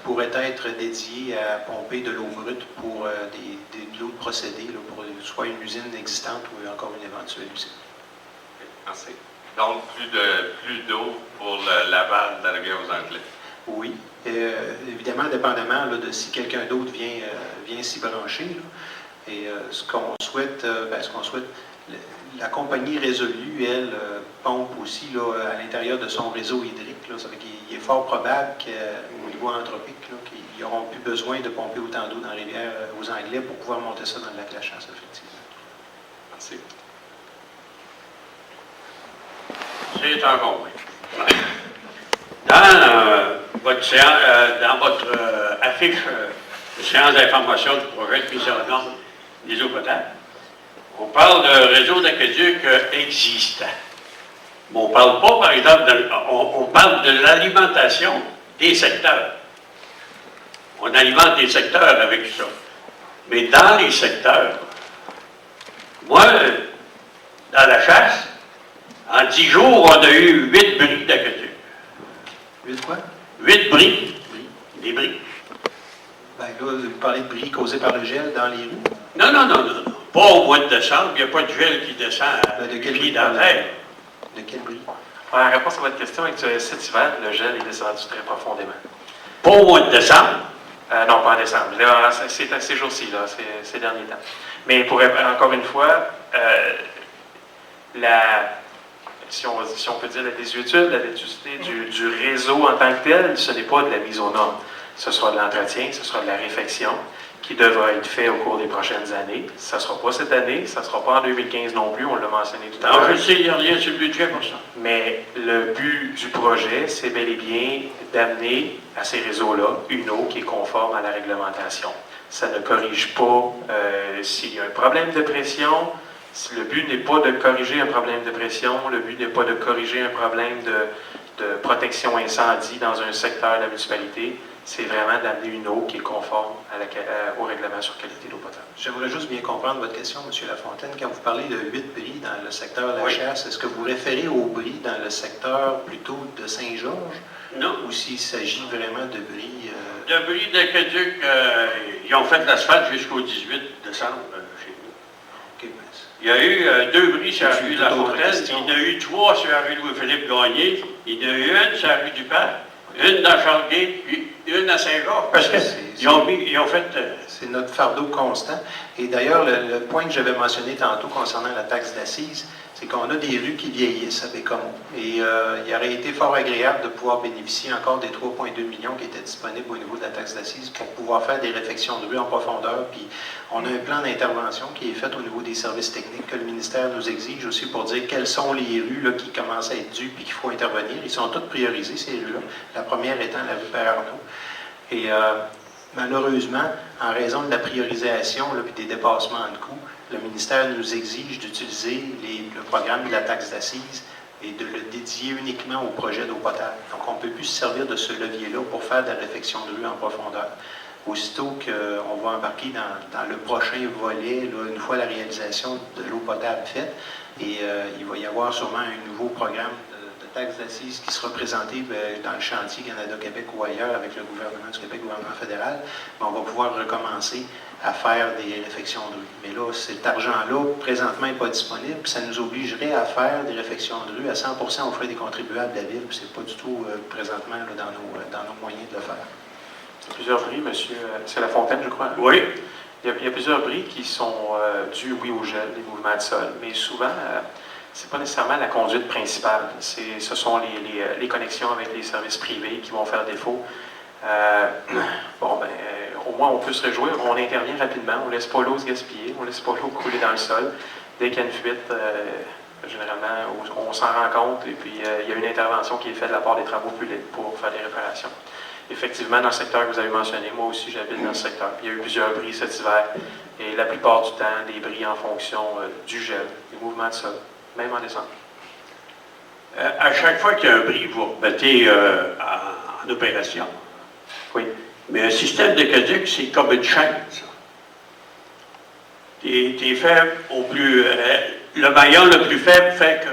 pourrait être dédiée à pomper de l'eau brute pour de l'eau de procédé, là, pour soit une usine existante ou encore une éventuelle usine. Merci. Donc, plus d'eau pour le lavage de la rivière aux Anglais. Oui. Évidemment, dépendamment là, de si quelqu'un d'autre vient s'y brancher. Là. Et ce qu'on souhaite, la compagnie Résolue, elle, pompe aussi là, à l'intérieur de son réseau hydrique. Là. Ça fait qu'il est fort probable qu'au niveau anthropique, qu'ils n'auront plus besoin de pomper autant d'eau dans la rivière aux Anglais pour pouvoir monter ça dans le lac La Chasse, effectivement. Merci. C'est un compris. Dans votre affiche de séance d'information du projet de mise en norme des eaux potables, on parle d'un réseau d'aqueduc existant. Mais on ne parle pas, par exemple, on parle de l'alimentation des secteurs. On alimente des secteurs avec ça. Mais dans les secteurs, moi, dans la chasse, en 10 jours, on a eu 8 bris d'aqueduc. 8 quoi? 8 bris. Des bris. Ben là, vous parlez de bris causés par le gel dans les rues? Non. Pas au mois de décembre. Il n'y a pas de gel qui descend de quel pied bris? dans la terre. De quel bris? En réponse à votre question, cet hiver, le gel est descendu très profondément. Pas au mois de décembre. Non, pas en décembre. C'est à ces jours-ci, là, ces derniers temps. Mais encore une fois, si on peut dire la désuétude, la vétusté du réseau en tant que tel, ce n'est pas de la mise aux normes. Ce sera de l'entretien, ce sera de la réfection qui devra être fait au cours des prochaines années. Ça ne sera pas cette année, ça ne sera pas en 2015 non plus, on l'a mentionné tout à l'heure. Je sais, il n'y a rien sur le budget pour ça. Mais le but du projet, c'est bel et bien d'amener à ces réseaux-là une eau qui est conforme à la réglementation. Ça ne corrige pas s'il y a un problème de pression. Le but n'est pas de corriger un problème de pression, le but n'est pas de corriger un problème de protection incendie dans un secteur de la municipalité. C'est vraiment d'amener une eau qui est conforme au règlement sur qualité d'eau potable. J'aimerais juste bien comprendre votre question, M. Lafontaine. Quand vous parlez de 8 bris dans le secteur de la Oui. chasse, est-ce que vous référez aux bris dans le secteur plutôt de Saint-Georges? Non. Ou s'il s'agit vraiment de bris... Le bris d'aqueduc, ils ont fait l'asphalte jusqu'au 18 décembre chez nous. OK, Il y a eu 2 bris sur la C'est rue une de la toute autre Fontaine, question. il y en a eu 3 sur la rue Louis-Philippe Gagné, il y en a eu une sur la rue du Parc, une dans Charles-Gay, puis une à Saint-Georges, parce qu'ils ont fait... C'est notre fardeau constant. Et d'ailleurs, le point que j'avais mentionné tantôt concernant la taxe d'assises, c'est qu'on a des rues qui vieillissent à Bécomo. Et il aurait été fort agréable de pouvoir bénéficier encore des 3,2 millions qui étaient disponibles au niveau de la taxe d'assises pour pouvoir faire des réfections de rue en profondeur. Puis on a un plan d'intervention qui est fait au niveau des services techniques que le ministère nous exige aussi pour dire quelles sont les rues là, qui commencent à être dues puis qu'il faut intervenir. Ils sont toutes priorisées, ces rues-là. La première étant la rue Père-Arnaud. Et malheureusement, en raison de la priorisation et des dépassements de coûts, le ministère nous exige d'utiliser le programme de la taxe d'assises et de le dédier uniquement au projet d'eau potable. Donc, on ne peut plus se servir de ce levier-là pour faire de la réfection de rue en profondeur. Aussitôt qu'on va embarquer dans le prochain volet, là, une fois la réalisation de l'eau potable faite, et il va y avoir sûrement un nouveau programme de taxe d'assises qui sera présenté dans le chantier Canada-Québec ou ailleurs avec le gouvernement du Québec, le gouvernement fédéral. Mais on va pouvoir recommencer à faire des réfections de rue. Mais là, cet argent-là, présentement, n'est pas disponible, puis ça nous obligerait à faire des réfections de rue à 100% aux frais des contribuables de la Ville, puis c'est pas du tout présentement là, dans nos moyens de le faire. Il y a plusieurs bris, monsieur. C'est La Fontaine, je crois. Oui. Il y a plusieurs bris qui sont dus, oui, au gel, des mouvements de sol, mais souvent, c'est pas nécessairement la conduite principale. Ce sont les connexions avec les services privés qui vont faire défaut. Au moins, on peut se réjouir. On intervient rapidement. On ne laisse pas l'eau se gaspiller. On ne laisse pas l'eau couler dans le sol. Dès qu'il y a une fuite, généralement, on s'en rend compte et puis il y a une intervention qui est faite de la part des travaux publics pour faire des réparations. effectivement, dans le secteur que vous avez mentionné, moi aussi j'habite dans ce secteur. Il y a eu plusieurs bris cet hiver et la plupart du temps, des bris en fonction du gel, des mouvements de sol, même en décembre. À chaque fois qu'il y a un bris, vous remettez en opération. Oui. Mais un système de caduc, c'est comme une chaîne, ça. T'es faible au plus... le maillon le plus faible fait que...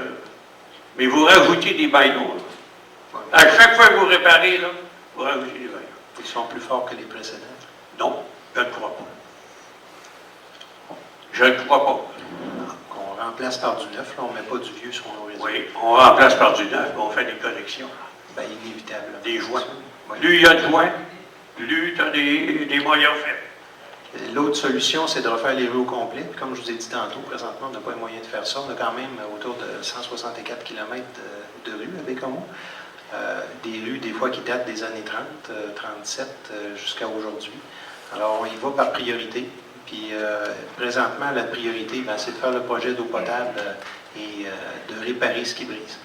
Mais vous rajoutez des maillons. À chaque fois que vous réparez, là, vous rajoutez des maillons. Ils sont plus forts que les précédents. Non, je ne crois pas. Je ne crois pas. On remplace par du neuf, là, on ne met pas du vieux sur nos réseaux. Oui, on remplace par du neuf, on fait des corrections. Bien, inévitable. Des joints. Oui. Plus il y a de joints, plus tu as des moyens faibles. L'autre solution, c'est de refaire les rues au complet. Comme je vous ai dit tantôt, présentement, on n'a pas les moyens de faire ça. On a quand même autour de 164 km de rues à Bécomo. Des rues, des fois, qui datent des années 30, 37 jusqu'à aujourd'hui. Alors, on y va par priorité. Puis, présentement, la priorité, c'est de faire le projet d'eau potable et de réparer ce qui brise.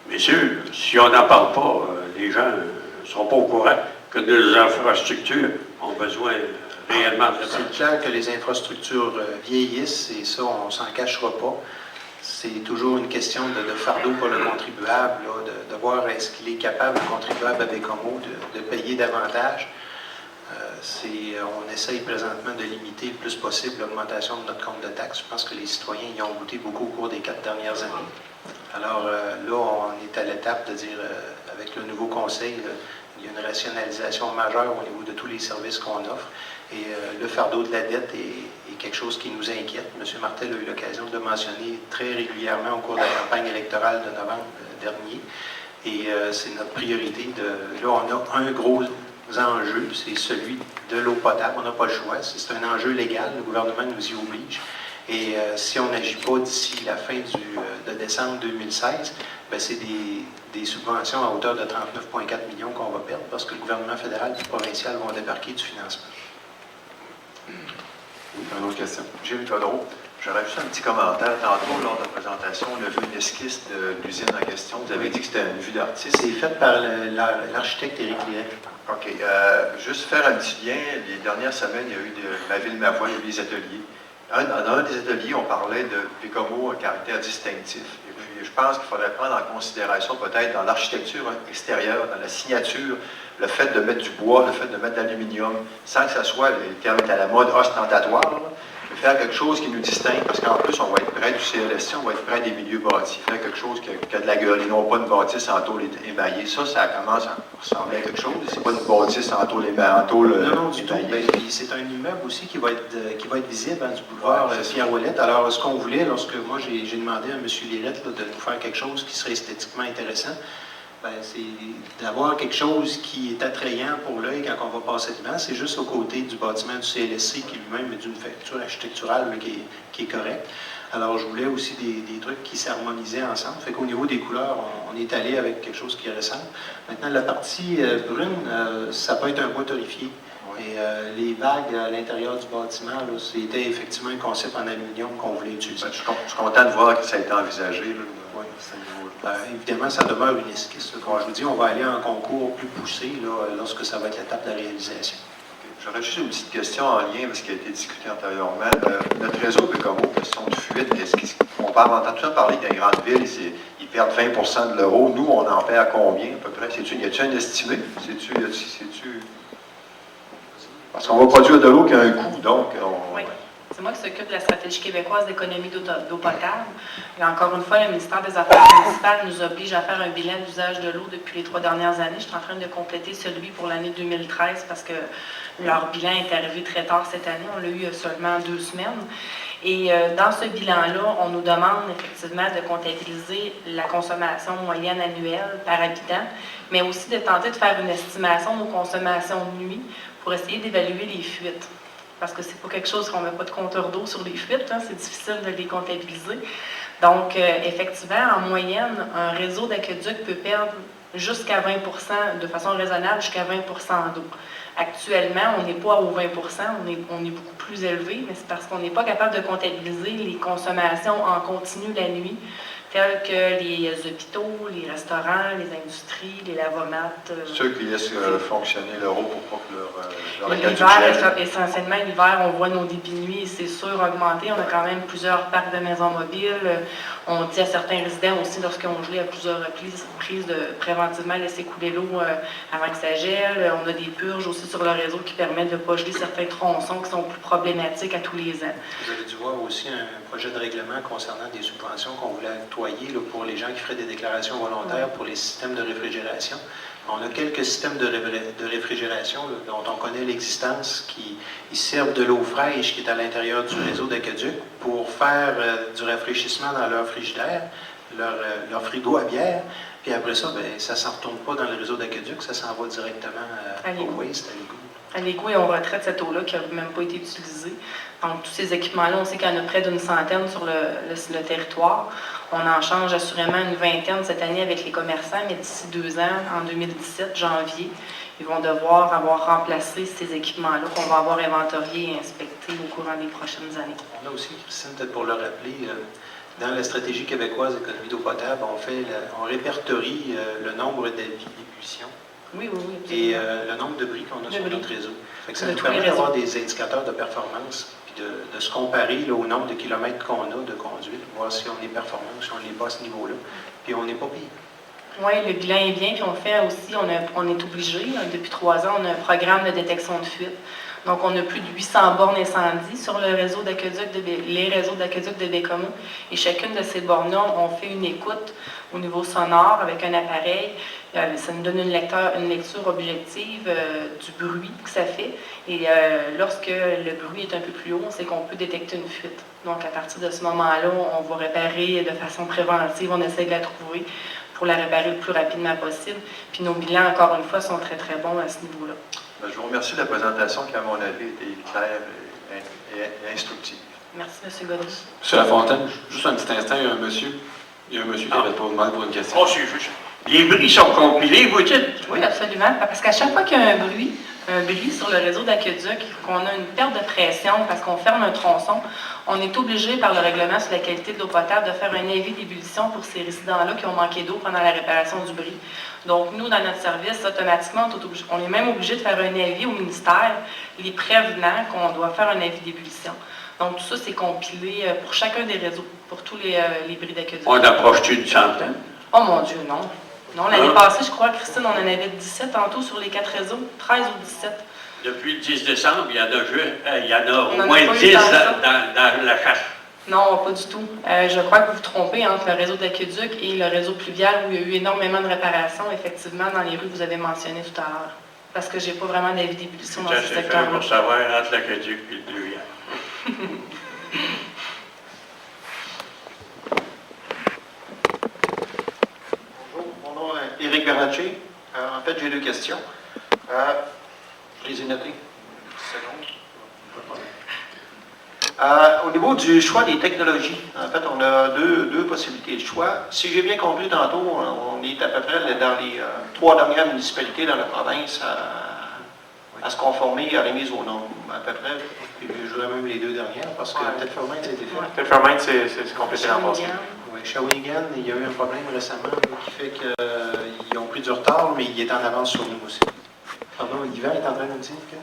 Messieurs, si on n'en parle pas, les gens ne seront pas au courant que nos infrastructures ont besoin réellement de C'est clair que les infrastructures vieillissent et ça, on ne s'en cachera pas. C'est toujours une question de fardeau pour le contribuable, là, de voir est-ce qu'il est capable, le contribuable à Bécomo, de payer davantage. On essaye présentement de limiter le plus possible l'augmentation de notre compte de taxes. Je pense que les citoyens y ont goûté beaucoup au cours des 4 dernières années. Alors là, on est à l'étape de dire, avec le nouveau conseil, il y a une rationalisation majeure au niveau de tous les services qu'on offre. Et le fardeau de la dette est quelque chose qui nous inquiète. M. Martel a eu l'occasion de le mentionner très régulièrement au cours de la campagne électorale de novembre dernier. Et c'est notre priorité. Là, on a un gros enjeu, c'est celui de l'eau potable. On n'a pas le choix. C'est un enjeu légal. Le gouvernement nous y oblige. Et si on n'agit pas d'ici la fin de décembre 2016, c'est des subventions à hauteur de 39,4 millions qu'on va perdre parce que le gouvernement fédéral et provincial vont débarquer du financement. Une autre question. Gilles Godreau, j'aurais juste un petit commentaire. Tantôt, lors de la présentation, on a vu une esquisse de l'usine en question. Vous avez dit que c'était une vue d'artiste. C'est fait par l'architecte Éric Liret. OK. Juste faire un petit lien. Les dernières semaines, il y a eu ma ville, ma voix, il y a eu des ateliers. Dans un des ateliers, on parlait de Bécomo, un caractère distinctif. Et puis, je pense qu'il faudrait prendre en considération peut-être dans l'architecture extérieure, dans la signature, le fait de mettre du bois, le fait de mettre de l'aluminium, sans que ça soit, le terme est à la mode, ostentatoire, là, mais faire quelque chose qui nous distingue, parce qu'en plus, on va être près du CLSC, on va être près des milieux bâtis, faire quelque chose qui a de la gueule, et non pas une bâtisse en tôle émaillée. Ça commence à ressembler à quelque chose, c'est pas une bâtisse en tôle émaillée. Non, du tout. Puis c'est un immeuble aussi qui va être visible du boulevard Pierre-Ouellette. Alors, ce qu'on voulait, lorsque moi j'ai demandé à M. Lirette de nous faire quelque chose qui serait esthétiquement intéressant, c'est d'avoir quelque chose qui est attrayant pour l'œil quand on va passer devant. C'est juste au côté du bâtiment du CLSC qui lui-même est d'une facture architecturale qui est correcte. Alors, je voulais aussi des trucs qui s'harmonisaient ensemble. Fait qu'au niveau des couleurs, on est allé avec quelque chose qui ressemble. Maintenant, la partie brune, ça peut être un bois torréfié. Et les vagues à l'intérieur du bâtiment, c'était effectivement un concept en aluminium qu'on voulait utiliser. Je suis content de voir que ça a été envisagé. Là, évidemment, ça demeure une esquisse. Comme je vous dis, on va aller en concours plus poussé lorsque ça va être l'étape de la réalisation. J'aurais juste une petite question en lien avec ce qui a été discuté antérieurement. Notre réseau Bécomo, question de fuite, on entend tout le temps parler que les grandes villes, ils perdent 20 de l'euro. Nous, on en perd combien à peu près? Y a-t-il un estimé? Parce qu'on va produire de l'eau qui a un coût, donc... Oui. C'est moi qui s'occupe de la stratégie québécoise d'économie d'eau potable. Et encore une fois, le ministère des Affaires municipales nous oblige à faire un bilan d'usage de l'eau depuis les 3 dernières années. Je suis en train de compléter celui pour l'année 2013 parce que leur bilan est arrivé très tard cette année. On l'a eu seulement 2 semaines. Et dans ce bilan-là, on nous demande effectivement de comptabiliser la consommation moyenne annuelle par habitant, mais aussi de tenter de faire une estimation de nos consommations de nuit pour essayer d'évaluer les fuites. Parce que c'est pas quelque chose qu'on ne met pas de compteur d'eau sur les fuites, hein, c'est difficile de les comptabiliser. Donc, effectivement, en moyenne, un réseau d'aqueduc peut perdre jusqu'à 20 de façon raisonnable, jusqu'à 20 d'eau. Actuellement, on n'est pas aux 20 on est beaucoup plus élevé, mais c'est parce qu'on n'est pas capable de comptabiliser les consommations en continu la nuit. tels que les hôpitaux, les restaurants, les industries, les lavomates. Ceux qui laissent fonctionner l'euro pour pas que leur accueil L'hiver, essentiellement, l'hiver, on voit nos débits de nuit, c'est sûr, augmenter. On a quand même plusieurs parcs de maisons mobiles. On dit à certains résidents aussi, lorsqu'ils ont gelé à plusieurs reprises, de préventivement laisser couler l'eau avant que ça gèle. On a des purges aussi sur le réseau qui permettent de ne pas geler certains tronçons qui sont plus problématiques à tous les ans. Vous avez dû voir aussi un projet de règlement concernant des subventions qu'on voulait octroyer là, pour les gens qui feraient des déclarations volontaires pour les systèmes de réfrigération. On a quelques systèmes de réfrigération là, dont on connaît l'existence, qui ils servent de l'eau fraîche qui est à l'intérieur du réseau d'aqueduc pour faire du rafraîchissement dans leur frigidaire, leur frigo à bière. Puis après ça, bien, ça ne s'en retourne pas dans le réseau d'aqueduc, ça s'en va directement au waste, à l'égout. À l'égout, et on retraite cette eau-là qui n'a même pas été utilisée. Donc, tous ces équipements-là, on sait qu'il y en a près d'une centaine sur le territoire. On en change assurément une vingtaine cette année avec les commerçants, mais d'ici 2 ans, en 2017, janvier, ils vont devoir avoir remplacé ces équipements-là qu'on va avoir inventoriés et inspectés au courant des prochaines années. On a aussi, Christine, peut-être pour le rappeler, dans la stratégie québécoise d'économie d'eau potable, on répertorie le nombre d'avis d'ébullition. Oui, oui, oui. Et le nombre de bris qu'on a sur notre réseau. Fait que ça De nous tous les permet réseaux. d'avoir des indicateurs de performance, puis de se comparer là, au nombre de kilomètres qu'on a de conduite, voir si on est performant, si on n'est pas à ce niveau-là. Puis on n'est pas pire. Oui, le bilan est bien, puis on fait aussi, on est obligé, là, depuis 3 ans, on a un programme de détection de fuite. Donc, on a plus de 800 bornes incendie sur le réseau d'aqueduc les réseaux d'aqueduc de Bécomo. Et chacune de ces bornes-là, on fait une écoute au niveau sonore avec un appareil. Ça nous donne une lecture objective du bruit que ça fait. Et lorsque le bruit est un peu plus haut, c'est qu'on peut détecter une fuite. Donc, à partir de ce moment-là, on va réparer de façon préventive, on essaie de la trouver pour la réparer le plus rapidement possible. Puis nos bilans, encore une fois, sont très, très bons à ce niveau-là. Je vous remercie de la présentation qui, à mon avis, était claire et instructive. Merci, M. Godin. M. Lafontaine, juste un petit instant, il y a un monsieur qui avait pas demandé pour une question. Oh, c'est juste. Les bris sont compilés, vous dites? Oui, absolument. Parce qu'à chaque fois qu'il y a un bris sur le réseau d'aqueduc, qu'on a une perte de pression parce qu'on ferme un tronçon, on est obligé par le règlement sur la qualité de l'eau potable de faire un avis d'ébullition pour ces résidents-là qui ont manqué d'eau pendant la réparation du bris. Donc, nous, dans notre service, automatiquement, on est même obligé de faire un avis au ministère, les prévenant qu'on doit faire un avis d'ébullition. Donc, tout ça, c'est compilé pour chacun des réseaux, pour tous les bris d'aqueduc. On approche-tu de centaine? Oh mon Dieu, non. Non, l'année passée, je crois, Christine, on en avait 17 tantôt sur les 4 réseaux, 13 ou 17. Depuis le 10 décembre, il y en a On en au a moins pas eu 10 tant que ça. dans la chasse. Non, pas du tout. Je crois que vous vous trompez entre le réseau d'aqueduc et le réseau pluvial où il y a eu énormément de réparations, effectivement, dans les rues que vous avez mentionnées tout à l'heure. Parce que j'ai pas vraiment d'avis d'ébullition dans Ça, ce c'est fait secteur-là. pour savoir entre l'aqueduc et le pluvial. Bonjour, mon nom est Éric Bernatchez. En fait, j'ai 2 questions. Je les ai notées. Une petite seconde. Au niveau du choix des technologies, en fait, on a deux possibilités de choix. Si j'ai bien compris tantôt, on est à peu près dans les 3 dernières municipalités dans la province à se conformer à la mise aux normes, à peu près. Puis je dirais même les 2 dernières, parce que peut-être Fairmont, ça a été fait. Telfermite, c'est complété l'an passé. Oui, Shawinigan, il y a eu un problème récemment là, qui fait qu'ils ont pris du retard, mais il est en avance sur nous aussi. Pardon, Yvan est en train de nous dire que...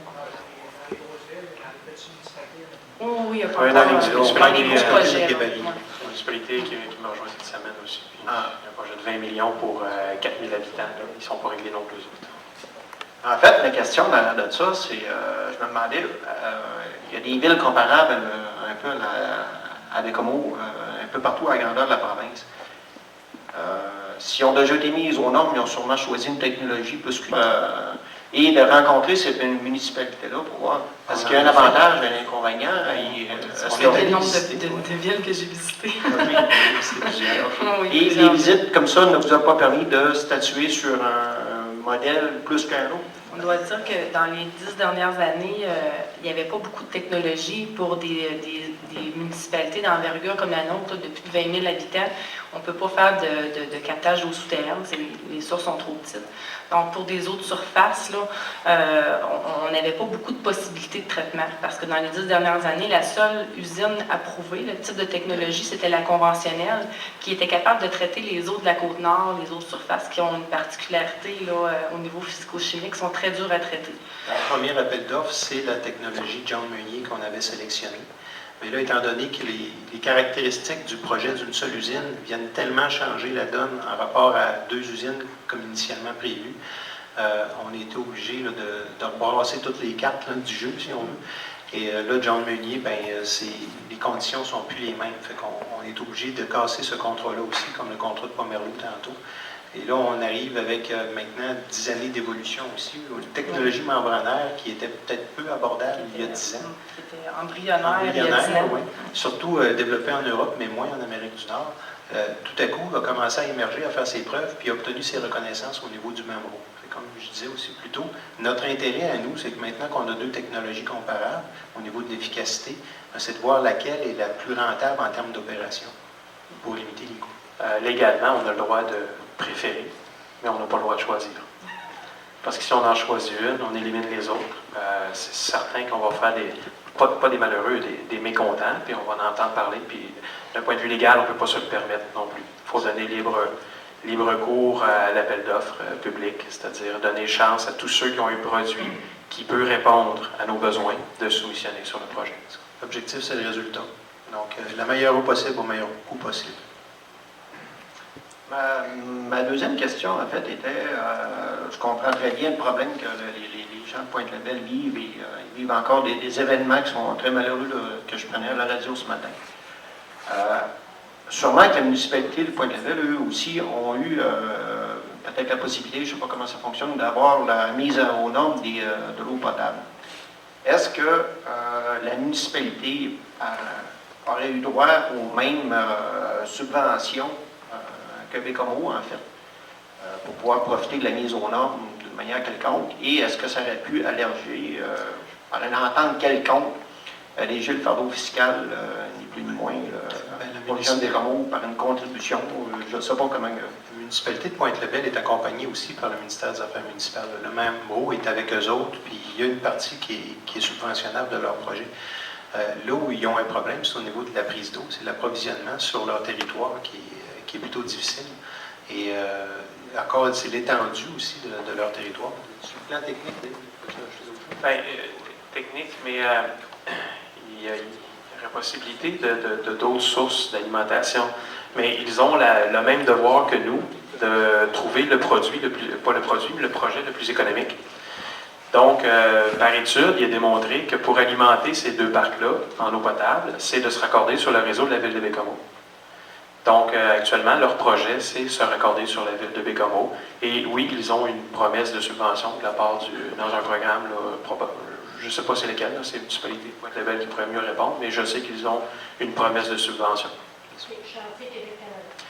Oh, oui, il y a pas Oui, encore dans les des municipalités, gros projets. Québec. Ouais. Une municipalité qui m'a rejoint cette semaine aussi. Puis il y a un projet de 20 millions pour 4000 habitants. Là. Ils ne sont pas réglés non plus. En fait, la question de ça, c'est, je me demandais, il y a des villes comparables un peu à Bécomo, un peu partout à la grandeur de la province. Si on a déjà été mis aux normes, ils ont sûrement choisi une technologie plus qu'une. Et de rencontrer cette municipalité-là pour voir. Parce qu'il y a un avantage, un inconvénient. C'est le nombre de villes que j'ai visitées. Oui, Et les plusieurs. visites comme ça ne vous ont pas permis de statuer sur un modèle plus qu'un autre? On doit dire que dans les 10 dernières années, il n'y avait pas beaucoup de technologie pour des municipalités d'envergure comme la nôtre, de plus de 20 000 habitants. On ne peut pas faire de captage d'eau souterraine, les sources sont trop petites. Donc, pour des eaux de surface, là, on n'avait pas beaucoup de possibilités de traitement parce que dans les 10 dernières années, la seule usine approuvée, le type de technologie, c'était la conventionnelle qui était capable de traiter les eaux de la Côte-Nord, les eaux de surface qui ont une particularité là, au niveau physico-chimique, sont très dures à traiter. Le premier appel d'offres, c'est la technologie John Meunier qu'on avait sélectionnée. Mais là, étant donné que les caractéristiques du projet d'une seule usine viennent tellement changer la donne en rapport à 2 usines comme initialement prévu, on était obligé là, de rebrasser toutes les cartes là, du jeu, si on veut. Et là, John Meunier, les conditions ne sont plus les mêmes. Fait qu'on est obligé de casser ce contrat-là aussi, comme le contrat de Pomerleau tantôt. Et là, on arrive avec maintenant 10 années d'évolution aussi. Une technologie membranaire qui était peut-être peu abordable il y a 10 ans. C'était embryonnaire il y a 10 ans. Oui. Surtout développé en Europe, mais moins en Amérique du Nord. Tout à coup, a commencé à émerger, à faire ses preuves, puis a obtenu ses reconnaissances au niveau du membrane. Comme je disais aussi plus tôt, notre intérêt à nous, c'est que maintenant qu'on a 2 technologies comparables au niveau de l'efficacité, c'est de voir laquelle est la plus rentable en termes d'opération pour limiter les coûts. Légalement, on a le droit de préférer, mais on n'a pas le droit de choisir. Parce que si on en choisit une, on élimine les autres. C'est certain qu'on va faire pas des malheureux, des mécontents, puis on va en entendre parler, puis d'un point de vue légal, on ne peut pas se le permettre non plus. Il faut donner libre cours à l'appel d'offres public, c'est-à-dire donner chance à tous ceux qui ont un produit qui peut répondre à nos besoins de soumissionner sur le projet. L'objectif, c'est le résultat. Donc, la meilleure eau possible au meilleur coût possible. Ma deuxième question, en fait, était, je comprends très bien le problème que les gens de Pointe-Lével vivent, et ils vivent encore des événements qui sont très malheureux là, que je prenais à la radio ce matin. Sûrement que la municipalité de Pointe-Lével, eux aussi, ont eu peut-être la possibilité, je ne sais pas comment ça fonctionne, d'avoir la mise aux normes de l'eau potable. Est-ce que la municipalité aurait eu droit aux mêmes subventions que Bécomo, en fait, pour pouvoir profiter de la mise aux normes d'une manière quelconque? Et est-ce que ça aurait pu alléger, par une entente quelconque, alléger le fardeau fiscal, ni plus ni moins, pour les gens de Bécomo, par une contribution? Je ne sais pas comment... La municipalité de Pointe-Lével est accompagnée aussi par le ministère des Affaires municipales. Le même mot est avec eux autres, puis il y a une partie qui est subventionnable de leur projet. Là où ils ont un problème, c'est au niveau de la prise d'eau, c'est l'approvisionnement sur leur territoire qui est plutôt difficile. Et encore, c'est l'étendue aussi de leur territoire. Sur le plan technique, technique, mais il y aurait possibilité de d'autres sources d'alimentation. Mais ils ont le même devoir que nous de trouver le produit, pas le produit, mais le projet le plus économique. Donc, par étude, il est démontré que pour alimenter ces 2 parcs-là en eau potable, c'est de se raccorder sur le réseau de la ville de Bécomo. Donc, actuellement, leur projet, c'est se raccorder sur la ville de Bécomo. Et oui, ils ont une promesse de subvention de la part dans un programme, là, je ne sais pas c'est lequel, c'est la municipalité de Pointe-Lével qui pourrait mieux répondre, mais je sais qu'ils ont une promesse de subvention.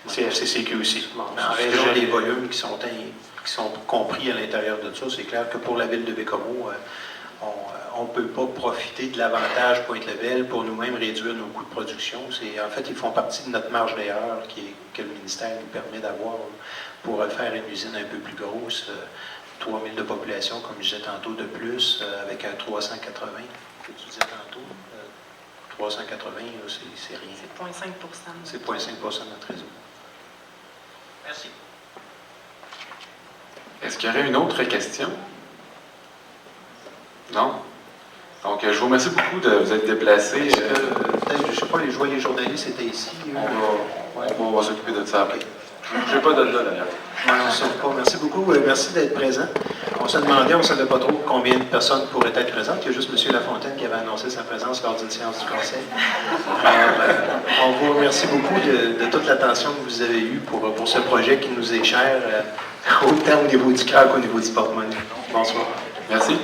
C'est FCCQ aussi. Bon, en raison des volumes qui sont compris à l'intérieur de ça, c'est clair que pour la ville de Bécomo, on ne peut pas profiter de l'avantage Pointe-Lével pour nous-mêmes réduire nos coûts de production. En fait, ils font partie de notre marge d'erreur que le ministère nous permet d'avoir pour faire une usine un peu plus grosse, 3 000 de population, comme je disais tantôt, de plus, avec un 380, que tu disais tantôt. 380, c'est rien. C'est 0,5 %. C'est 0,5 % de notre réseau. Merci. Est-ce qu'il y aurait une autre question? Non? Donc, je vous remercie beaucoup de vous être déplacés. Peut-être, je ne sais pas, les journalistes étaient ici. On va s'occuper de ça après. Je n'ai pas de là, d'ailleurs. Non, ça pas. Merci beaucoup. Merci d'être présent. On se demandait, on ne savait pas trop combien de personnes pourraient être présentes. Il y a juste M. Lafontaine qui avait annoncé sa présence lors d'une séance du Conseil. On vous remercie beaucoup de toute l'attention que vous avez eue pour ce projet qui nous est cher, autant au niveau du cœur qu'au niveau du porte-monnaie. Bonsoir. Merci.